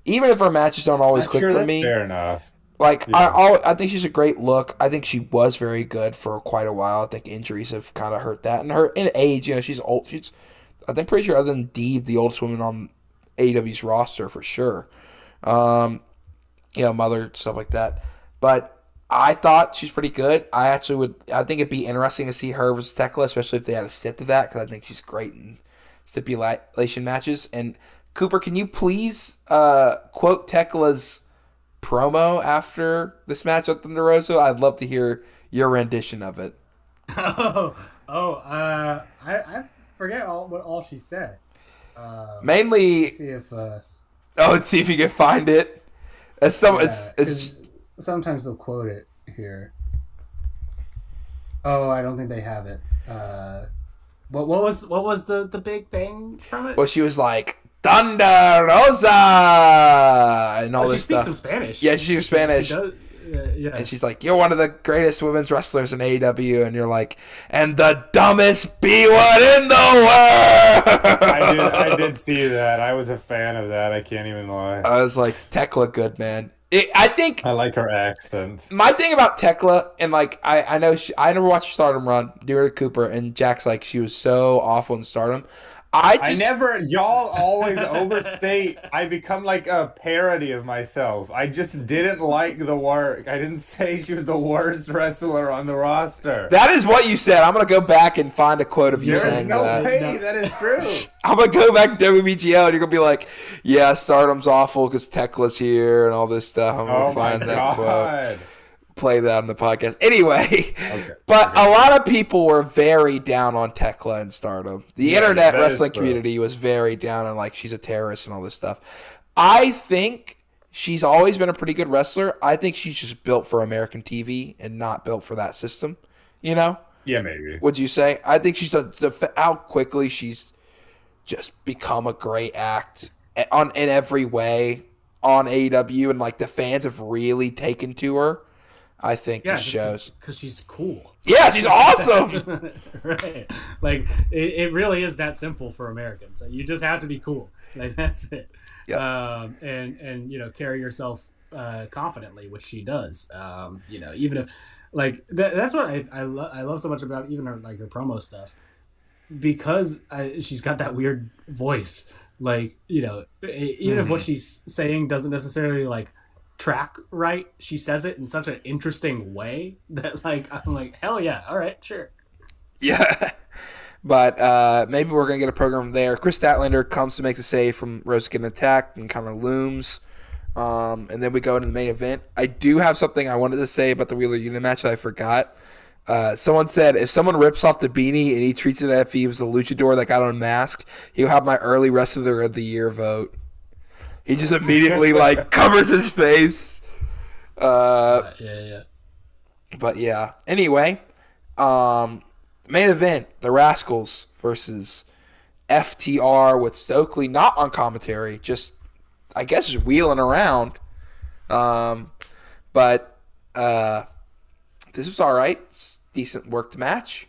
even if her matches don't always click for me, fair enough. Like, yeah. I think she's a great look. I think she was very good for quite a while. I think injuries have kind of hurt that, and her in age, she's old. She's, I think, pretty sure other than Deeb, the oldest woman on AEW's roster for sure. Mother, stuff like that. But I thought she's pretty good. I think it'd be interesting to see her versus Tekla, especially if they had a stip to that, because I think she's great in stipulation matches. And Cooper, can you please quote Tekla's promo after this match with Thunder Rosa? I'd love to hear your rendition of it. I forget what all she said. Mainly, let's see if you can find it. Sometimes they'll quote it here. Oh, I don't think they have it. What was the big thing from it? Well, she was like, Thunder Rosa! And all this stuff. She speaks some Spanish. Yeah, she speaks Spanish. She does, yeah. And she's like, you're one of the greatest women's wrestlers in AEW. And you're like, and the dumbest B1 in the world! I did see that. I was a fan of that. I can't even lie. I was like, Tekla good, man. I like her accent. My thing about Tekla, and like I know I never watched Stardom run due to Cooper, and Jack's like she was so awful in Stardom. Y'all always overstate. I become like a parody of myself. I just didn't like the work. I didn't say she was the worst wrestler on the roster. That is what you said. I'm going to go back and find a quote of you saying that. There's no way that is true. I'm going to go back to WBGL and you're going to be like, yeah, Stardom's awful because Tekla's here and all this stuff. I'm going to find that quote. Play that on the podcast. Anyway, a lot of people were very down on Tekla and Stardom. The internet wrestling community was very down on like she's a terrorist and all this stuff. I think she's always been a pretty good wrestler. I think she's just built for American TV and not built for that system. Yeah, maybe. Would you say? I think she's how quickly she's just become a great act in every way on AEW, and like the fans have really taken to her. I think this shows because she's cool. Yeah, she's awesome. Right, like it really is that simple for Americans. Like, you just have to be cool. Like that's it. Yeah. And carry yourself confidently, which she does. Even if like that's what I love so much about even her her promo stuff, because she's got that weird voice. Like, even if what she's saying doesn't necessarily like track right, she says it in such an interesting way that like I'm like, hell yeah, all right, sure. Yeah. But maybe we're going to get a program there. Chris Statlander comes to make a save from Rose getting attacked and kind of looms. And then we go into the main event. I do have something I wanted to say about the Wheeler Unit match that I forgot. Someone said if someone rips off the beanie and he treats it as if he was a luchador that got unmasked, he'll have my early wrestler of the year vote. He just immediately like covers his face. Yeah. But yeah. Anyway, main event: the Rascals versus FTR with Stokely not on commentary, just I guess just wheeling around. But this was all right. It's decent worked match.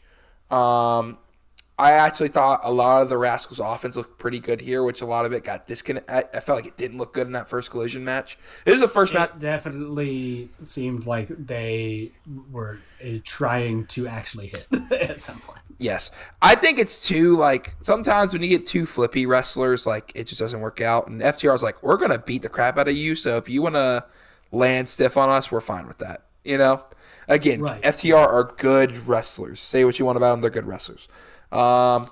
I actually thought a lot of the Rascals' offense looked pretty good here, which a lot of it got disconnected. I felt like it didn't look good in that first collision match. It was the first match. It definitely seemed like they were trying to actually hit at some point. Yes. I think it's too, like, sometimes when you get two flippy wrestlers, like, it just doesn't work out. And FTR's like, we're going to beat the crap out of you, so if you want to land stiff on us, we're fine with that. Again, right. FTR are good wrestlers. Say what you want about them, they're good wrestlers. And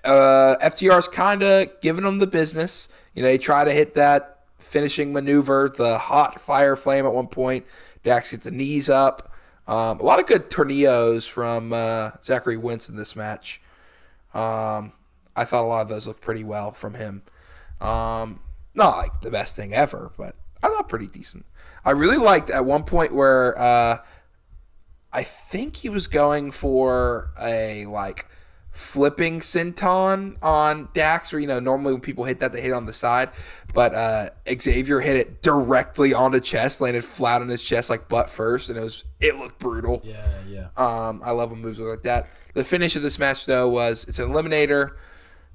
FTR's kind of giving them the business. They try to hit that finishing maneuver, the hot fire flame at one point. Dax gets the knees up. A lot of good tornillos from Zachary Wentz in this match. I thought a lot of those looked pretty well from him. Not like the best thing ever, but I thought pretty decent. I really liked at one point where I think he was going for a like flipping senton on Dax, or normally when people hit that they hit on the side, but Xavier hit it directly on the chest, landed flat on his chest like butt first, and it looked brutal. Yeah. I love when moves look like that. The finish of this match though was it's an eliminator.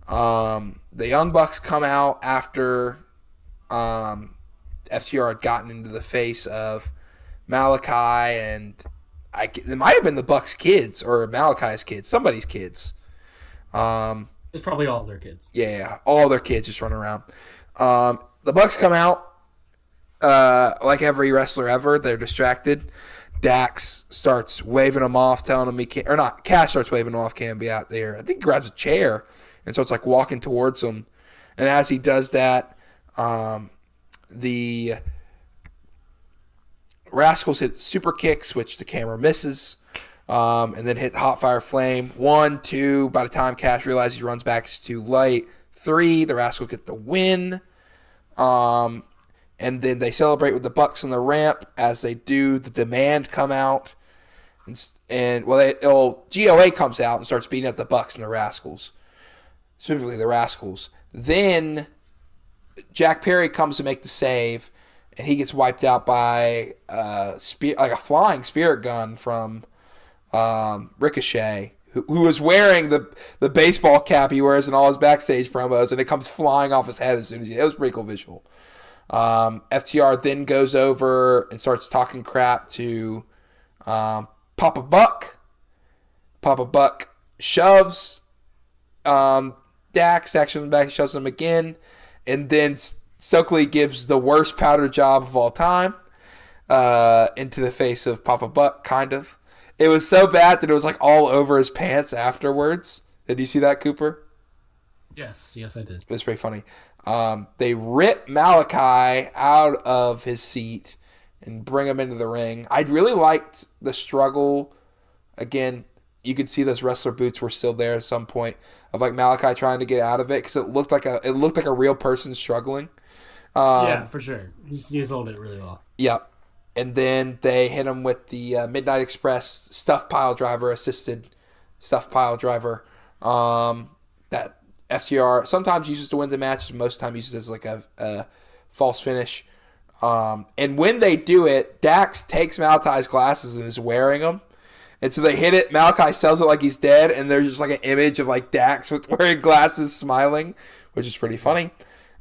The Young Bucks come out after FTR had gotten into the face of Malachi, and it might have been the Bucks' kids or Malachi's kids, somebody's kids. It's probably all their kids. Yeah, all their kids just run around. The Bucks come out like every wrestler ever. They're distracted. Dax starts waving them off, telling them he can't, or not. Cash starts waving them off, can't be out there. I think he grabs a chair and starts like walking towards them. And as he does that, the Rascals hit super kicks, which the camera misses, and then hit hot fire flame. 1, 2. By the time Cash realizes he runs back, it's too late. 3. The Rascals get the win. And then they celebrate with the Bucks on the ramp. As they do, the Demand come out, and GOA comes out and starts beating up the Bucks and the Rascals, specifically the Rascals. Then Jack Perry comes to make the save, and he gets wiped out by a flying spirit gun from Ricochet, who was wearing the baseball cap he wears in all his backstage promos, and it comes flying off his head as soon as it was a pretty cool visual. FTR then goes over and starts talking crap to Papa Buck. Papa Buck shoves Dax actually in the back, shoves him again, and then Stokely gives the worst powder job of all time into the face of Papa Buck, kind of. It was so bad that it was like all over his pants afterwards. Did you see that, Cooper? Yes, I did. It was pretty funny. They rip Malachi out of his seat and bring him into the ring. I really liked the struggle. Again, you could see those wrestler boots were still there at some point of like Malachi trying to get out of it because it looked like a real person struggling. Yeah, for sure. He sold it really well. Yep. And then they hit him with the Midnight Express stuff pile driver, assisted stuff pile driver. That FTR sometimes uses to win the match, most of the time uses as like a false finish. And when they do it, Dax takes Malachi's glasses and is wearing them. And so they hit it. Malachi sells it like he's dead, and there's just like an image of like Dax with wearing glasses, smiling, which is pretty funny.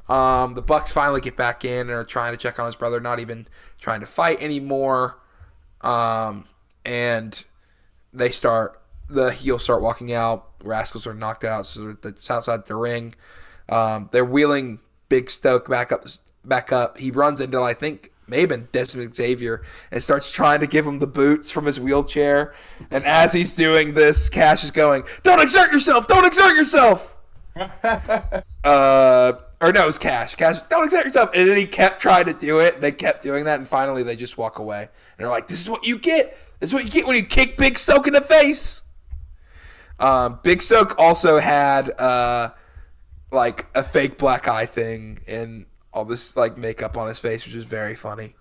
The Bucks finally get back in and are trying to check on his brother, not even trying to fight anymore. And they start the heels start walking out. Rascals are knocked out, so it's outside the ring. They're wheeling Big Stoke back up. He runs into, I think, maybe Desmond Xavier, and starts trying to give him the boots from his wheelchair. And as he's doing this, Cash is going, "Don't exert yourself! Don't exert yourself!" Or no, it was Cash. Cash, "Don't exert yourself!" And then he kept trying to do it. And they kept doing that, and finally they just walk away. And they're like, "This is what you get. This is what you get when you kick Big Stoke in the face." Big Stoke also had like a fake black eye thing and all this like makeup on his face, which is very funny.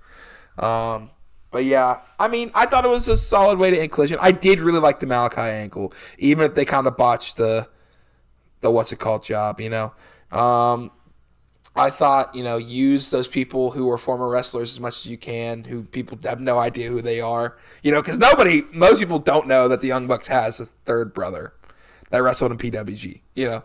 But yeah, I mean, I thought it was a solid way to end Collision. I did really like the Malachi angle, even if they kind of botched the what's it called job, you know. I thought, you know, use those people who were former wrestlers as much as you can, who people have no idea who they are, you know, because most people don't know that the Young Bucks has a third brother that wrestled in PWG, you know.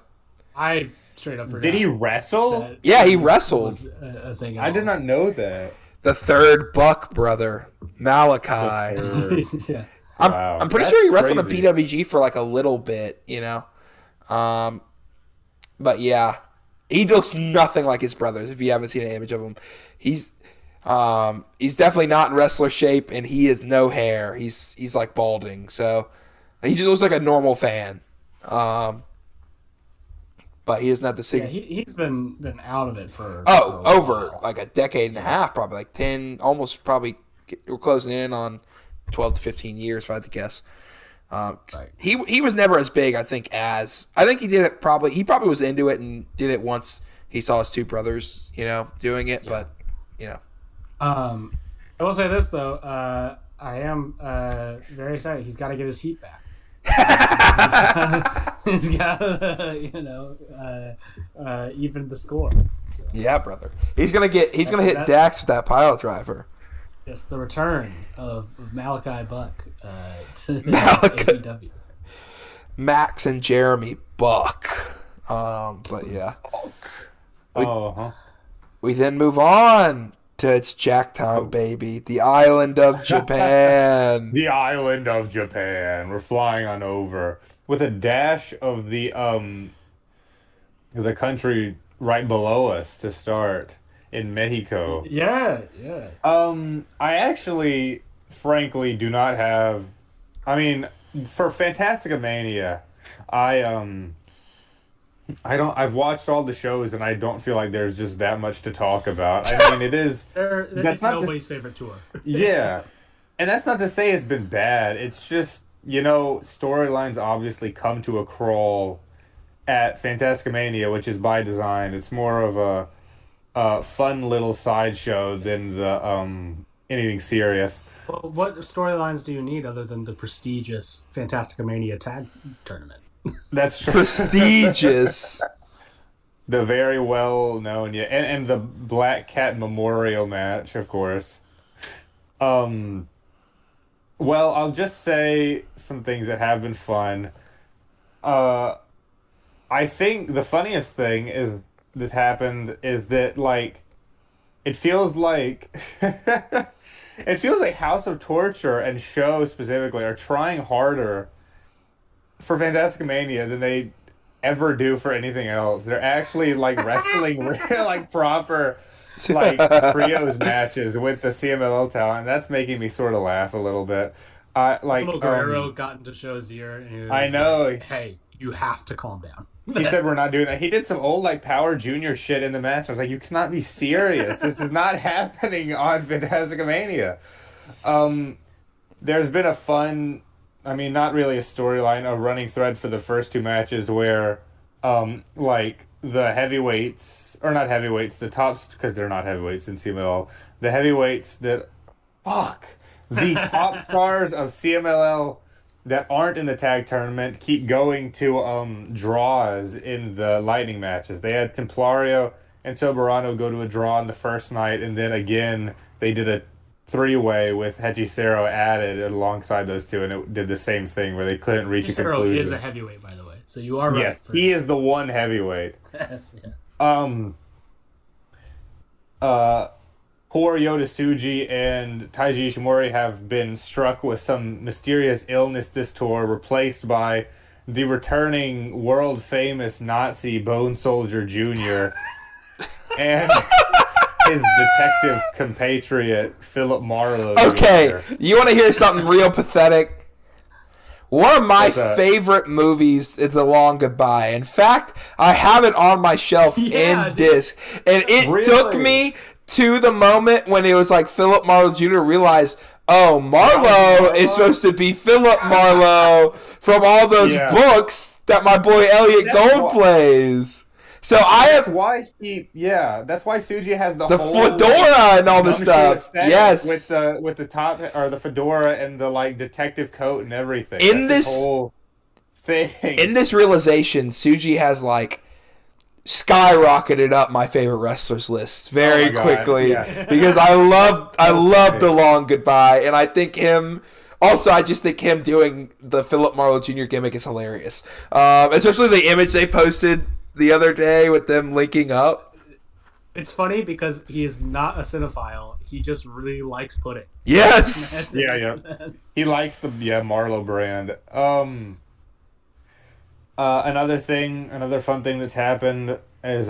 I straight up forgot. Did he wrestle? Yeah, he wrestled. Was a thing I did not know that. The third Buck brother, Malachi. Yeah. I'm pretty sure he wrestled in PWG for like a little bit, you know. But yeah, he looks nothing like his brothers. If you haven't seen an image of him, he's definitely not in wrestler shape, and he has no hair. He's like balding, so he just looks like a normal fan. But he doesn't have to see. Yeah, he's been out of it for over like a decade and a half, probably like 10, almost probably. We're closing in on 12 to 15 years, if I had to guess. Right. He was never as big, I think he did it probably. He probably was into it and did it once he saw his two brothers, you know, doing it. Yeah. But you know, I will say this though, I am very excited. He's got to get his heat back. He's got to, you know, even the score. So. Yeah, brother. He's gonna hit Dax with that pile driver. Yes, the return of Malachi Buck to Malachi. NJPW. Max and Jeremy Buck. But yeah. We then move on to It's Jack Time, baby. The island of Japan. The island of Japan. We're flying on over with a dash of the country right below us to start in Mexico. Yeah. I actually, frankly, do not have. I mean, for Fantastica Mania, I've watched all the shows, and I don't feel like there's just that much to talk about. I mean, it is. That's not nobody's favorite tour. Yeah, and that's not to say it's been bad. It's just, you know, storylines obviously come to a crawl at Fantastica Mania, which is by design. It's more of a fun little sideshow than the anything serious. Well, what storylines do you need other than the prestigious Fantastica Mania tag tournament? That's true. Prestigious. The very well known, yeah, and the Black Cat Memorial match, of course. Well, I'll just say some things that have been fun. I think the funniest thing that happened is that, like, it feels like it feels like House of Torture and Show specifically are trying harder for Fantastica Mania than they ever do for anything else. They're actually like wrestling like proper like trios matches with the CMLL talent. That's making me sort of laugh a little bit. Little Guerrero got into Show's ear. And I know. Like, hey, you have to calm down. He said we're not doing that. He did some old like Power Junior shit in the match. I was like, you cannot be serious. This is not happening on Fantastica Mania. There's been a fun, I mean, not really a storyline, a running thread for the first two matches where, like, the heavyweights, or not heavyweights, the tops, because they're not heavyweights in CMLL, the heavyweights the top stars of CMLL that aren't in the tag tournament keep going to draws in the Lightning matches. They had Templario and Soberano go to a draw on the first night, and then again, they did a three-way with Hechicero added alongside those two, and it did the same thing where they couldn't reach a conclusion. Hechicero is a heavyweight, by the way, so you are right. Yes, he is the one heavyweight. Yes, yeah. poor Yota Tsuji and Taiji Ishimori have been struck with some mysterious illness this tour, replaced by the returning world-famous Nazi Bone Soldier Jr. and his detective compatriot, Philip Marlowe Okay, Jr. you want to hear something real pathetic? One of my favorite movies is The Long Goodbye. In fact, I have it on my shelf in disc. And it took me to the moment when it was like Philip Marlowe Jr. realized, oh, Marlowe is supposed to be Philip Marlowe from all those books that my boy Elliot Gold plays. So that's why Tsuji has the whole fedora and all this stuff. Yes, with the top or the fedora and the like detective coat and everything. In that's this whole thing, in this realization, Tsuji has like skyrocketed up my favorite wrestlers list very quickly because I love The Long Goodbye, and I think him. Also, I just think him doing the Philip Marlowe Jr. gimmick is hilarious, especially the image they posted the other day with them linking up. It's funny because he is not a cinephile. He just really likes pudding. Yes. He likes the Marlowe brand. Another fun thing that's happened is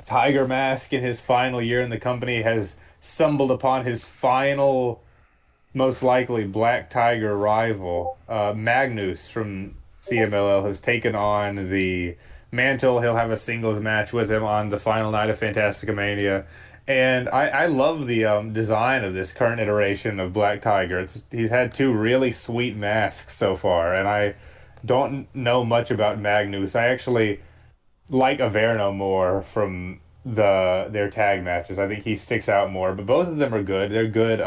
Tiger Mask in his final year in the company has stumbled upon his final, most likely Black Tiger rival. Magnus from CMLL has taken on the mantle. He'll have a singles match with him on the final night of Fantastica Mania. And I love the design of this current iteration of Black Tiger. He's had two really sweet masks so far, and I don't know much about Magnus. I actually like Averno more from their tag matches. I think he sticks out more, but both of them are good. They're good,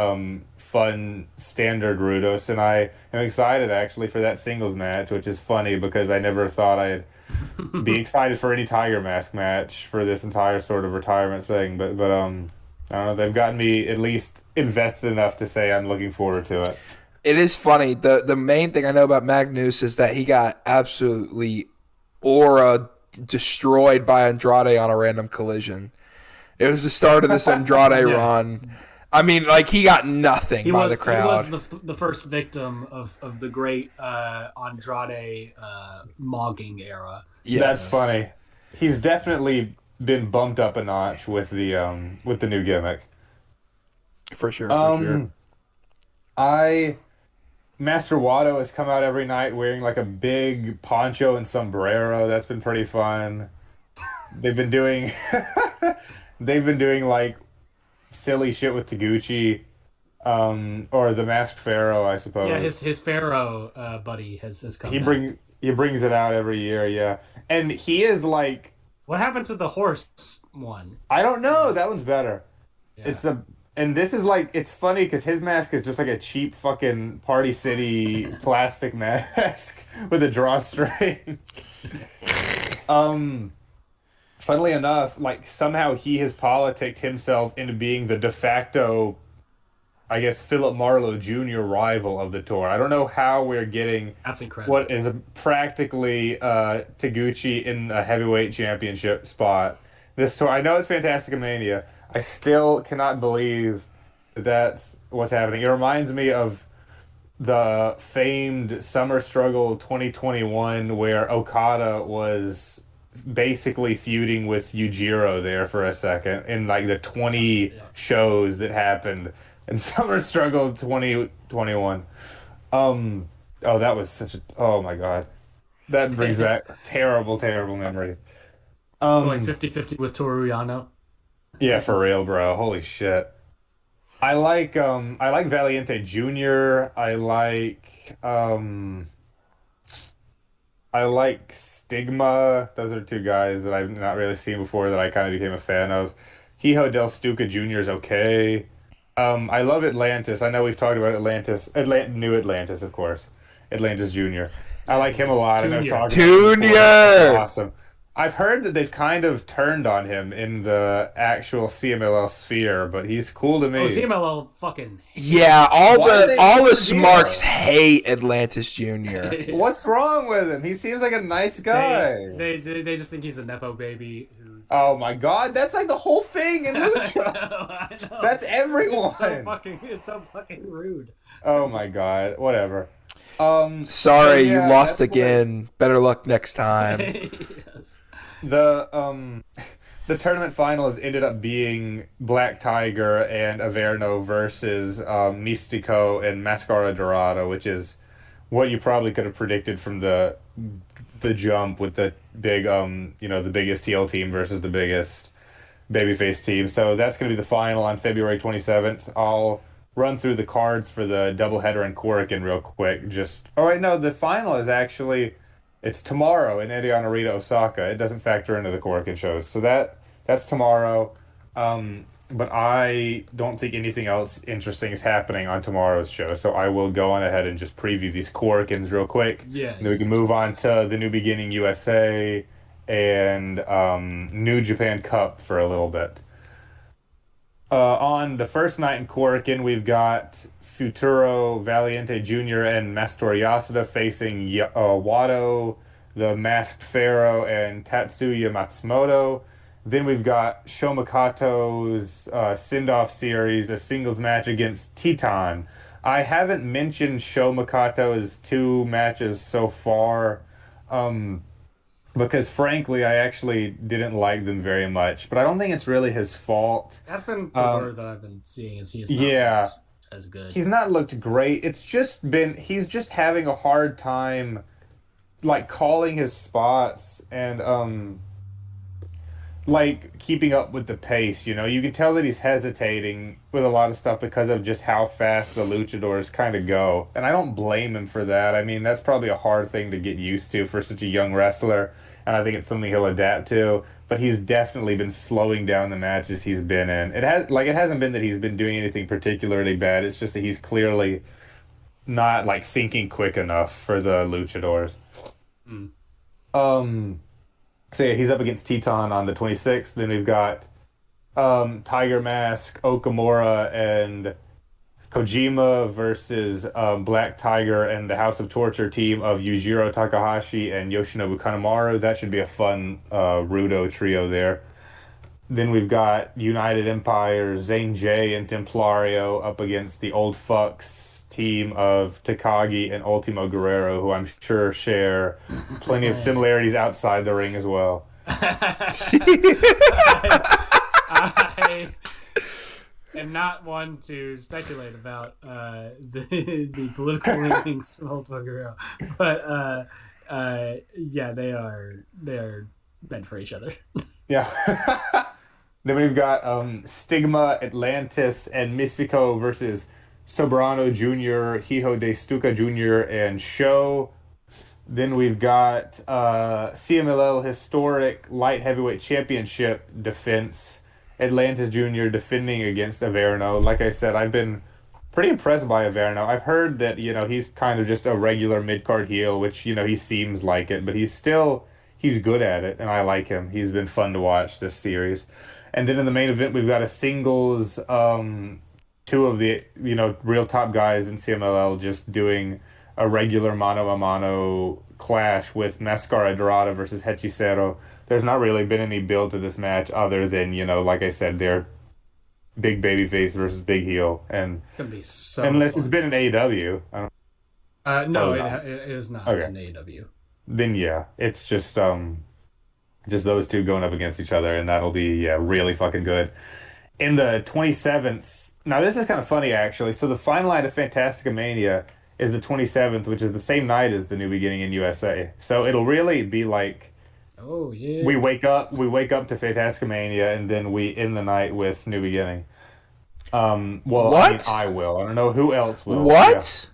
fun, standard Rudos, and I am excited actually for that singles match, which is funny because I never thought I'd be excited for any Tiger Mask match for this entire sort of retirement thing, but I don't know, they've gotten me at least invested enough to say I'm looking forward to it. It is funny. The main thing I know about Magnus is that he got absolutely aura destroyed by Andrade on a random collision. It was the start of this Andrade run. I mean, like, he got nothing by the crowd. He was the first victim of the great Andrade mogging era. Yes. That's funny. He's definitely been bumped up a notch with the new gimmick. For sure. Master Wato has come out every night wearing like a big poncho and sombrero. That's been pretty fun. They've been doing like silly shit with Taguchi, or the Masked Pharaoh, I suppose. Yeah, his Pharaoh buddy has come. He brings it out every year, yeah. And he is like, what happened to the horse one? I don't know. That one's better. Yeah. And this is like, it's funny because his mask is just like a cheap fucking Party City plastic mask with a drawstring. Funnily enough, like, somehow he has politicked himself into being the de facto, I guess, Philip Marlowe Jr. rival of the tour. I don't know how we're getting That's incredible. What is practically Taguchi in a heavyweight championship spot. This tour, I know it's Fantastica Mania. I still cannot believe that's what's happening. It reminds me of the famed Summer Struggle 2021 where Okada was basically feuding with Yujiro there for a second in like the 20 shows that happened in Summer Struggle 2021. Oh, that was oh my god. That brings back terrible memories. Like 50-50 with Toru Yano. Yeah, for real, bro. Holy shit. I like Valiente Jr. I like Stigma. Those are two guys that I've not really seen before that I kind of became a fan of. Hijo del Stuka Jr. is okay. I love Atlantis. I know we've talked about Atlantis. New Atlantis, of course. Atlantis Jr. I like him a lot. I know I've talked about him before. Awesome. I've heard that they've kind of turned on him in the actual CMLL sphere, but he's cool to me. Oh, CMLL fucking all the smarks hate Atlantis Jr. What's wrong with him? He seems like a nice guy. They just think he's a nepo baby who Oh my God, that's like the whole thing in Lucha. I know. That's everyone. It's so fucking rude. Oh my God, whatever. Sorry, you lost that's again. Better luck next time. Yes. The tournament finals ended up being Black Tiger and Averno versus Místico and Mascara Dorada, which is what you probably could have predicted from the jump with the big the biggest TL team versus the biggest babyface team. So that's going to be the final on February 27th. I'll run through the cards for the doubleheader in Korakuen real quick. No, the final is actually it's tomorrow in Narita, Osaka. It doesn't factor into the Korakuen shows. So that's tomorrow. But I don't think anything else interesting is happening on tomorrow's show. So I will go on ahead and just preview these Korakuens real quick. Yeah. And then we can move on to the New Beginning USA and New Japan Cup for a little bit. On the first night in Korakuen, we've got Futuro Valiente Jr. and Mastor Yasuda facing Wado, the Masked Pharaoh, and Tatsuya Matsumoto. Then we've got Shomokato's send-off series, a singles match against Titan. I haven't mentioned Shomokato's 2 matches so far, because frankly, I actually didn't like them very much. But I don't think it's really his fault. That's been the word that I've been seeing is he's not looked as good. He's not looked great. He's just having a hard time, like, calling his spots and like keeping up with the pace. You can tell that he's hesitating with a lot of stuff because of just how fast the luchadors kind of go, and I don't blame him for that. I mean, that's probably a hard thing to get used to for such a young wrestler, and I think it's something he'll adapt to. But he's definitely been slowing down the matches he's been in. It hasn't been that he's been doing anything particularly bad. It's just that he's clearly not like thinking quick enough for the luchadors. So yeah, he's up against Teton on the 26th. Then we've got Tiger Mask, Okamura, and Kojima versus Black Tiger and the House of Torture team of Yujiro Takahashi and Yoshinobu Kanemaru. That should be a fun Rudo trio there. Then we've got United Empire, Zane J and Templario up against the Old Fucks team of Takagi and Ultimo Guerrero, who I'm sure share plenty of similarities outside the ring as well. I am not one to speculate about the political leanings of Ultimo Guerrero, but yeah, they are meant for each other. Yeah. Then we've got Stigma, Atlantis, and Mystico versus Soberano Jr., Hijo de Stuka Jr., and Sho. Then we've got CMLL Historic Light Heavyweight Championship defense. Atlantis Jr. defending against Averno. Like I said, I've been pretty impressed by Averno. I've heard that, he's kind of just a regular mid-card heel, which, he seems like it, but he's good at it, and I like him. He's been fun to watch this series. And then in the main event, we've got a singles, 2 of the, real top guys in CMLL just doing a regular mano-a-mano clash with Mascara Dorada versus Hechicero. There's not really been any build to this match other than, like I said, they're big babyface versus big heel. And It's gonna be so unless fun. it's been an AEW. No, it is not Okay. an AEW. Then yeah, it's just those 2 going up against each other, and that'll be really fucking good. In the 27th, now this is kind of funny actually. So the final night of Fantastica Mania is the 27th, which is the same night as the New Beginning in USA. So it'll really be like, oh yeah, we wake up to Fantastica Mania, and then we end the night with New Beginning. Well, What? I will. I don't know who else will. What?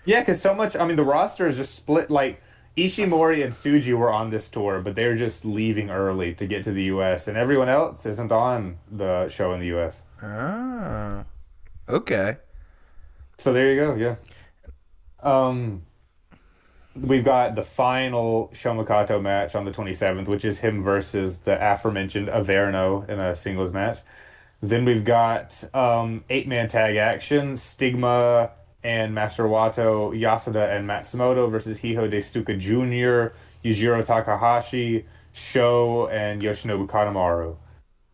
Yeah, because so much. I mean, the roster is just split. Like Ishimori and Tsuji were on this tour, but they're just leaving early to get to the U.S., and everyone else isn't on the show in the U.S. Ah, okay. So there you go. Yeah. We've got the final Shomakato match on the 27th, which is him versus the aforementioned Averno in a singles match. Then we've got 8-man tag action, Stigma and Master Wato, Yasuda and Matsumoto versus Hijo de Stuka Jr., Yujiro Takahashi, Sho and Yoshinobu Kanemaru.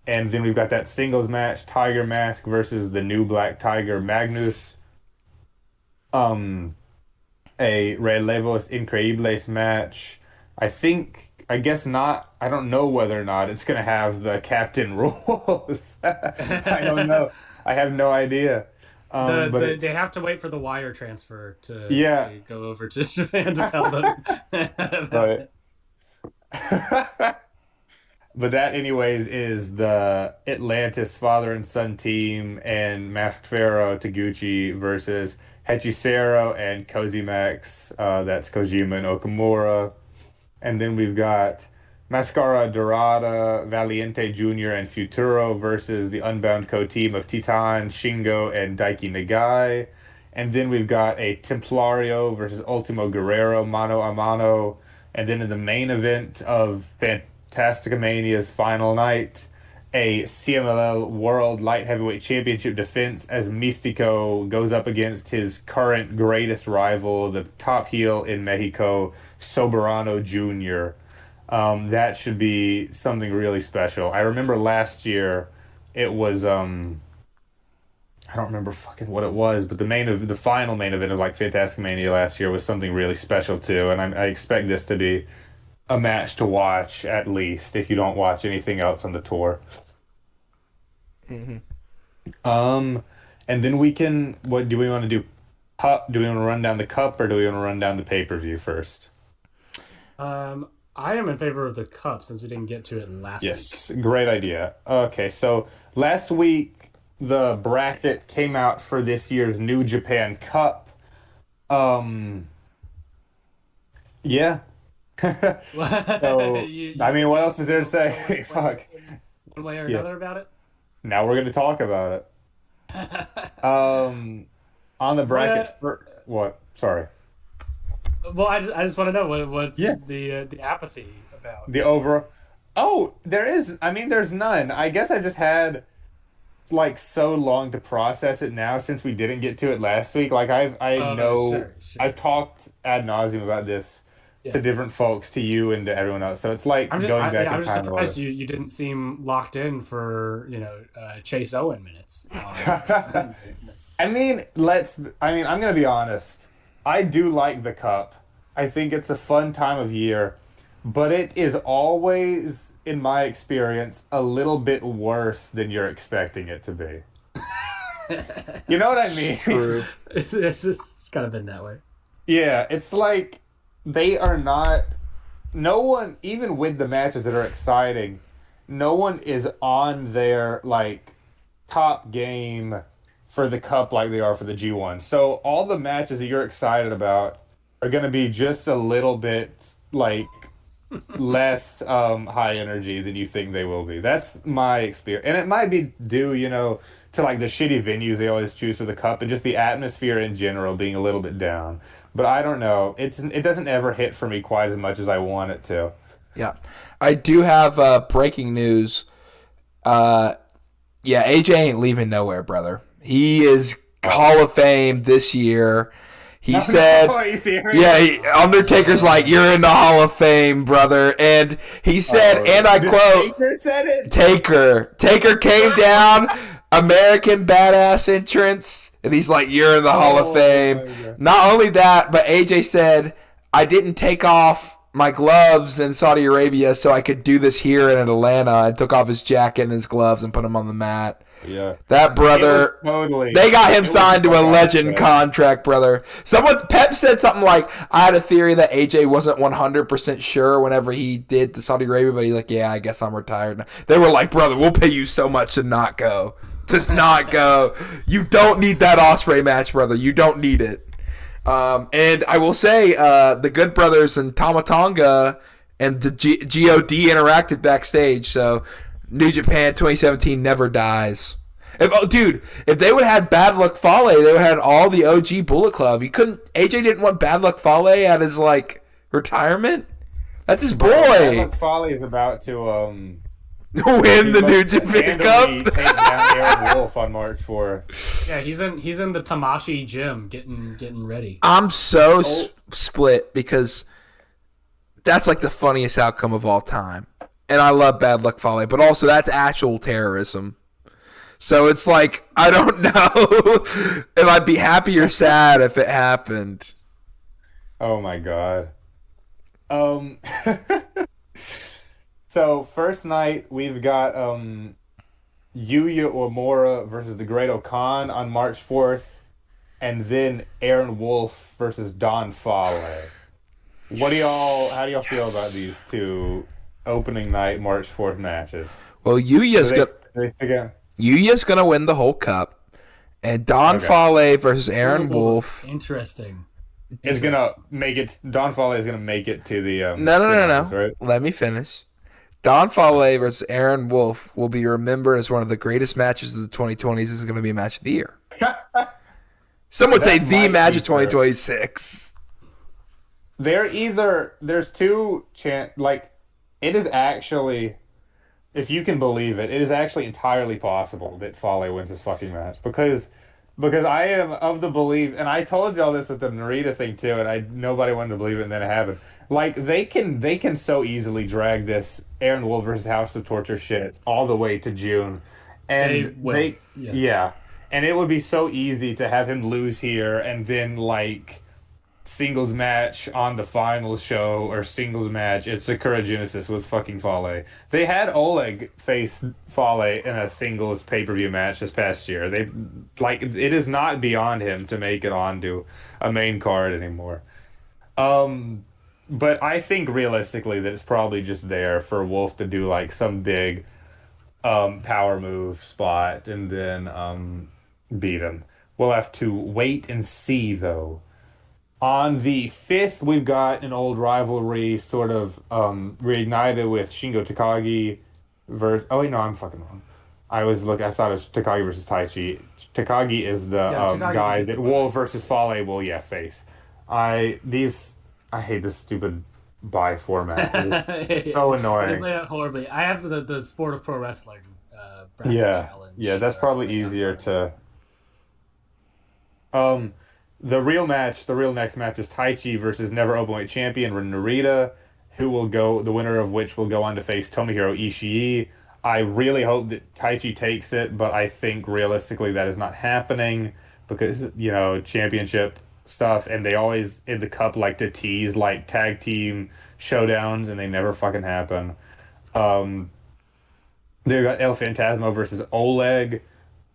And then we've got that singles match, Tiger Mask versus the new Black Tiger Magnus. A Relevos Increíbles match. I guess not. I don't know whether or not it's going to have the captain rules. I don't know. I have no idea. But they have to wait for the wire transfer to go over to Japan to tell them. Right. But that, anyways, is the Atlantis father and son team and Masked Pharaoh Taguchi versus Hechicero and Kozimax. That's Kojima and Okamura. And then we've got Mascara Dorada, Valiente Jr., and Futuro versus the Unbound Co team of Titan, Shingo, and Daiki Nagai. And then we've got a Templario versus Ultimo Guerrero, mano a mano. And then in the main event of Fantastica Mania's final night, a CMLL World Light Heavyweight Championship defense as Mystico goes up against his current greatest rival, the top heel in Mexico, Soberano Jr. That should be something really special. I remember last year it was I don't remember fucking what it was, but the final main event of like Fantastica Mania last year was something really special too, and I expect this to be a match to watch at least if you don't watch anything else on the tour. Mm-hmm. And then what do we want to do? Cup? Do we want to run down the cup, or do we want to run down the pay-per-view first? I am in favor of the cup since we didn't get to it last week. Yes, great idea. Okay, so last week the bracket came out for this year's New Japan Cup. Yeah. So, I mean, what else is there to say? Fuck. One way or another about it? Now we're going to talk about it. On the bracket what? Sorry. Well, I just want to know what's the apathy about. The overall. Oh, there is. I mean, there's none. I guess I just had like so long to process it now since we didn't get to it last week. Like Sure. I've talked ad nauseum about this to different folks, to you and to everyone else. So it's like going back in time. I'm just surprised you didn't seem locked in for Chase Owen minutes. I mean, I'm gonna be honest. I do like the cup. I think it's a fun time of year, but it is always, in my experience, a little bit worse than you're expecting it to be. You know what I mean? True. It's kind of been that way. Yeah, it's like they are not. No one, even with the matches that are exciting, no one is on their like top game for the cup like they are for the G1. So all the matches that you're excited about are going to be just a little bit like less high energy than you think they will be. That's my experience. And it might be due, to like the shitty venues they always choose for the cup and just the atmosphere in general being a little bit down. But I don't know. It doesn't ever hit for me quite as much as I want it to. Yeah. I do have breaking news. AJ ain't leaving nowhere, brother. He is Hall of Fame this year. He said, Undertaker's like, you're in the Hall of Fame, brother. And he said, and I quote, Taker said it? Taker came down, American badass entrance, and he's like, you're in the Hall of Fame. Not only that, but AJ said, I didn't take off my gloves in Saudi Arabia so I could do this here in Atlanta, and took off his jacket and his gloves and put them on the mat. Yeah. That brother, they got him signed to a legend contract, brother. Pep said something like, I had a theory that AJ wasn't 100% sure whenever he did the Saudi Arabia, but he's like, yeah, I guess I'm retired now. They were like, brother, we'll pay you so much to not go. Just not go. You don't need that Ospreay match, brother. You don't need it. And I will say, the Good Brothers and Tama Tonga and the GOD interacted backstage, so New Japan 2017 never dies. If they would have had Bad Luck Fale, they would have had all the OG Bullet Club. AJ didn't want Bad Luck Fale at his retirement. That's his boy. Bad Luck Fale is about to win the New Japan Cup. Take down Aaron Wolf on March 4th. Yeah, he's in the Tamashi gym getting ready. I'm so split because that's like the funniest outcome of all time. and I love Bad Luck Fale, but also that's actual terrorism. So it's like, I don't know if I'd be happy or sad if it happened. Oh my god. So first night we've got Yuya Uemura versus the Great Okan on March 4th, and then Aaron Wolf versus Don Fale. How do y'all feel about these two opening night March 4th matches? Well, Yuya's gonna win the whole cup, and Don Fale versus Aaron Wolf. Interesting. Is gonna make it. Don Fale is gonna make it to the. No. Right? Let me finish. Don Fale versus Aaron Wolf will be remembered as one of the greatest matches of the 2020s. This is going to be a match of the year. Some would say the match of 2026. There's two like, it is actually, if you can believe it, it is actually entirely possible that Fale wins this fucking match because I am of the belief, and I told y'all this with the Narita thing too, and nobody wanted to believe it, and then it happened. Like, they can so easily drag this Aaron Wolf versus House of Torture shit all the way to June, and and it would be so easy to have him lose here, and then like singles match on the finals show or singles match at Sakura Genesis with fucking Fale. They had Oleg face Fale in a singles pay-per-view match this past year. It is not beyond him to make it onto a main card anymore. But I think realistically that it's probably just there for Wolf to do like some big power move spot and then beat him. We'll have to wait and see though. On the 5th, we've got an old rivalry sort of reignited with Shingo Takagi versus... Oh, wait, no, I'm fucking wrong. I thought it was Takagi versus Taichi. Takagi is the guy that Wolf versus Fale will, face. I hate this stupid buy format. It's so annoying. It's like horribly. I have the Sport of Pro Wrestling challenge. Yeah, that's probably easier to... The real next match is Taichi versus Never Openweight Champion Narita, the winner of which will go on to face Tomohiro Ishii. I really hope that Taichi takes it, but I think realistically that is not happening because, championship stuff, and they always, in the cup, like to tease, like, tag team showdowns, and they never fucking happen. They got El Phantasmo versus Oleg.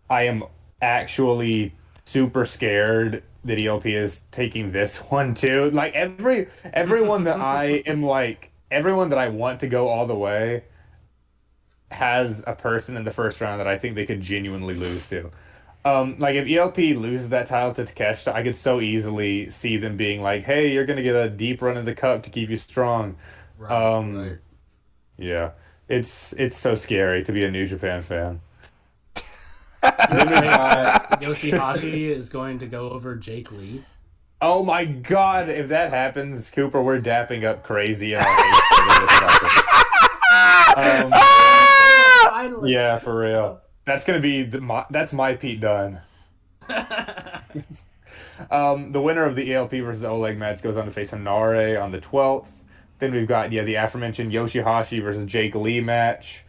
I am actually super scared that ELP is taking this one too. Like everyone that everyone that I want to go all the way has a person in the first round that I think they could genuinely lose to. Like if ELP loses that title to Takeshita, I could so easily see them being like, "Hey, you're gonna get a deep run in the cup to keep you strong." Right. Yeah, it's so scary to be a New Japan fan. Yoshihashi is going to go over Jake Lee. Oh my god, if that happens, Cooper, we're dapping up crazy. Yeah, for real. That's gonna be that's my Pete Dunne. The winner of the ELP versus Oleg match goes on to face Hanare on the 12th. Then we've got the aforementioned Yoshihashi versus Jake Lee match.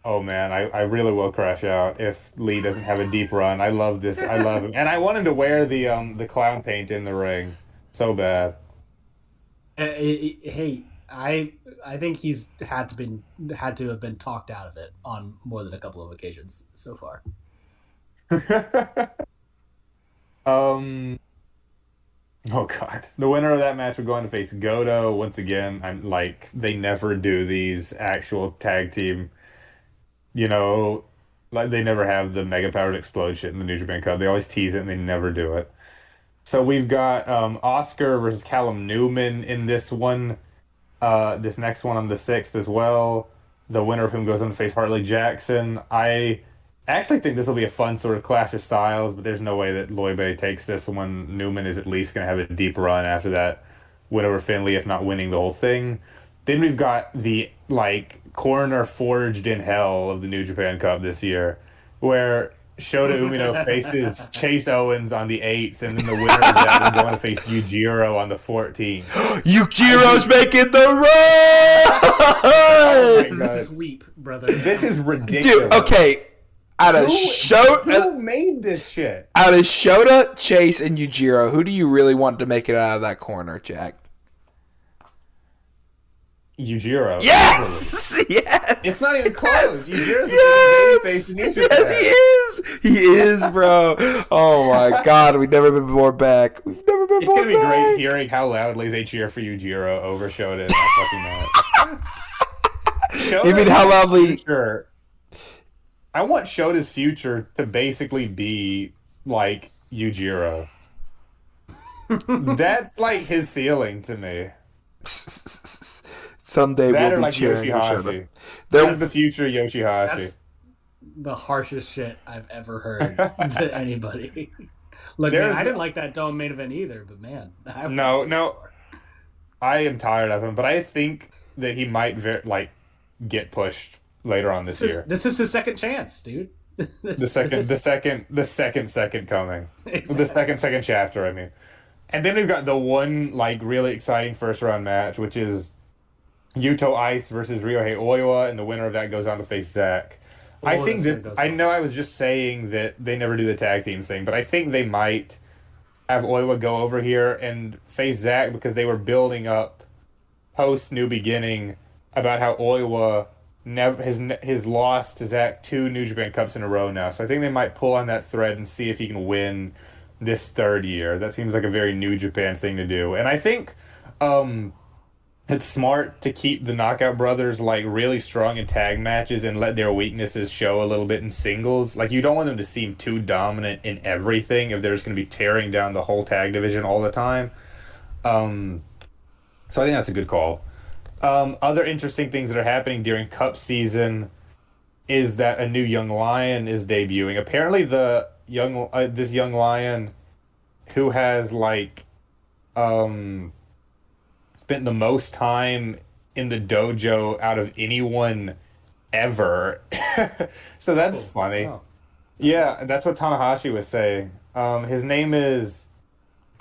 Oh man, I really will crash out if Lee doesn't have a deep run. I love this. I love him, and I want him to wear the clown paint in the ring so bad. Hey, I think he's had to have been talked out of it on more than a couple of occasions so far. Oh god, the winner of that match would go on to face Goto once again. I'm like, they never do these actual tag team. Like they never have the Mega Powers Explode shit in the New Japan Cup. They always tease it and they never do it. So we've got Oscar versus Callum Newman in this one. This next one on the 6th as well. The winner of whom goes on to face Hartley Jackson. I actually think this will be a fun sort of clash of styles, but there's no way that Loibe takes this one. Newman is at least going to have a deep run after that win over Finley, if not winning the whole thing. Then we've got the corner forged in hell of the New Japan Cup this year, where Shota Umino faces Chase Owens on the 8th, and then the winner of that will go on to face Yujiro on the 14th. Yujiro's making the run! Oh my God. Sweep, brother. This is ridiculous. Dude, okay. Who made this shit? Out of Shota, Chase, and Yujiro, who do you really want to make it out of that corner, Jack? Yujiro. Yes! Yes! It's not even close. Yujiro's yes! Yes, he is, bro. Oh my God, we've never been more back. We've never been more back. It's gonna be great hearing how loudly they cheer for Yujiro over Shota in that fucking match. You mean how loudly? Future, I want Shota's future to basically be like Yujiro. That's like his ceiling to me. Someday that we'll be like cheering for Yoshihashi. Shota. That's the future Yoshihashi. That's the harshest shit I've ever heard to anybody. Look, man, I didn't like that Dome main event either, but man. No. I am tired of him, but I think that he might get pushed later on this year. This is his second chance, dude. The second coming. Exactly. The second chapter, I mean. And then we've got the one really exciting first round match, which is Yuto Ice versus Ryohei Oiwa, and the winner of that goes on to face Zack. I think this. I know I was just saying that they never do the tag team thing, but I think they might have Oiwa go over here and face Zack because they were building up post New Beginning about how Oiwa has lost to Zack 2 New Japan Cups in a row now. So I think they might pull on that thread and see if he can win this third year. That seems like a very New Japan thing to do. And I think it's smart to keep the Knockout Brothers really strong in tag matches and let their weaknesses show a little bit in singles. You don't want them to seem too dominant in everything if they're just going to be tearing down the whole tag division all the time. So I think that's a good call. Other interesting things that are happening during Cup season is that a new Young Lion is debuting. Apparently this Young Lion who has spent the most time in the dojo out of anyone ever. So that's funny. Wow. Yeah, that's what Tanahashi was saying. His name is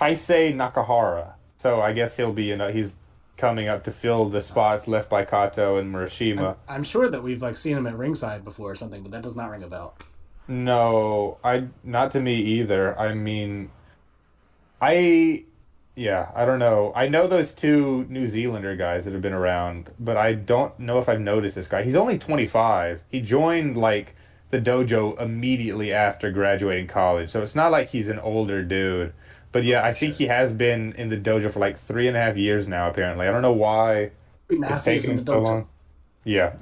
Heisei Nakahara. So I guess he'll be he's coming up to fill the spots left by Kato and Murashima. I'm sure that we've seen him at ringside before or something, but that does not ring a bell. No, not to me either. I mean, I don't know. I know those 2 New Zealander guys that have been around, but I don't know if I've noticed this guy. He's only 25. He joined the dojo immediately after graduating college, so it's not like he's an older dude. But yeah, I think he has been in the dojo for 3.5 years now, apparently. I don't know why it's taking him so long. Yeah.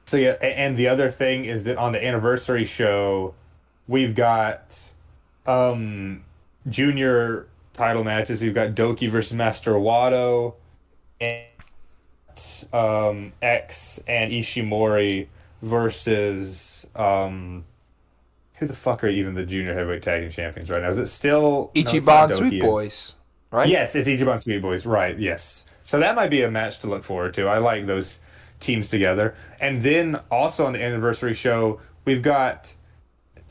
So yeah, and the other thing is that on the anniversary show, we've got junior title matches. We've got Doki versus Master Wato, and X and Ishimori versus who the fuck are even the junior heavyweight tag team champions right now? Is it still Ichiban Sweet Boys? Right? Yes, it's Ichiban Sweet Boys. Right? Yes. So that might be a match to look forward to. I like those teams together. And then also on the anniversary show, we've got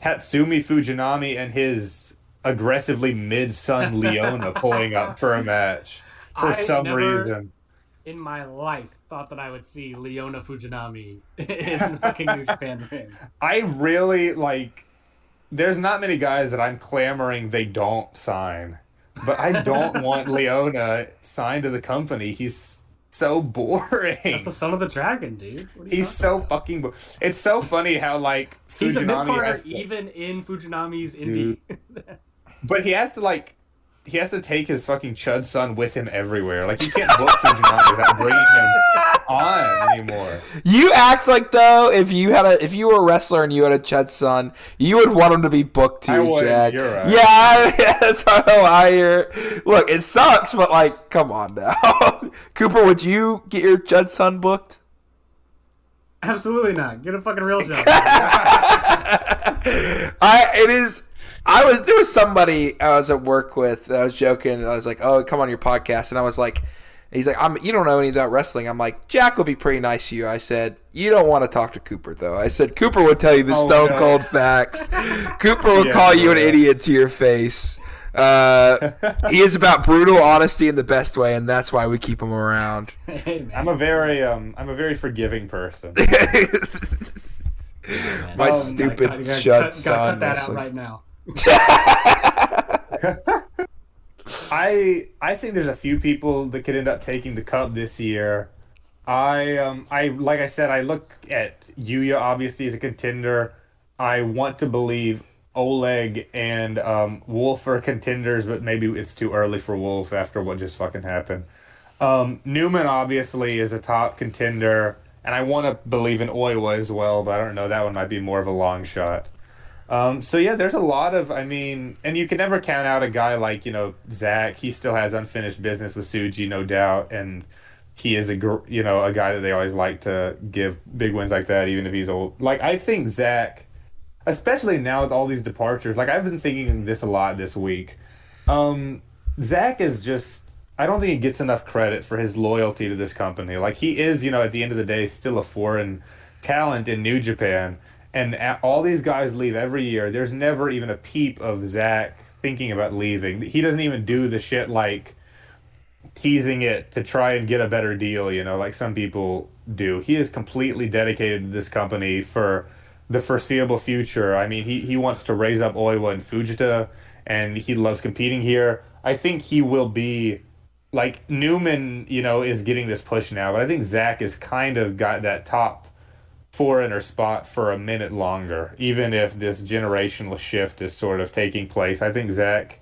Tatsumi Fujinami and his aggressively mid-sun Leona pulling up for a match for some reason. In my life, thought that I would see Leona Fujinami in fucking New Japan ring. I really there's not many guys that I'm clamoring they don't sign, but I don't want Leona signed to the company. He's so boring. That's the son of the dragon, dude. He's so fucking boring. It's so funny how Fujinami he's a mid-carder even in Fujinami's indie. But he has to take his fucking Chud son with him everywhere. You can't book Fujinami without bringing him on anymore. You act though if you were a wrestler and you had a Chud son, you would want him to be booked too, Jack. You're right. Yeah, that's how I hear. Look, it sucks, but come on now. Cooper, would you get your Chud son booked? Absolutely not. Get a fucking real job. There was somebody I was at work with. I was joking. I was like, "Oh, come on your podcast," and I was like, He's like, you don't know anything about wrestling. I'm like, Jack would be pretty nice to you. I said, you don't want to talk to Cooper, though. I said, Cooper would tell you the stone cold facts. Cooper would call you an idiot to your face. He is about brutal honesty in the best way, and that's why we keep him around. Hey, I'm a very forgiving person. My stupid chud son. Cut that out right now. I think there's a few people that could end up taking the cup this year. I like I said, I look at Yuya obviously as a contender. I want to believe Oleg and Wolf are contenders, but maybe it's too early for Wolf after what just fucking happened. Newman obviously is a top contender, and I want to believe in Oiwa as well, but I don't know, that one might be more of a long shot. So yeah, there's a lot of, I mean, and you can never count out a guy like, Zach. He still has unfinished business with Suji, no doubt, and he is a guy that they always like to give big wins like that, even if he's old. Like, I think Zach, especially now with all these departures, like, I've been thinking this a lot this week. Zach is just, I don't think he gets enough credit for his loyalty to this company. Like, he is, at the end of the day, still a foreign talent in New Japan. And all these guys leave every year. There's never even a peep of Zach thinking about leaving. He doesn't even do the shit like teasing it to try and get a better deal, like some people do. He is completely dedicated to this company for the foreseeable future. I mean, he wants to raise up Oiwa and Fujita, and he loves competing here. I think he will be, like, Newman, is getting this push now, but I think Zach has kind of got that top foreigner spot for a minute longer, even if this generational shift is sort of taking place. I think Zach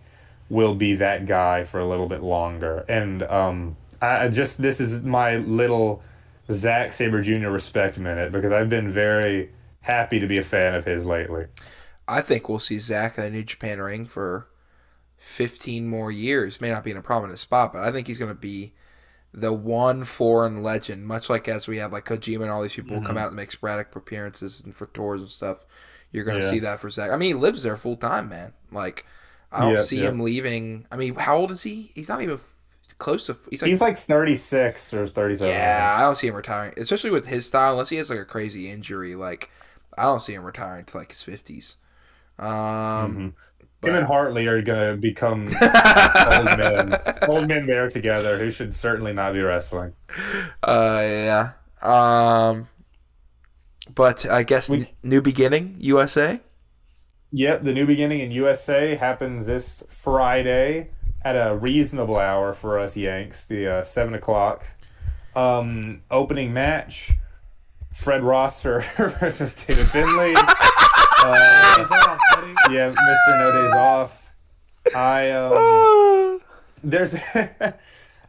will be that guy for a little bit longer. And this is my little Zack Sabre Jr. respect minute, because I've been very happy to be a fan of his lately. I think we'll see Zach in a New Japan ring for 15 more years. May not be in a prominent spot, but I think he's going to be the one foreign legend, much like as we have like Kojima and all these people who come out and make sporadic appearances and for tours and stuff. You're going to see that for Zach. I mean, he lives there full time, man. Like, I don't see him leaving. I mean, how old is he? He's not even close to. He's like 36 or 37. Yeah, I don't see him retiring, especially with his style, unless he has like a crazy injury. Like, I don't see him retiring to like his 50s. Him and Hartley are going to become old men there together who should certainly not be wrestling. Yeah. But I guess New Beginning, USA? Yep, the New Beginning in USA happens this Friday at a reasonable hour for us Yanks, the 7 o'clock. Opening match, Fred Rosser versus David Finlay. Yeah, Mr. No Days Off. There's,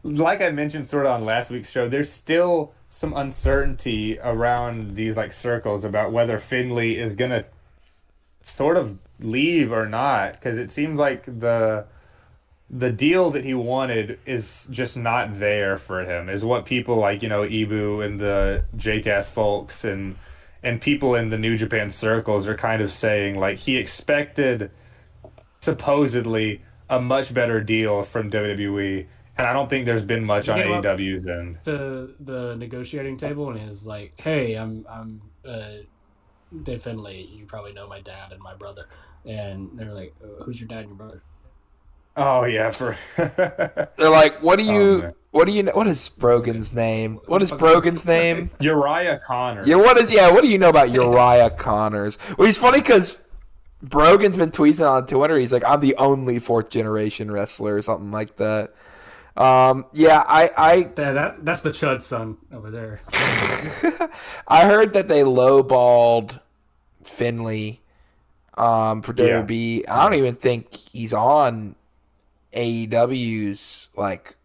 like I mentioned sort of on last week's show, there's still some uncertainty around these like circles about whether Finlay is gonna sort of leave or not, because it seems like the deal that he wanted is just not there for him, is what people like, Ibu and the Jake-ass folks and people in the New Japan circles are kind of saying. Like, he expected supposedly a much better deal from WWE, and I don't think there's been much on AEW's end. To the negotiating table, and is like, "Hey, I'm Dave Finlay. You probably know my dad and my brother." And they're like, "Who's your dad and your brother?" Oh yeah, they're like, "What do you know? What is Brogan's name? What is Brogan's name? Uriah Connors. Yeah, what do you know about Uriah Connors?" Well, he's funny because Brogan's been tweeting on Twitter. He's like, "I'm the only fourth generation wrestler," or something like that. That's the Chud son over there. I heard that they lowballed Finlay for WWE. Yeah. I don't even think he's on AEW's like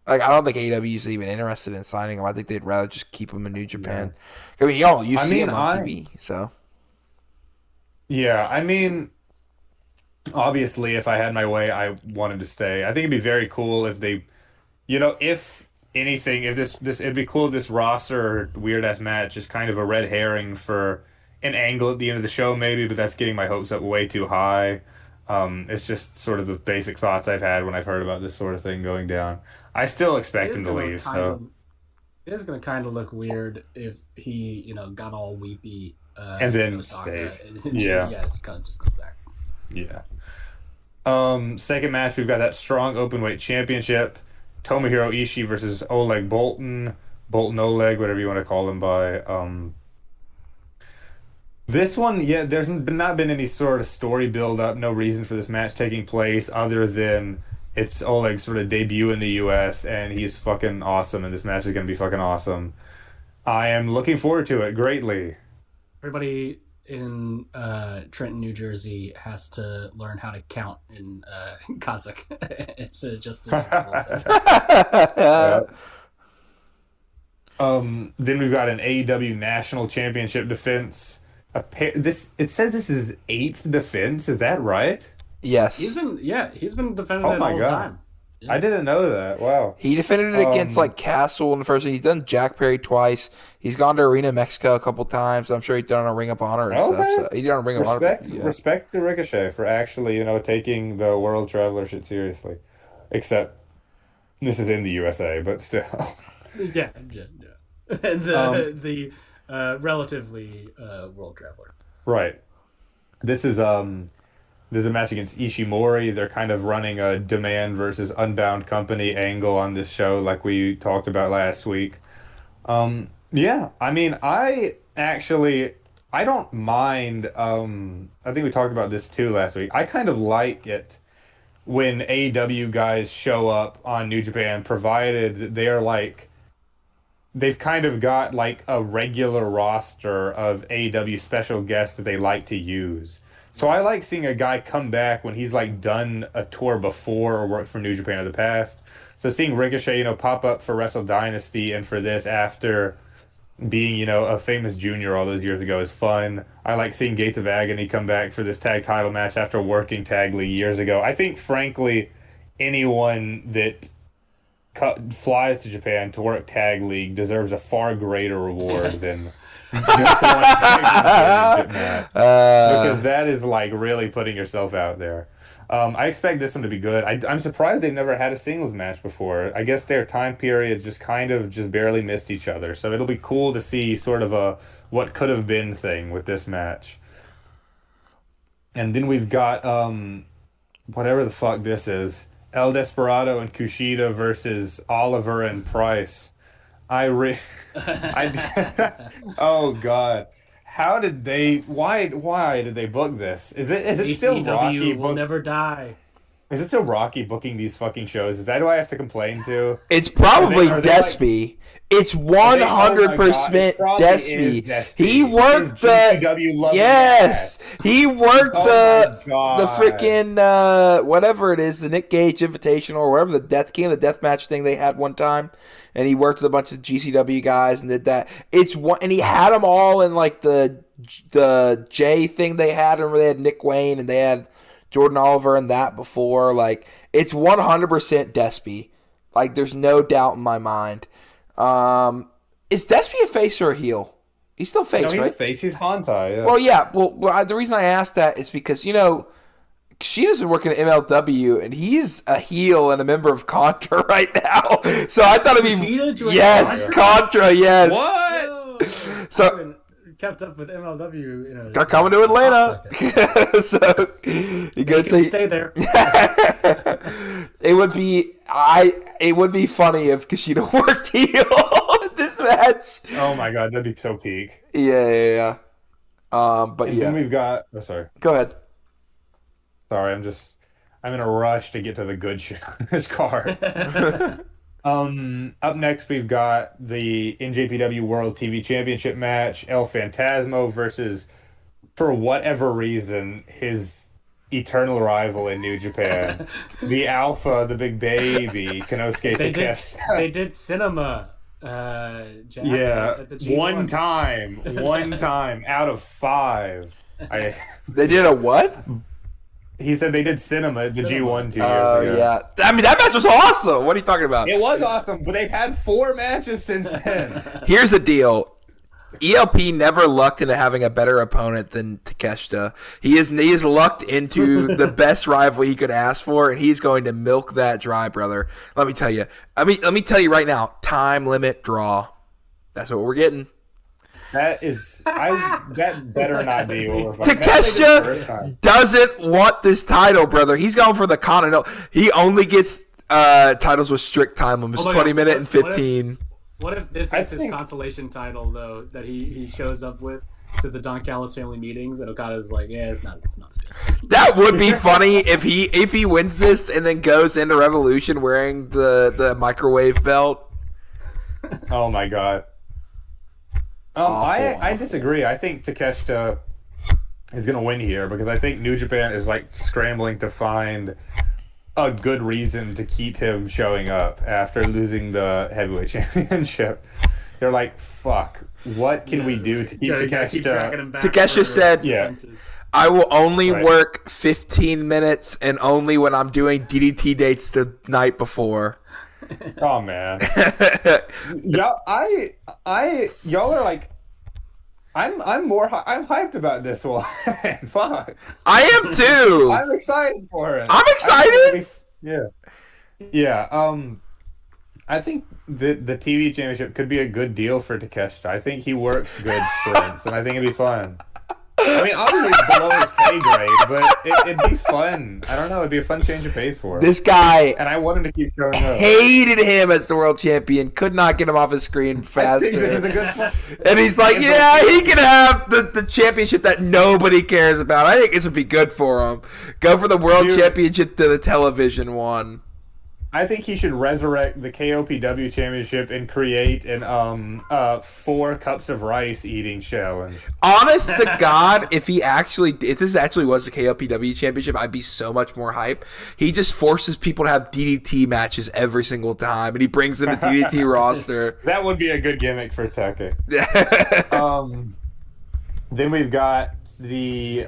I don't think AEW's even interested in signing him. I think they'd rather just keep him in New Japan. Yeah. I mean, you see him on TV, so. Yeah, I mean, obviously, if I had my way, I wanted to stay. I think it'd be very cool if they, if anything, if this it'd be cool if this roster weird ass match is kind of a red herring for an angle at the end of the show, maybe. But that's getting my hopes up way too high. It's just sort of the basic thoughts I've had when I've heard about this sort of thing going down. I still expect him to leave, so it is going to kind of look weird if he, got all weepy and then stayed. Yeah, kind of just comes back. Yeah. Second match, we've got that strong openweight championship. Tomohiro Ishii versus Oleg Boltin. Boltin Oleg, whatever you want to call him by. This one, there's not been any sort of story build up, no reason for this match taking place other than it's Oleg's sort of debut in the US and he's fucking awesome and this match is going to be fucking awesome. I am looking forward to it greatly. Everybody in Trenton, New Jersey has to learn how to count in Kazakh. It's just yeah. Then we've got an AEW National Championship defense. It says this is his 8th defense. Is that right? Yes. He's been defending it all the time. Yeah. I didn't know that. Wow. He defended it against Castle in the first. He's done Jack Perry twice. He's gone to Arena Mexico a couple times. I'm sure he's done a Ring of Honor and stuff. So he's done a Ring of Honor. Yeah. Respect to Ricochet for actually, taking the World Traveler shit seriously. Except this is in the USA, but still. Yeah. And the relatively World Traveler. Right. This is a match against Ishimori. They're kind of running a Demand versus Unbound Company angle on this show like we talked about last week. Yeah, I mean, I don't mind. I think we talked about this too last week. I kind of like it when AEW guys show up on New Japan, provided that they've kind of got a regular roster of AEW special guests that they like to use. So I like seeing a guy come back when he's done a tour before or worked for New Japan in the past. So seeing Ricochet, pop up for Wrestle Dynasty and for this after being, a famous junior all those years ago is fun. I like seeing Gates of Agony come back for this tag title match after working Tag League years ago. I think, frankly, anyone that flies to Japan to work Tag League deserves a far greater reward than just one championship match. Because that is really putting yourself out there. I expect this one to be good. I'm surprised they've never had a singles match before. I guess their time periods just barely missed each other. So it'll be cool to see sort of a what could have been thing with this match. And then we've got whatever the fuck this is. El Desperado and Kushida versus Oliver and Price. Oh God. How did they why did they book this? Is it still Rocky will never die. Is it still Rocky booking these fucking shows? Is that who I have to complain to? It's probably Despy. It's 100% Despy. He worked the yes. He worked the freaking whatever it is, the Nick Gage Invitational or whatever the King of the Deathmatch thing they had one time, and he worked with a bunch of GCW guys and did that. And he had them all in the J thing they had, where they had Nick Wayne and they had Jordan Oliver and that before. It's 100% Despy. There's no doubt in my mind. Is Despy a face or a heel? He's still face, he's right? A face. He's Hantai. Yeah. Well, yeah. Well, the reason I asked that is because Kushida's been working at MLW, and he's a heel and a member of Contra right now. So I thought it'd be Contra. Yes. What? So. Kept up with MLW. Got coming to Atlanta. So you gotta stay there. It would be funny if Kushida worked heel in this match. Oh my God, that'd be so peak. Yeah. But and then we've got. Oh, sorry. Go ahead. Sorry, I'm in a rush to get to the good shit on this card. Up next, we've got the NJPW World TV Championship match. El Phantasmo versus, for whatever reason, his eternal rival in New Japan. The Alpha, the big baby, Konosuke Takeshita. They did cinema. Jack, yeah, at the G1. One time out of 5. They did a what? He said they did cinema at the G1 2 years ago. Yeah. I mean, that match was awesome. What are you talking about? It was awesome, but they've had 4 matches since then. Here's the deal. ELP never lucked into having a better opponent than Takeshita. He is lucked into the best rival he could ask for, and he's going to milk that dry, brother. Let me tell you. Let me tell you right now. Time limit draw. That's what we're getting. That better not be what we're Takeshita doesn't want this title, brother. He's going for the Continental. He only gets titles with strict time limits, 20-minute and 15. What if this is his consolation title, though, that he shows up with to the Don Callis family meetings, and Okada's like, yeah, it's not good. That would be funny if he wins this and then goes into Revolution wearing the microwave belt. Oh my god. I disagree. I think Takeshita is going to win here because I think New Japan is like scrambling to find a good reason to keep him showing up after losing the heavyweight championship. They're like, fuck, what can we do to keep Takeshita? Takeshita said, I will only work 15 minutes and only when I'm doing DDT dates the night before. Oh man. y'all are like, I'm hyped about this one. Fuck. I am too. I'm excited for it. I'm excited. Yeah. I think the TV championship could be a good deal for Takeshita. I think he works good sprints, and I think it'd be fun. I mean, obviously it's below his pay grade, but it'd be fun. I don't know. It'd be a fun change of pace for him. This guy, and I want him to keep showing up. Hated him as the world champion. Could not get him off his screen faster. And he's like, yeah, he can have the championship that nobody cares about. I think this would be good for him. Go for the world championship to the television one. I think he should resurrect the KOPW championship and create an 4 cups of rice eating challenge. Honest to God, if this actually was the KOPW championship, I'd be so much more hype. He just forces people to have DDT matches every single time, and he brings in a DDT roster. That would be a good gimmick for Tucker. Then we've got the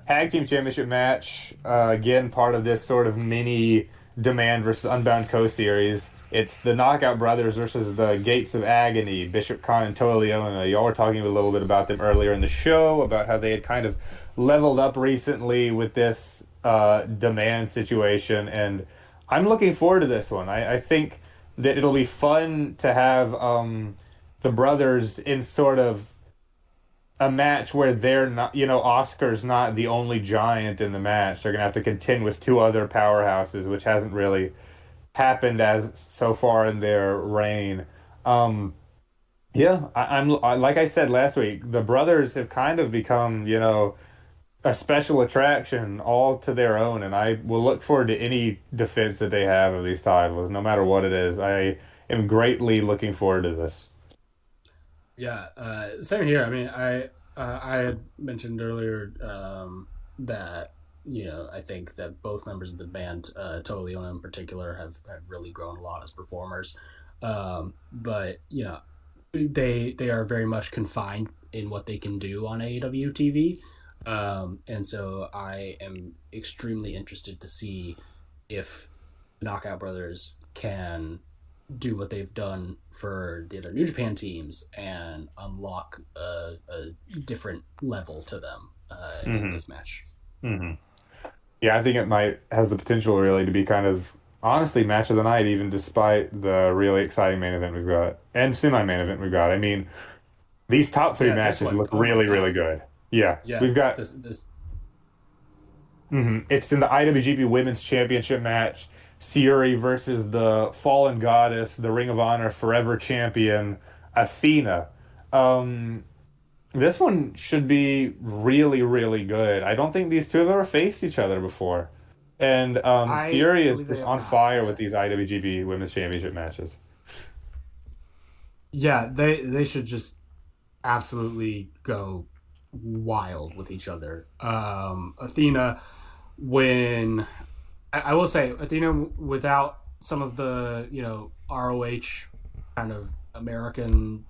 tag team championship match. Again, part of this sort of mini Demand versus Unbound Co-series. It's the Knockout Brothers versus the Gates of Agony, Bishop Khan and Toa Leona. Y'all were talking a little bit about them earlier in the show, about how they had kind of leveled up recently with this Demand situation, and I'm looking forward to this one. I think that it'll be fun to have the brothers in sort of a match where they're not, Oscar's not the only giant in the match. They're going to have to contend with 2 other powerhouses, which hasn't really happened as so far in their reign. I'm like I said last week, the brothers have kind of become, a special attraction all to their own, and I will look forward to any defense that they have of these titles, no matter what it is. I am greatly looking forward to this. Yeah, same here. I mean, I had mentioned earlier that I think that both members of the band, Toa Leona in particular, have really grown a lot as performers. But they are very much confined in what they can do on AEW TV, and so I am extremely interested to see if Knockout Brothers can do what they've done for the other New Japan teams and unlock a different level to them in this match. Mm-hmm. Yeah, I think it has the potential really to be kind of, honestly, match of the night, even despite the really exciting main event we've got and semi-main event we've got. I mean, these top 3 matches look really good. Yeah, we've got this. It's in the IWGP Women's Championship match. Syuri versus the Fallen Goddess, the Ring of Honor Forever Champion, Athena. This one should be really, really good. I don't think these two have ever faced each other before. And Syuri is just on fire with these IWGP Women's Championship matches. Yeah, they should just absolutely go wild with each other. Athena, when... I will say, Athena, without some of the, ROH kind of American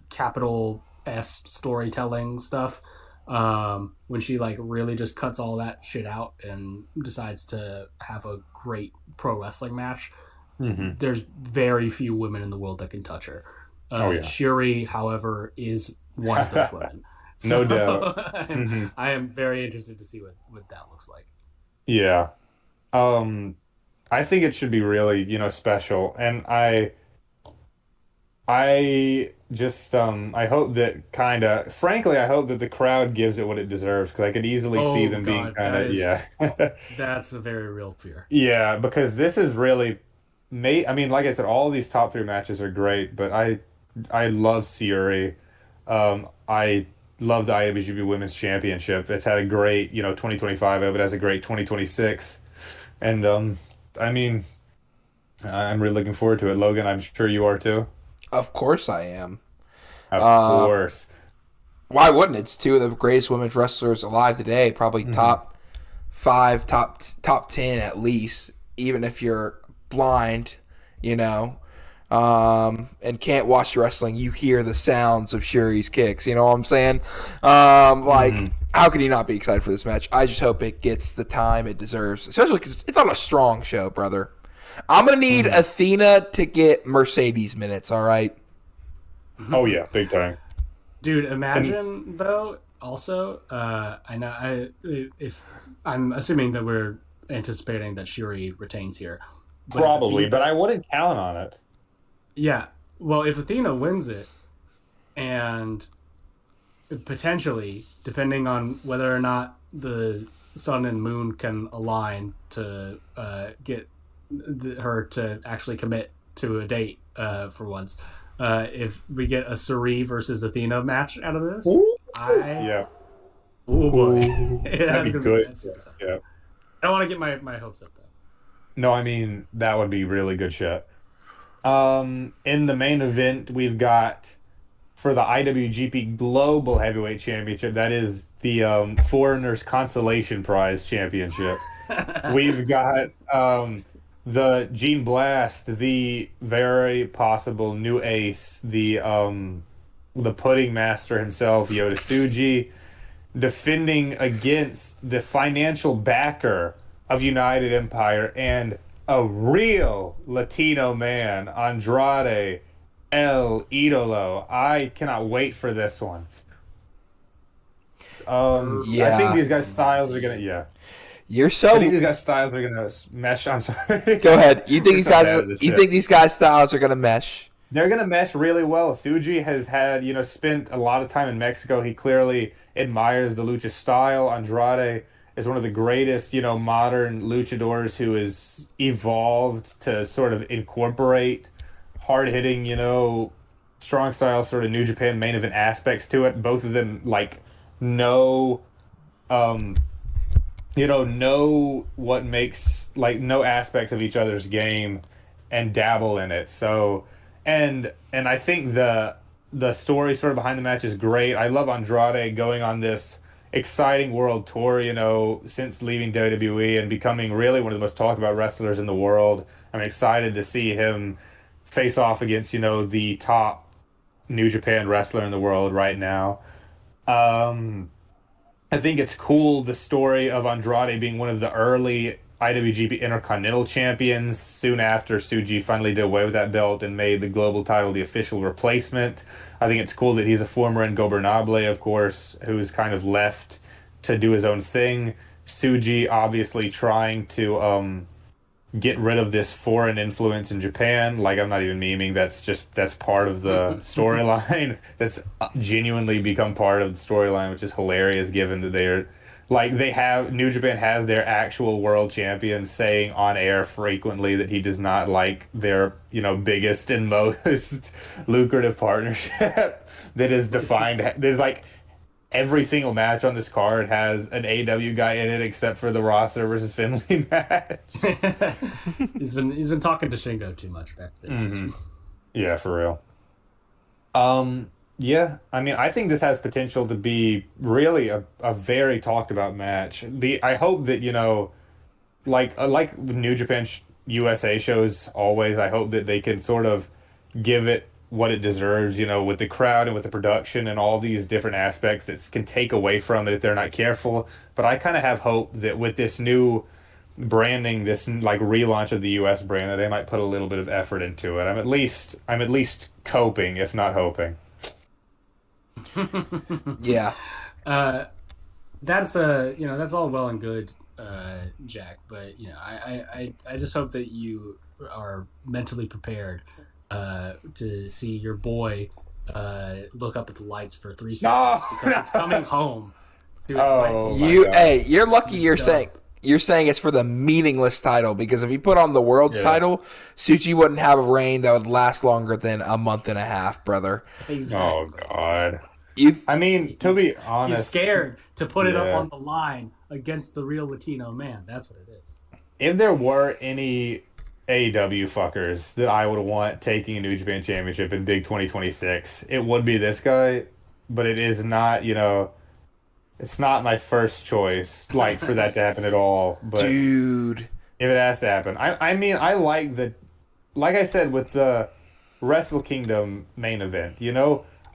capital S storytelling stuff, when she really just cuts all that shit out and decides to have a great pro wrestling match, there's very few women in the world that can touch her. Oh, yeah. Shuri, however, is one of those women. No doubt. I am very interested to see what that looks like. Yeah. I think it should be really, special. And I just I hope that frankly, I hope that the crowd gives it what it deserves, because I could easily see Oh them being God, kind of, yeah. that's a very real fear. Yeah, because this is really I mean, like I said, all these top three matches are great, but I love Siri. I love the IWGP Women's Championship. It's had a great, 2025 of it has a great 2026. And I mean, I'm really looking forward to it. Logan, I'm sure you are too. Of course I am. Of course. Why wouldn't it? It's two of the greatest women's wrestlers alive today. Probably top 5, top 10 at least. Even if you're blind, and can't watch wrestling, you hear the sounds of Shuri's kicks. You know what I'm saying? How can you not be excited for this match? I just hope it gets the time it deserves, especially because it's on a strong show, brother. I'm going to need Athena to get Mercedes minutes, all right? Oh, yeah, big time. Dude, imagine, though, also, if I'm assuming that we're anticipating that Shuri retains here. Probably, but I wouldn't count on it. Yeah. Well, if Athena wins it, and potentially, depending on whether or not the sun and moon can align to get her to actually commit to a date for once, if we get a Suri versus Athena match out of this, Yeah. Oh boy, That'd be good. Yeah. I don't want to get my hopes up though. No, I mean, that would be really good shit. In the main event, we've got, for the IWGP Global Heavyweight Championship, that is the Foreigners Consolation Prize Championship. We've got the Gene Blast, the very possible new ace, the pudding master himself, Yoda Tsuji, defending against the financial backer of United Empire and a real Latino man, Andrade El Idolo. I cannot wait for this one. I think these guys' styles are gonna. Yeah, you're so. I think these guys' styles are gonna mesh. I'm sorry. Go ahead. You think these guys? You think these guys' styles are gonna mesh? They're gonna mesh really well. Tsuji has had, spent a lot of time in Mexico. He clearly admires the lucha style. Andrade is one of the greatest, modern luchadors who has evolved to sort of incorporate hard-hitting, strong style sort of New Japan main event aspects to it. Both of them know what makes know aspects of each other's game and dabble in it. So and I think the story sort of behind the match is great. I love Andrade going on this exciting world tour, since leaving WWE and becoming really one of the most talked about wrestlers in the world. I'm excited to see him face off against, the top New Japan wrestler in the world right now. I think it's cool, the story of Andrade being one of the early IWGP Intercontinental Champions soon after Tsuji finally did away with that belt and made the global title the official replacement. I think it's cool that he's a former Ingobernable, of course, who's kind of left to do his own thing. Tsuji obviously trying to get rid of this foreign influence in Japan. I'm not even memeing. That's part of the storyline. That's genuinely become part of the storyline, which is hilarious given that they're New Japan has their actual world champion saying on air frequently that he does not like their, biggest and most lucrative partnership that is defined. There's every single match on this card has an AW guy in it except for the Roster versus Finley match. He's been talking to Shingo too much backstage. Mm-hmm. Yeah, for real. Yeah, I mean, I think this has potential to be really a very talked about match. I hope that, like New Japan USA shows always, I hope that they can sort of give it what it deserves, with the crowd and with the production and all these different aspects that can take away from it if they're not careful. But I kind of have hope that with this new branding this like relaunch of the US brand, that they might put a little bit of effort into it. I'm at least coping, if not hoping. Yeah. That's that's all well and good, Jack, but I just hope that you are mentally prepared to see your boy look up at the lights for 3 seconds because it's coming home to its rightful Hey, you're lucky you're saying it's for the meaningless title, because if you put on the world's title, Tsuji wouldn't have a reign that would last longer than a month and a half, brother. Exactly. Oh God. To be honest, he's scared to put it up on the line against the real Latino man. That's what it is. If there were any AEW fuckers that I would want taking a New Japan Championship in Big 2026, it would be this guy, but it is not, it's not my first choice, like, for that to happen at all. But dude, if it has to happen, I mean, I like like I said with the Wrestle Kingdom main event,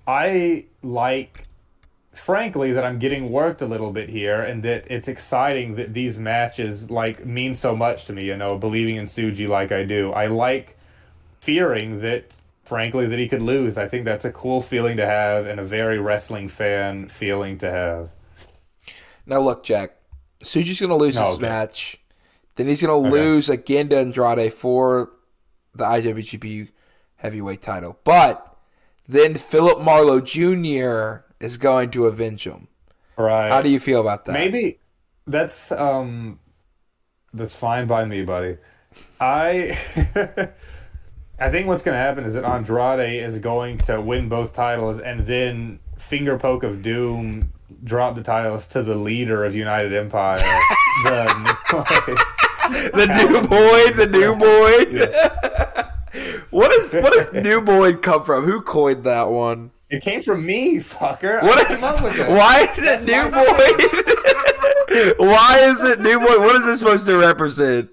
I like, frankly, that I'm getting worked a little bit here, and that it's exciting that these matches like mean so much to me, believing in Tsuji like I do. I like fearing that, frankly, that he could lose. I think that's a cool feeling to have, and a very wrestling fan feeling to have. Now look, Jack, Tsuji's going to lose this match. Then he's going to lose again to Andrade for the IWGP heavyweight title. But then Philip Marlowe Jr. is going to avenge him. Right. How do you feel about that? Maybe that's fine by me, buddy. I think what's going to happen is that Andrade is going to win both titles, and then finger poke of doom drop the titles to the leader of United Empire, the new boy. Yeah. What does new boy come from? Who coined that one? It came from me, fucker. Why is it new boy? Why is it new boy? What is this supposed to represent?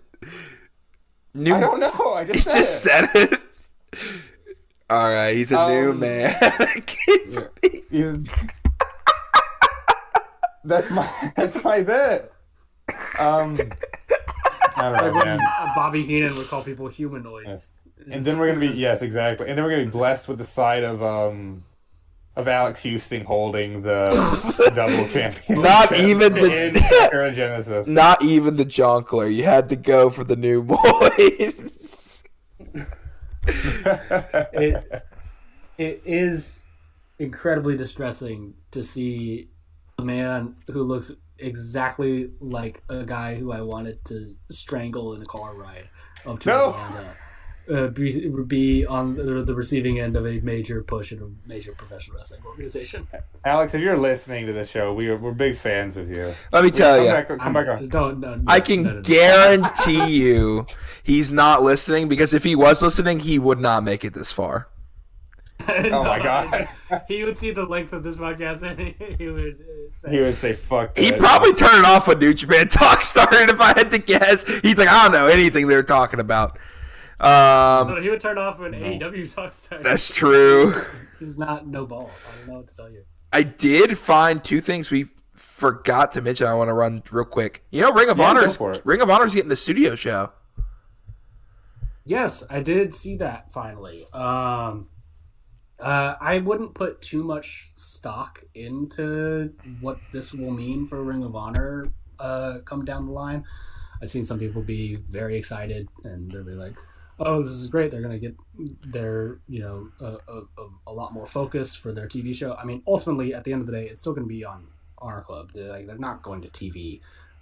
I don't know. I just said it. All right, he's a new man. That's my bet. I don't know, man. Bobby Heenan would call people humanoids. Yeah. And then we're gonna be exactly. And then we're gonna be blessed with the sight of Alex Houston holding the double championship. Not even the Genesis. Not even the Jonkler. You had to go for the new boy. It is incredibly distressing to see a man who looks exactly like a guy who I wanted to strangle in a car ride up to be on the receiving end of a major push in a major professional wrestling organization. Alex, if you're listening to the show, we're big fans of you. Let me tell you. Come back on. No, I can guarantee you he's not listening, because if he was listening, he would not make it this far. Oh my God. He would see the length of this podcast and he would say fuck. He'd probably turn it off when New Japan Talk started, if I had to guess. He's like, I don't know anything they're talking about. So he would turn off when AEW Talk started. That's true. He's no ball. I don't know what to tell you. I did find 2 things we forgot to mention. I want to run real quick. Ring of Honor's getting the studio show. Yes, I did see that finally. I wouldn't put too much stock into what this will mean for Ring of Honor come down the line. I've seen some people be very excited, and they'll be like, oh, this is great. They're going to get their, a lot more focus for their TV show. I mean, ultimately, at the end of the day, it's still going to be on Honor Club. They're not going to TV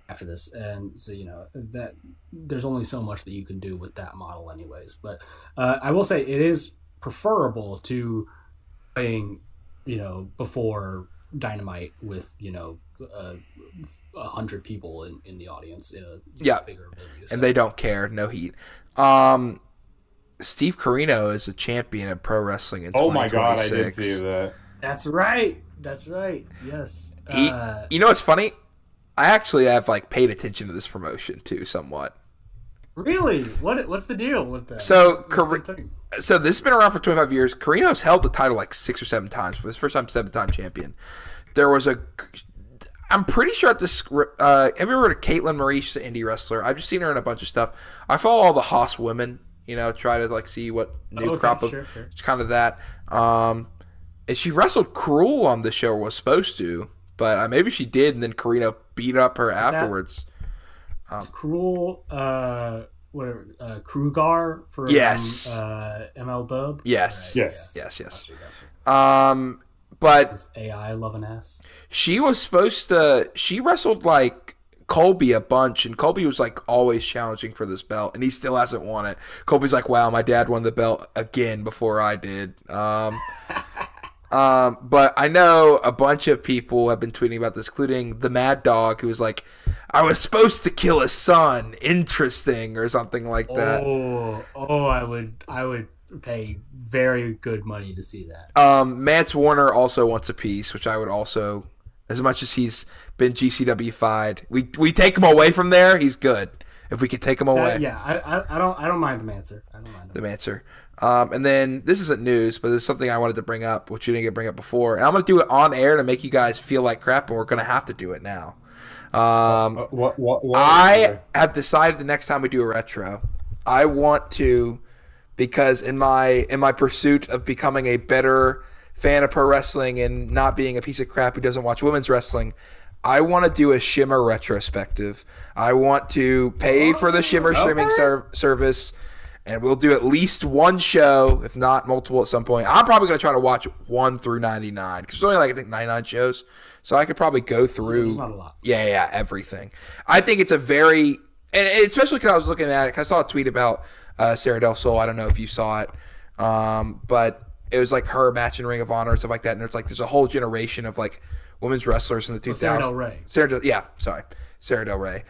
after this. And so, that there's only so much that you can do with that model anyways. But I will say it is preferable to playing, before Dynamite with, 100 people in the audience in a bigger venue. So. And they don't care. No heat. Steve Corino is a champion of pro wrestling in 2026. Oh my God, I did see that. That's right. Yes. You know what's funny? I actually have paid attention to this promotion too, somewhat. Really? What's the deal with that? So this has been around for 25 years. Corino's held the title 6 or 7 times. For his first time, 7-time champion. There was I'm pretty sure at this. Have you ever heard of Caitlin Marie? She's an indie wrestler. I've just seen her in a bunch of stuff. I follow all the Haas women. Try to like see what new crop of. Sure. It's kind of that. And she wrestled Cruel on the show, or was supposed to, but maybe she did, and then Karina beat up her afterwards. Cruel. Whatever. Krugar for MLW. Yes. Right. Yes. Gotcha. But is AI loving ass. She was supposed to. She wrestled like Colby a bunch, and Colby was like always challenging for this belt, and he still hasn't won it. Colby's like, "Wow, my dad won the belt again before I did." But I know a bunch of people have been tweeting about this, including the Mad Dog, who was like, "I was supposed to kill his son. Interesting," or something like that. I would pay very good money to see that. Mance Warner also wants a piece, which I would also, as much as he's been GCW-fied, we take him away from there, he's good. If we could take him away. I don't mind the Mancer. The Mancer. And then this isn't news, but this is something I wanted to bring up, which you didn't get bring up before. And I'm going to do it on air to make you guys feel like crap, and we're going to have to do it now. What I have decided the next time we do a retro, I want to, because in my pursuit of becoming a better fan of pro wrestling and not being a piece of crap who doesn't watch women's wrestling, I want to do a Shimmer retrospective. I want to pay for the Shimmer streaming service, and we'll do at least one show, if not multiple at some point. I'm probably going to try to watch 1 through 99, because there's only like, I think, 99 shows. So I could probably go through not a lot. Everything. I think it's a very, and especially because I was looking at it, because I saw a tweet about Sarah Del Sol. I don't know if you saw it, but it was like her match in Ring of Honor and stuff like that. And there's a whole generation of like women's wrestlers in the 2000s. Sarah Del Rey. Sarah Del Rey.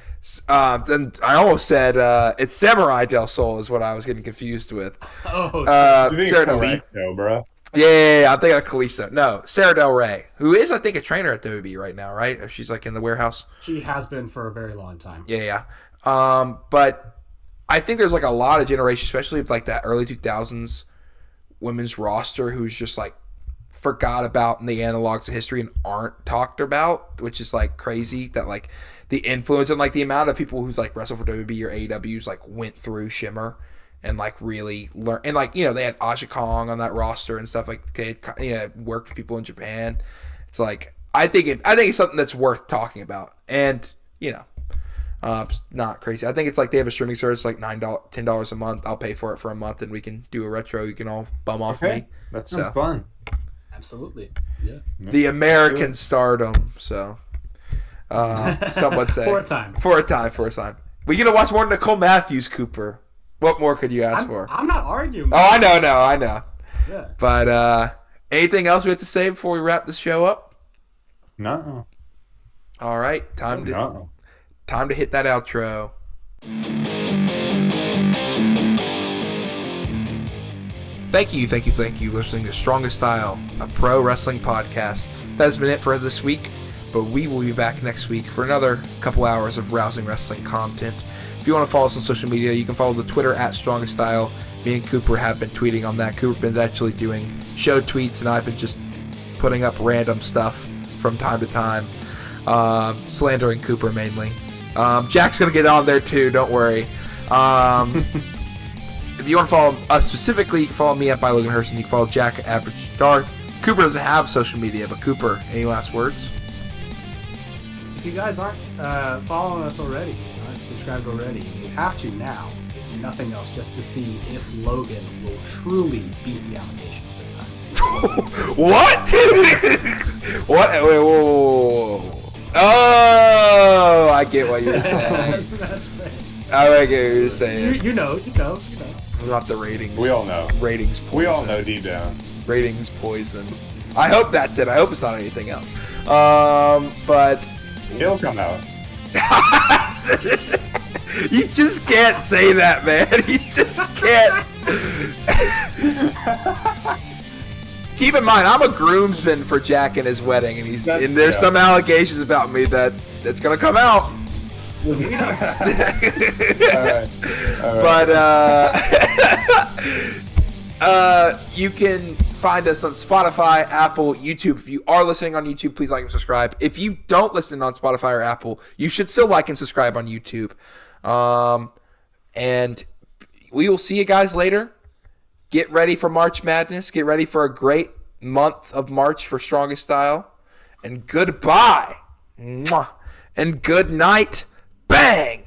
Then I almost said it's Samurai Del Sol is what I was getting confused with. Sarah Del Rey, bro. Yeah, I'm thinking of Kalisto. No, Sarah Del Rey, who is, I think, a trainer at WWE right now, right? She's like in the warehouse. She has been for a very long time. Yeah. But I think there's like a lot of generations, especially like that early 2000s women's roster, who's just like forgot about in the analogs of history and aren't talked about, which is like crazy that like the influence and like the amount of people who's like wrestle for WWE or AEWs like went through Shimmer and like really learn, and like, they had Aja Kong on that roster and stuff, like they had, worked with people in Japan. It's like I think it's something that's worth talking about, and it's not crazy. I think it's like they have a streaming service like $10 a month. I'll pay for it for a month, and we can do a retro. You can all bum off me. That sounds fun. Absolutely, yeah. The American Stardom. So, some would say for a time. We get to watch more Nicole Matthews, Cooper. What more could you ask for? I'm not arguing. Oh, I know. Yeah. But anything else we have to say before we wrap this show up? No. All right, time to hit that outro. Thank you listening to Strongest Style, a pro wrestling podcast. That has been it for this week, but we will be back next week for another couple hours of rousing wrestling content. If you want to follow us on social media, you can follow the Twitter at Strongest Style. Me and Cooper have been tweeting on that. Cooper's been actually doing show tweets, and I've been just putting up random stuff from time to time, slandering Cooper mainly. Jack's going to get on there too, don't worry. If you want to follow us specifically, you can follow me at Logan Hurston. You can follow Jack at Average Darth. Cooper doesn't have social media, but Cooper, any last words? If you guys aren't following us already, aren't subscribed already, you have to now, if nothing else, just to see if Logan will truly beat the allegations this time. What? What? Wait, whoa. Oh, I get what you're saying. I get what you're saying. You know. Not the ratings. We all know. Ratings poison. We all know deep down. Ratings poison. I hope that's it. I hope it's not anything else. But He'll come out. You just can't say that, man. You just can't. Keep in mind, I'm a groomsman for Jack and his wedding, and there's some allegations about me that's gonna come out. All right. But you can find us on Spotify, Apple, YouTube. If you are listening on YouTube, please like and subscribe. If you don't listen on Spotify or Apple, you should still like and subscribe on YouTube. And we will see you guys later. Get ready for March Madness. Get ready for a great month of March for Strongest Style. And goodbye. Mwah. And good night. Bang.